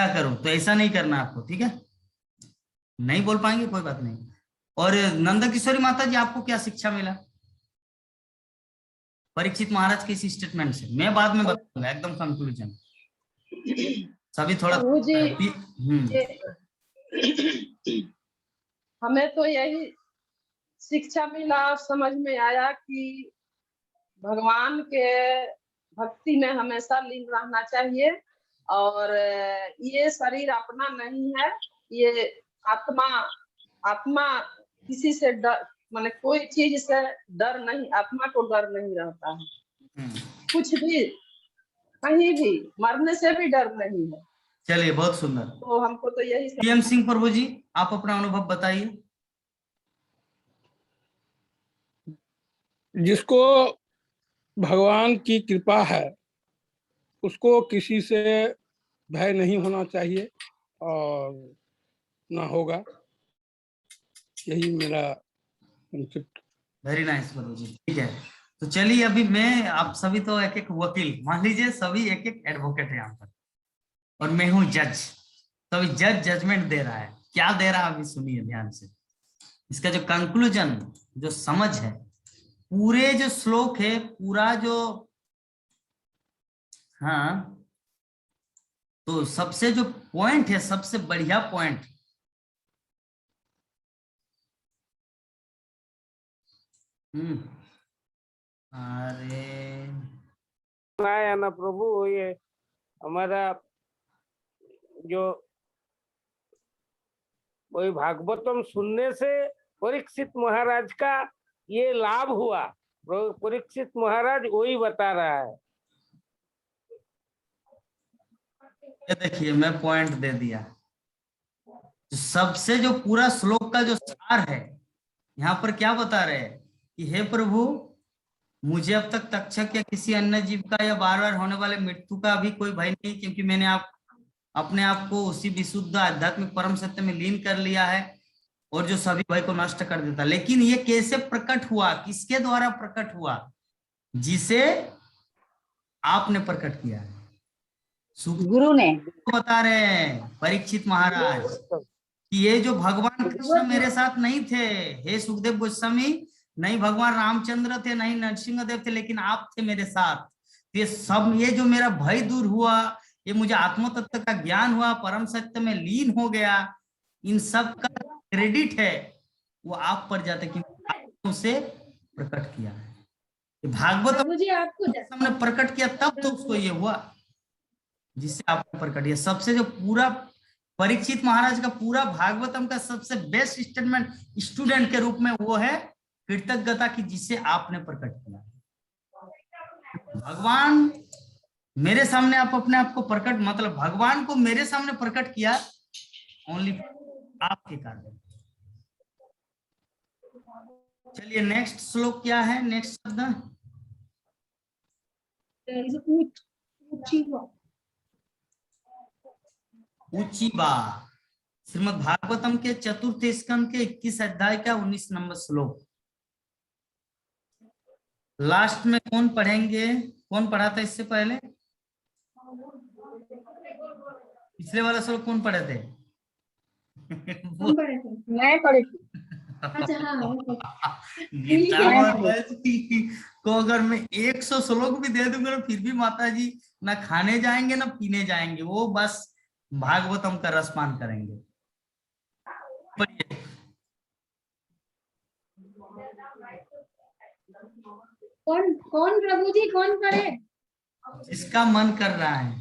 S1: करूं? तो ऐसा नहीं करना आपको, ठीक है? नहीं बोल पाएंगे, कोई बात नहीं। और नंद किशोरी माता जी, आपको क्या शिक्षा मिला परीक्षित महाराज के इस स्टेटमेंट से? मैं बाद में बताऊंगा, एकदम कंक्लूजन। सभी थोड़ा
S6: हमें तो यही शिक्षा मिला, समझ में आया कि भगवान के भक्ति में हमेशा लीन रहना चाहिए। और ये शरीर अपना नहीं है, ये आत्मा, आत्मा किसी से डर, माने कोई चीज से डर नहीं, आत्मा को डर नहीं रहता है, कुछ भी, कहीं भी मरने से भी डर नहीं है।
S1: चलिए, बहुत सुंदर।
S6: तो हमको तो यही
S1: पीएम सिंह प्रभु जी, आप अपना अनुभव बताइए।
S8: जिसको भगवान की कृपा है उसको किसी से भय नहीं होना चाहिए और ना होगा, यही मेरा कंसेप्ट।
S1: वेरी नाइस प्रभु जी, ठीक है। तो चलिए, अभी मैं, आप सभी तो एक एक वकील मान लीजिए, सभी एक एक एडवोकेट है यहाँ पर, और मैं हूँ जज। तो अभी जज जजमेंट दे रहा है, क्या दे रहा है अभी सुनिए ध्यान से। इसका जो कंक्लूजन, जो समझ है, पूरे जो श्लोक है, पूरा जो, हाँ, तो सबसे जो पॉइंट है, सबसे बढ़िया पॉइंट, अरे
S3: ना प्रभु, ये हमारा जो वही भागवतम सुनने से परीक्षित महाराज का ये लाभ हुआ। परीक्षित महाराज वही बता रहा है।
S1: ये देखिए, मैं पॉइंट दे दिया। सबसे जो पूरा श्लोक का जो सार है, यहाँ पर क्या बता रहे हैं कि हे प्रभु, मुझे अब तक तक्षक या किसी अन्य जीव का या बार बार होने वाले मृत्यु का भी कोई भय नहीं, क्योंकि मैंने अपने आप को उसी विशुद्ध आध्यात्मिक परम सत्य में लीन कर लिया है, और जो सभी भय को नष्ट कर देता। लेकिन ये कैसे प्रकट हुआ, किसके द्वारा प्रकट हुआ? जिसे आपने प्रकट किया है,
S5: गुरु ने
S1: बता रहे हैं परीक्षित महाराज कि ये जो भगवान कृष्ण मेरे साथ नहीं थे, हे सुखदेव गोस्वामी, नहीं भगवान रामचंद्र थे, नहीं नरसिंह देव थे, लेकिन आप थे मेरे साथ। ये सब, ये जो मेरा भय दूर हुआ, ये मुझे आत्म तत्व का ज्ञान हुआ, परम सत्य में लीन हो गया, इन सब का क्रेडिट है वो आप पर जाता है, कि उसे प्रकट किया है। भागवत
S2: मुझे आपको
S1: हमने प्रकट किया, तब तो उसको ये हुआ जिससे आपने प्रकट किया। सबसे जो पूरा परीक्षित महाराज का पूरा भागवतम का सबसे बेस्ट स्टेटमेंट स्टूडेंट के रूप में वो है कृतज्ञता की, जिसे आपने प्रकट किया। भगवान मेरे सामने आप अपने आप को प्रकट, मतलब भगवान को मेरे सामने प्रकट किया ओनली आपके कारण। चलिए, नेक्स्ट श्लोक क्या है, नेक्स्ट शब्द उच्चीबा। श्रीमद् भागवतम के चतुर्थ स्कंद के 21 अध्याय का 19 नंबर श्लोक। लास्ट में कौन पढ़ेंगे? कौन पढ़ा था इससे पहले? पिछले वाला श्लोक कौन पढ़े थे?
S5: मैं पढ़ी थी।
S2: अच्छा, हाँ,
S1: को अगर मैं 100 श्लोक भी दे दूंगा, फिर भी माता जी ना खाने जाएंगे ना पीने जाएंगे, वो बस भागवतम का रसपान करेंगे।
S2: कौन कौन प्रभु जी, कौन पढ़े?
S1: जिसका मन कर रहा है।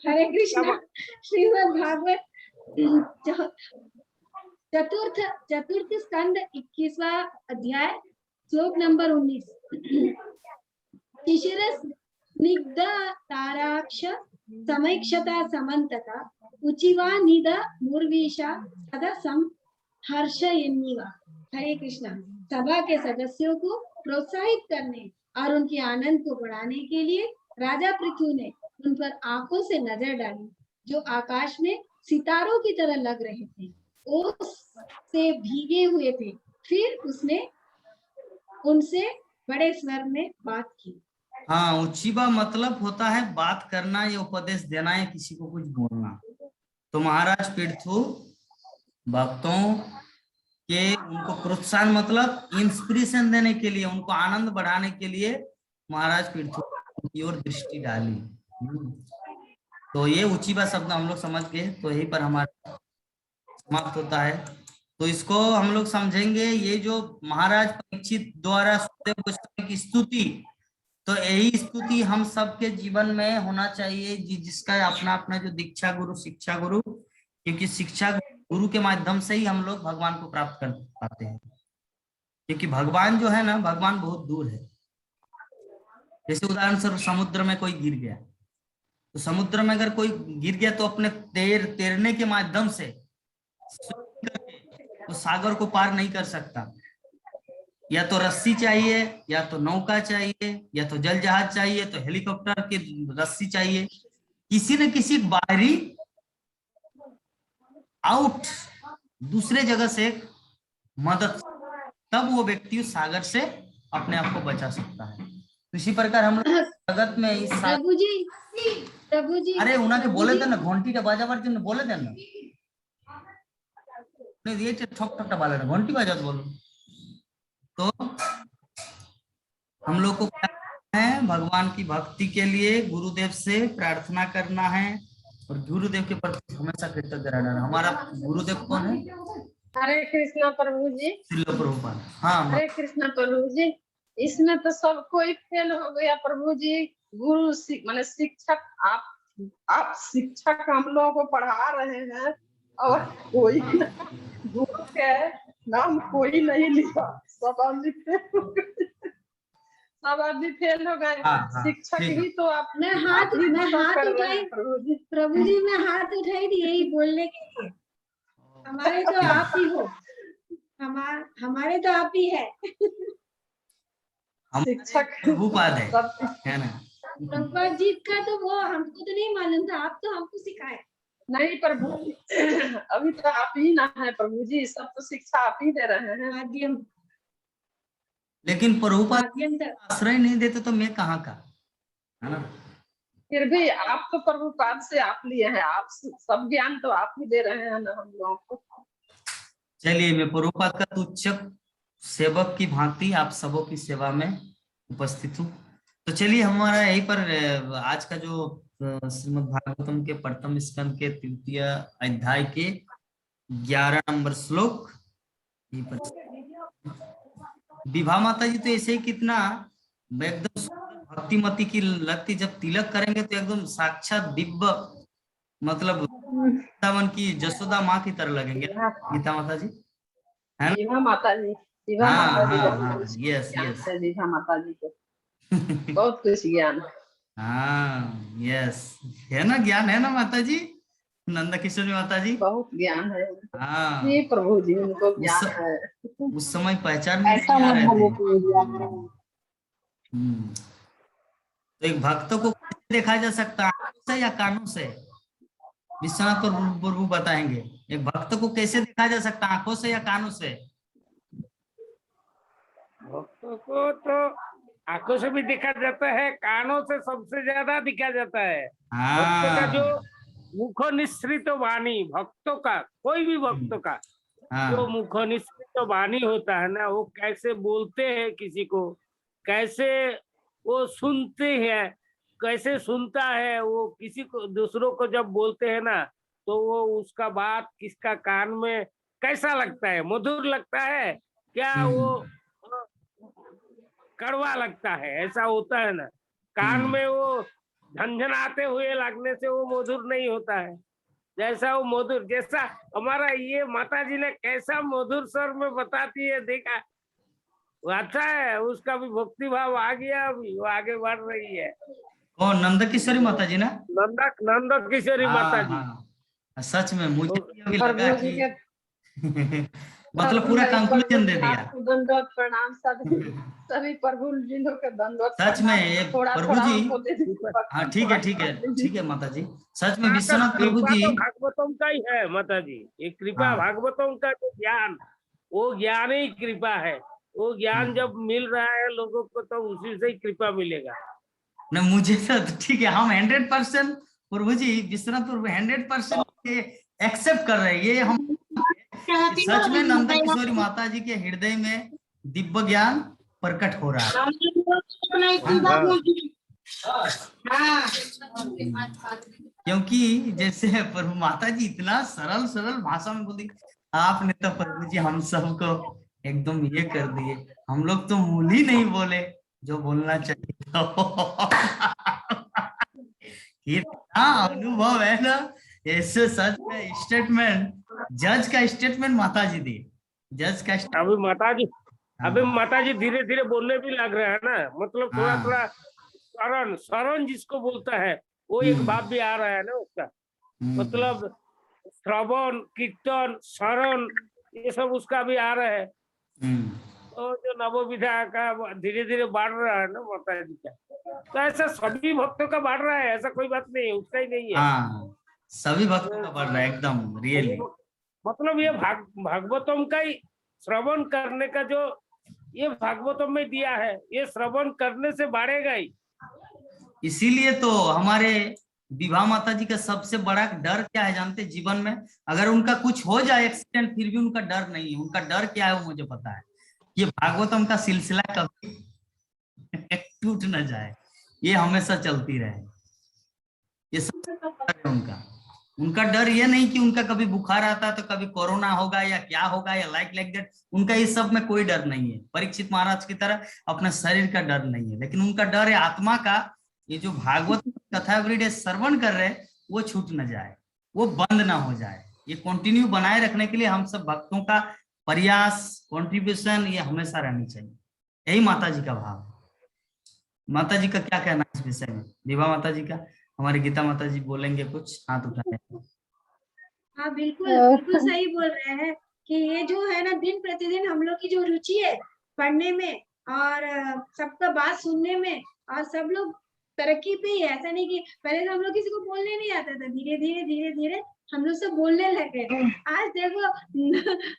S2: हरे कृष्णा। श्रीमद् भागवत चतुर्थ स्कंद 21वां अध्याय श्लोक नंबर 19। शिशिर स्निग्ध ताराक्ष समैक्षता समन्तता उचिवा निद मुर्वीशा सदा संहर्षयन्निवा। हरे कृष्णा। सभा के सदस्यों को प्रोत्साहित करने और उनके आनंद को बढ़ाने के लिए राजा पृथु ने उन पर आंखों से नजर डाली, जो आकाश में सितारों की तरह लग रहे थे, ओस से भीगे हुए थे। फिर उसने उनसे बड़े स्वर में बात की।
S1: हाँ, उच्चीबा मतलब होता है बात करना या उपदेश देना या किसी को कुछ बोलना। तो महाराज पृथु भक्तों के उनको प्रोत्साहन, मतलब इंस्पिरेशन देने के लिए, उनको आनंद बढ़ाने के लिए महाराज पृथु की ओर दृष्टि डाली। तो ये उच्चीबा शब्द हम लोग समझ गए, तो यहीं पर हमारा समाप्त होता है। तो इसको हम लोग समझेंगे, ये जो महाराज परीक्षित द्वारा सुखदेव गोस्वामी की स्तुति तो यही स्तुति हम सबके जीवन में होना चाहिए, जिसका अपना अपना जो दीक्षा गुरु, शिक्षा गुरु, क्योंकि शिक्षा गुरु के माध्यम से ही हम लोग भगवान को प्राप्त कर पाते हैं। क्योंकि भगवान जो है ना, भगवान बहुत दूर है। जैसे उदाहरण स्वरूप समुद्र में कोई गिर गया, तो समुद्र में अगर कोई गिर गया तो अपने तैरने के माध्यम से तो सागर को पार नहीं कर सकता। या तो रस्सी चाहिए, या तो नौका चाहिए, या तो जल जहाज चाहिए, तो हेलीकॉप्टर की रस्सी चाहिए, किसी न किसी बाहरी आउट दूसरे जगह से मदद, तब वो व्यक्ति उस सागर से अपने आप को बचा सकता है। तो इसी प्रकार हम लोग जगत में इस
S2: प्रभु जी
S1: अरे उन्होंने बोले थे ना, घंटी का बाजा बार बोले थे ना, ये ठक ठक बाले ना घंटी बाजा तो बोलो। तो हम लोग को क्या है, भगवान की भक्ति के लिए गुरुदेव से प्रार्थना करना है और गुरुदेव के प्रति हमेशा कृतज्ञ रहना है। हमारा गुरुदेव कौन है?
S6: हरे कृष्णा प्रभु जी।
S1: श्रील प्रभुपाद। हाँ
S6: हरे कृष्णा प्रभु जी। इसमें तो सब कोई फेल हो गया प्रभु जी। गुरु माने शिक्षक, आप शिक्षक हम लोगों को पढ़ा रहे हैं और कोई गुरु के नाम कोई नहीं लिखा, सब आदमी फेल हो गए। शिक्षक ही तो आपने
S2: हाथ उठाई प्रभु जी, मैं हाथ उठाई थी यही बोलने के लिए, हमारे तो आप ही हो, हमारे तो आप ही है।
S6: शिक्षक
S1: प्रभुपाद है ना?
S2: प्रभुपाद जी का तो वो हमको तो नहीं मालूम था, आप तो हमको सिखाए।
S6: नहीं प्रभु अभी तो आप ही ना है प्रभु जी, सब तो शिक्षा आप ही दे रहे हैं।
S2: माध्यम,
S1: लेकिन प्रभुपाद आश्रय नहीं देते तो मैं कहाँ का, है ना?
S6: फिर भी आप तो प्रभुपाद से आप लिए हैं, आप सब ज्ञान तो आप ही दे रहे हैं ना हम लोगों को।
S1: चलिए, मैं प्रभुपाद का तुच्छ सेवक की भांति आप सबों की सेवा में उपस्थित हूँ। तो चलिए, हमारा यहीं पर आज का जो श्रीमद् भागवतम के प्रथम स्कंद के तृतीय अध्याय के 11 नंबर श्लोक, विभा माता जी तो ऐसे ही कितना एकदम भक्तिमती की लगती, जब तिलक करेंगे तो एकदम साक्षात दिव्य, मतलब वृंदावन की जसोदा माँ की तरह लगेंगे गीता माता जी, है ना?
S6: विभा माता जी, विभा माता जी,
S1: यस यस,
S6: विभा माता जी को बहुत कुछ ज्ञान।
S1: हाँ यस, है ना, ज्ञान है ना माता जी, नंदा किशोरी माता जी,
S6: बहुत ज्ञान है।
S1: हाँ
S6: जी प्रभु जी, उनको ज्ञान है।
S1: उस समय पहचान में नहीं आ रहे थे। तो एक भक्तों को कैसे देखा जा सकता है, आंखों से या कानों से? विश्वनाथ प्रभु बताएंगे, एक भक्त को कैसे देखा जा सकता है, आंखों से या कानों से?
S3: भक्तों को तो आंखों से भी देखा जाता है, कानों से सबसे ज्यादा दिखा जाता है। भक्तों का जो मुखो निश्रित वाणी, भक्तों का, कोई भी भक्तों का जो मुखो निश्रित वाणी होता है ना, वो कैसे बोलते हैं किसी को, कैसे वो सुनते हैं, कैसे सुनता है वो किसी को, दूसरों को जब बोलते हैं ना, तो वो उसका बात किसका कान में कैसा लगता है, मधुर लगता है क्या, वो कड़वा लगता है, ऐसा होता है ना। कान में वो झंझनाते हुए लगने से वो मधुर नहीं होता है। जैसा वो मधुर, जैसा हमारा ये माता जी ने कैसा मधुर स्वर में बताती है, देखा वो अच्छा है, उसका भी भक्ति भाव आ गया, अभी वो आगे बढ़ रही है।
S1: कौन? नंदा किशोरी माता जी ना?
S3: नंदा किशोरी माता जी।
S1: सच में मुझे अभी लगा कि मतलब पूरा कंक्लूजन दे दिया।
S6: दंडवत प्रणाम सभी प्रभु जी लोग के दंडवत।
S1: सच में प्रभु जी, हाँ ठीक है माता जी, सच में विश्वनाथ प्रभु जी
S3: भागवतम का ही है माता जी, ये कृपा भागवतम का जो ज्ञान, वो ज्ञान ही कृपा है। वो ज्ञान जब मिल रहा है लोगों को, तो उसी से ही कृपा मिलेगा
S1: न। मुझे तो ठीक है, हम 100% प्रभु जी, विश्वनाथ प्रभु 100% एक्सेप्ट कर रहे हैं। ये हम सच में नंदा किशोरी माता जी के हृदय में दिव्य ज्ञान प्रकट हो रहा है। क्योंकि जैसे प्रभु माता जी इतना सरल भाषा में बोली, आपने तो प्रभु जी हम सबको एकदम ये कर दिए, हम लोग तो मूल ही नहीं बोले, जो बोलना चाहिए कितना अनुभव है ना, ऐसे सच में स्टेटमेंट, जज का स्टेटमेंट माता जी दी, जज का
S3: अभी माताजी
S1: हाँ,
S3: धीरे धीरे बोलने भी लग रहे हैं ना, मतलब थोड़ा
S1: हाँ,
S3: थोड़ा शरण शरण जिसको बोलता है वो एक भाव भी आ रहा है ना उसका, मतलब श्रवण कीर्तन शरण ये सब उसका भी आ रहा है। तो जो नवोविधा का धीरे धीरे बढ़ रहा है ना माता जी का, तो ऐसा सभी भक्तों का बढ़ रहा है, ऐसा कोई बात नहीं है, उसका ही नहीं है।
S1: हाँ, सभी भक्तों का बढ़ रहा है एकदम रियली।
S3: मतलब ये भागवतम का ही श्रवण करने का जो ये भागवतम में दिया है, ये श्रवण करने से बढ़ेगा ही।
S1: इसीलिए तो हमारे विभा माता जी का सबसे बड़ा डर क्या है जानते, जीवन में अगर उनका कुछ हो जाए एक्सीडेंट, फिर भी उनका डर नहीं है। उनका डर क्या है वो मुझे पता है, ये भागवतम का सिलसिला कभी टूट न जाए, ये हमेशा चलती रहे। ये सब डर है उनका। उनका डर ये नहीं कि उनका कभी बुखार आता है तो कभी कोरोना होगा या क्या होगा या लाइक दैट, उनका इस सब में कोई डर नहीं है। परीक्षित महाराज की तरह अपने शरीर का डर नहीं है, लेकिन उनका डर है आत्मा का। ये जो भागवत कथा एवरीडे श्रवण कर रहे हैं वो छूट न जाए, वो बंद ना हो जाए। ये कंटिन्यू बनाए रखने के लिए हम सब भक्तों का प्रयास, कंट्रीब्यूशन ये हमेशा रहनी चाहिए। यही माता जी का भाव। माता जी का क्या कहना है इस विषय में, विभा माता जी का? हमारी गीता माता जी बोलेंगे कुछ, हाथ उठाए।
S2: हाँ बिल्कुल बिल्कुल सही बोल रहे हैं कि ये जो है ना दिन प्रतिदिन हम लोग की जो रुचि है पढ़ने में और सबका बात सुनने में, और सब लोग तरक्की पे ही है। ऐसा नहीं कि पहले तो हम लोग किसी को बोलने नहीं आता था, धीरे धीरे धीरे धीरे हम लोग सब बोलने लगे। आज देखो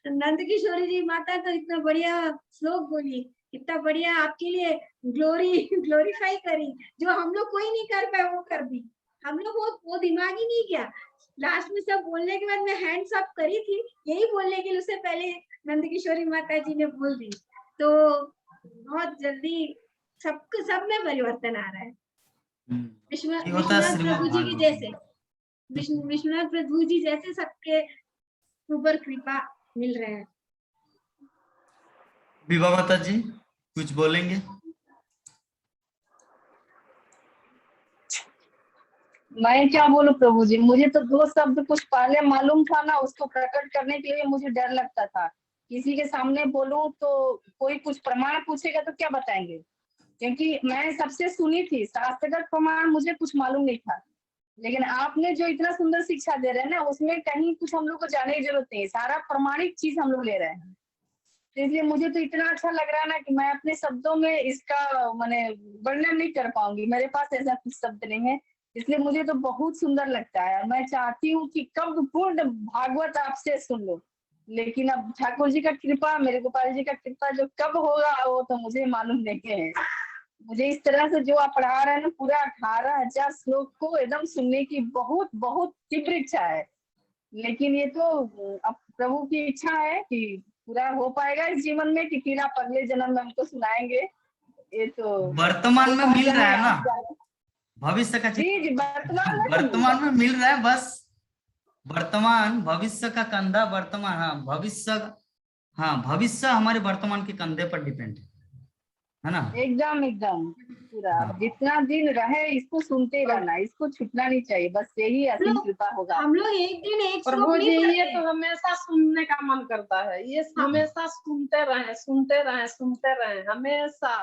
S2: नंद किशोरी जी माता तो इतना बढ़िया श्लोक बोली, इतना बढ़िया आपके लिए ग्लोरीफाई करी, जो हम लोग कोई नहीं कर पाए वो कर दी। हम लोग वो दिमाग ही नहीं किया। लास्ट में सब बोलने के बाद मैं हैंड्स अप करी थी, यही बोलने के लिए उससे पहले नंद किशोरी माता जी ने बोल दी। तो बहुत जल्दी सब में परिवर्तन आ रहा है। विश्वनाथ प्रभु जी की जैसे, विश्वनाथ प्रभु जी जैसे सबके ऊपर कृपा मिल रहा है।
S1: विभा माता जी कुछ बोलेंगे?
S5: मैं क्या बोलूं प्रभु जी, मुझे तो दो शब्द कुछ पहले मालूम था ना, उसको प्रकट करने के लिए मुझे डर लगता था। किसी के सामने बोलूं तो कोई कुछ प्रमाण पूछेगा तो क्या बताएंगे, क्योंकि मैं सबसे सुनी थी, शास्त्रगत प्रमाण मुझे कुछ मालूम नहीं था। लेकिन आपने जो इतना सुंदर शिक्षा दे रहे हैं ना, उसमें कहीं कुछ हम लोग को जाने की जरूरत नहीं, सारा प्रमाणिक चीज हम लोग ले रहे हैं। इसलिए मुझे तो इतना अच्छा लग रहा है ना कि मैं अपने शब्दों में इसका माने वर्णन नहीं कर पाऊंगी, मेरे पास ऐसा कुछ शब्द नहीं है। इसलिए मुझे तो बहुत सुंदर लगता है। मैं चाहती हूँ कि कब पूर्ण भागवत आपसे सुन लो, लेकिन अब ठाकुर जी का कृपा, मेरे गोपाल जी का कृपा जो कब होगा वो तो मुझे मालूम नहीं है। मुझे इस तरह से जो आप पढ़ा रहे हैं ना, पूरा 18,000 श्लोक को एकदम सुनने की बहुत बहुत तीव्र इच्छा है। लेकिन ये तो अब प्रभु की इच्छा है कि पूरा हो पाएगा इस जीवन में कि फिर आप अगले जन्म में हमको सुनाएंगे। ये तो
S1: वर्तमान में मिल रहा है ना, भविष्य का
S5: जी
S1: वर्तमान में मिल रहा है। बस वर्तमान भविष्य का कंधा, वर्तमान हाँ भविष्य हमारे वर्तमान के कंधे पर डिपेंड है ना।
S5: एकदम एकदम पूरा जितना दिन रहे इसको सुनते रहना, इसको छूटना नहीं चाहिए, बस यही असीम कृपा होगा।
S2: हम लोग एक दिन एक
S6: प्रभु जी ये तो हमेशा सुनने का मन करता है, ये हमेशा सुनते रहे सुनते रहे सुनते रहे हमेशा,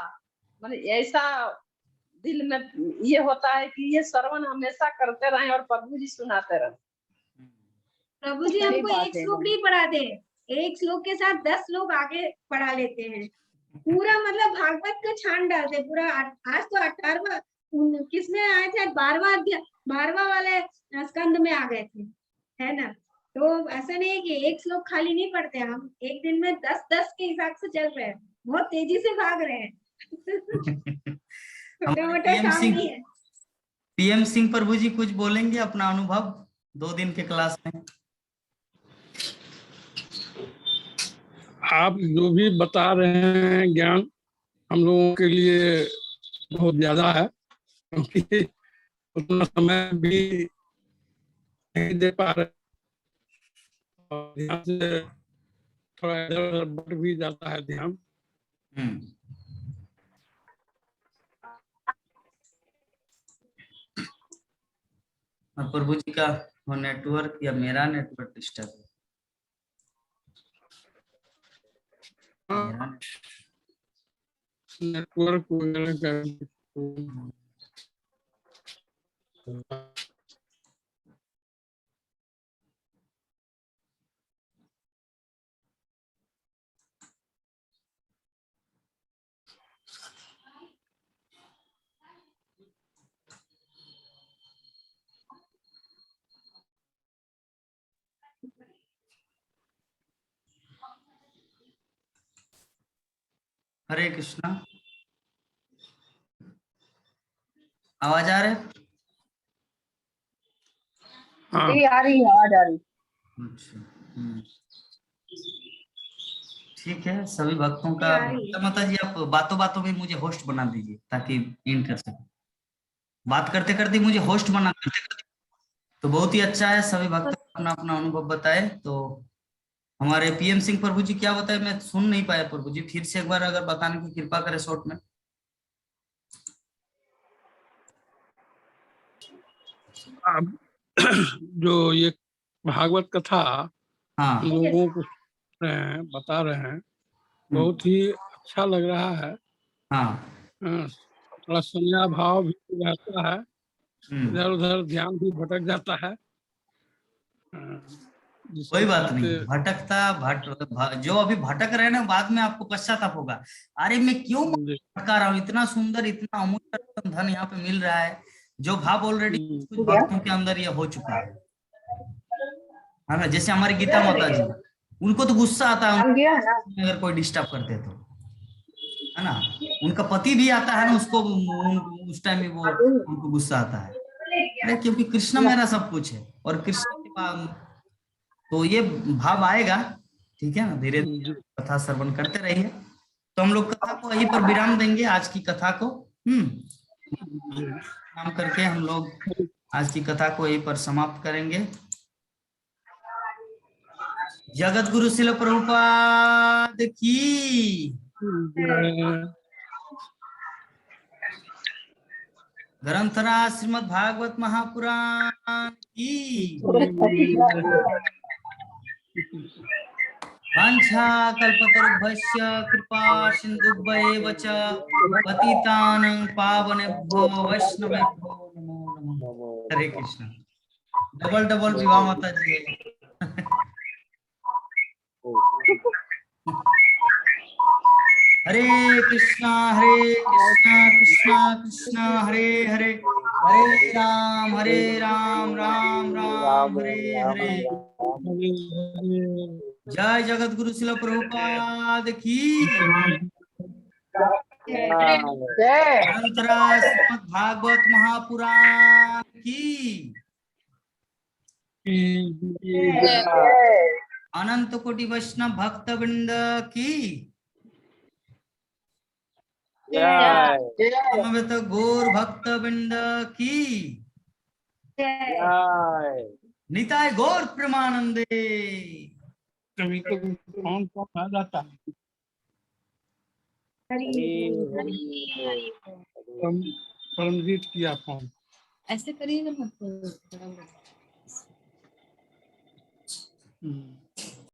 S6: मतलब ऐसा दिल में ये होता है कि ये श्रवण हमेशा करते रहे और प्रभु जी सुनाते रहे।
S2: प्रभु जी हमको एक श्लोक नहीं पढ़ाते, एक श्लोक के साथ 10 लोग आगे पढ़ा लेते हैं। पूरा मतलब भागवत को छान डालते पूरा। आज तो 18वां किसमें आए थे, 12वां वाले स्कंद में आ गए थे, है ना। तो ऐसा नहीं है कि एक श्लोक खाली नहीं पढ़ते, हम एक दिन में 10-10 के हिसाब से चल रहे हैं, बहुत तेजी से भाग रहे हैं।
S1: पीएम सिंह प्रभु जी कुछ बोलेंगे अपना अनुभव 2 दिन के क्लास में?
S8: आप जो भी बता रहे हैं ज्ञान हम लोगों के लिए बहुत ज्यादा है, क्योंकि उतना समय भी नहीं दे पा रहे और ध्यान से थोड़ा इधर बढ़ भी जाता है ध्यान।
S1: प्रभु जी का वो नेटवर्क या मेरा नेटवर्क डिस्टर्ब है?
S8: नेटवर्क वगैरह का
S1: हरे कृष्णा, आवाज आ रहा है?
S8: हाँ।
S5: आ रही है, आवाज आ रही।
S1: अच्छा, ठीक है। सभी भक्तों का माता जी, आप बातों बातों में मुझे होस्ट बना दीजिए ताकि एंड कर सके। बात करते करते मुझे होस्ट बना करते तो बहुत ही अच्छा है। सभी भक्त अपना अपना अनुभव बताए। तो हमारे पीएम सिंह प्रभु जी क्या बताए, मैं सुन नहीं पाया। प्रभु जी फिर से एक बार अगर बताने की कृपा करें शॉर्ट में।
S8: अब जो ये भागवत कथा
S1: हाँ,
S8: लोगों को बता रहे हैं, बहुत ही अच्छा लग रहा है।
S1: हाँ,
S8: थोड़ा संज्ञा भाव भी रहता है, इधर उधर ध्यान भी भटक जाता है।
S1: कोई बात नहीं, जो अभी भटक रहे ना, बाद में आपको पश्चाताप होगा। अरे मैं क्यों भटका रहा हूँ? इतना सुंदर, इतना अमूल्य धन यहाँ पे मिल रहा है। जो भाव ऑलरेडी कुछ भक्तों के अंदर ये हो चुका है ना। जैसे हमारी गीता माता जी, उनको तो गुस्सा आता है अगर कोई डिस्टर्ब करते तो, है ना। उनका पति भी आता है ना, उसको उस टाइम में वो उनको गुस्सा आता है। अरे क्योंकि कृष्ण मेरा सब कुछ है और कृष्ण के पास तो ये भाव आएगा। ठीक है ना, धीरे धीरे कथा श्रवण करते रहिए। तो हम लोग कथा को यहीं पर विराम देंगे, आज की कथा को। विराम करके हम लोग आज की कथा को यहीं पर समाप्त करेंगे। जगत गुरु शिल प्रभुपाद की, ग्रंथराज श्रीमद् भागवत महापुराण की, वांछा कल्पतरुभ्यश्च कृपा सिन्धुभ्येव च पतितानां पावनेभ्यो वैष्णवेभ्यो नमो नमः। हरे कृष्ण। डबल डबल विवाह माता जी। हरे कृष्णा कृष्णा कृष्णा हरे हरे, हरे राम राम राम हरे हरे। जय जगत गुरु शिल प्रभुपाद की, ग्रंथराज श्रीमद् भागवत महापुराण की, अनंत कोटि वैष्णव भक्त वृंद की, समवेत गौर भक्त वृंद की, निताय गौर प्रेमानंदे।
S8: कभी कभी फोन आ जाता है, परमजीत किया फोन।
S10: ऐसे करिएगा मत।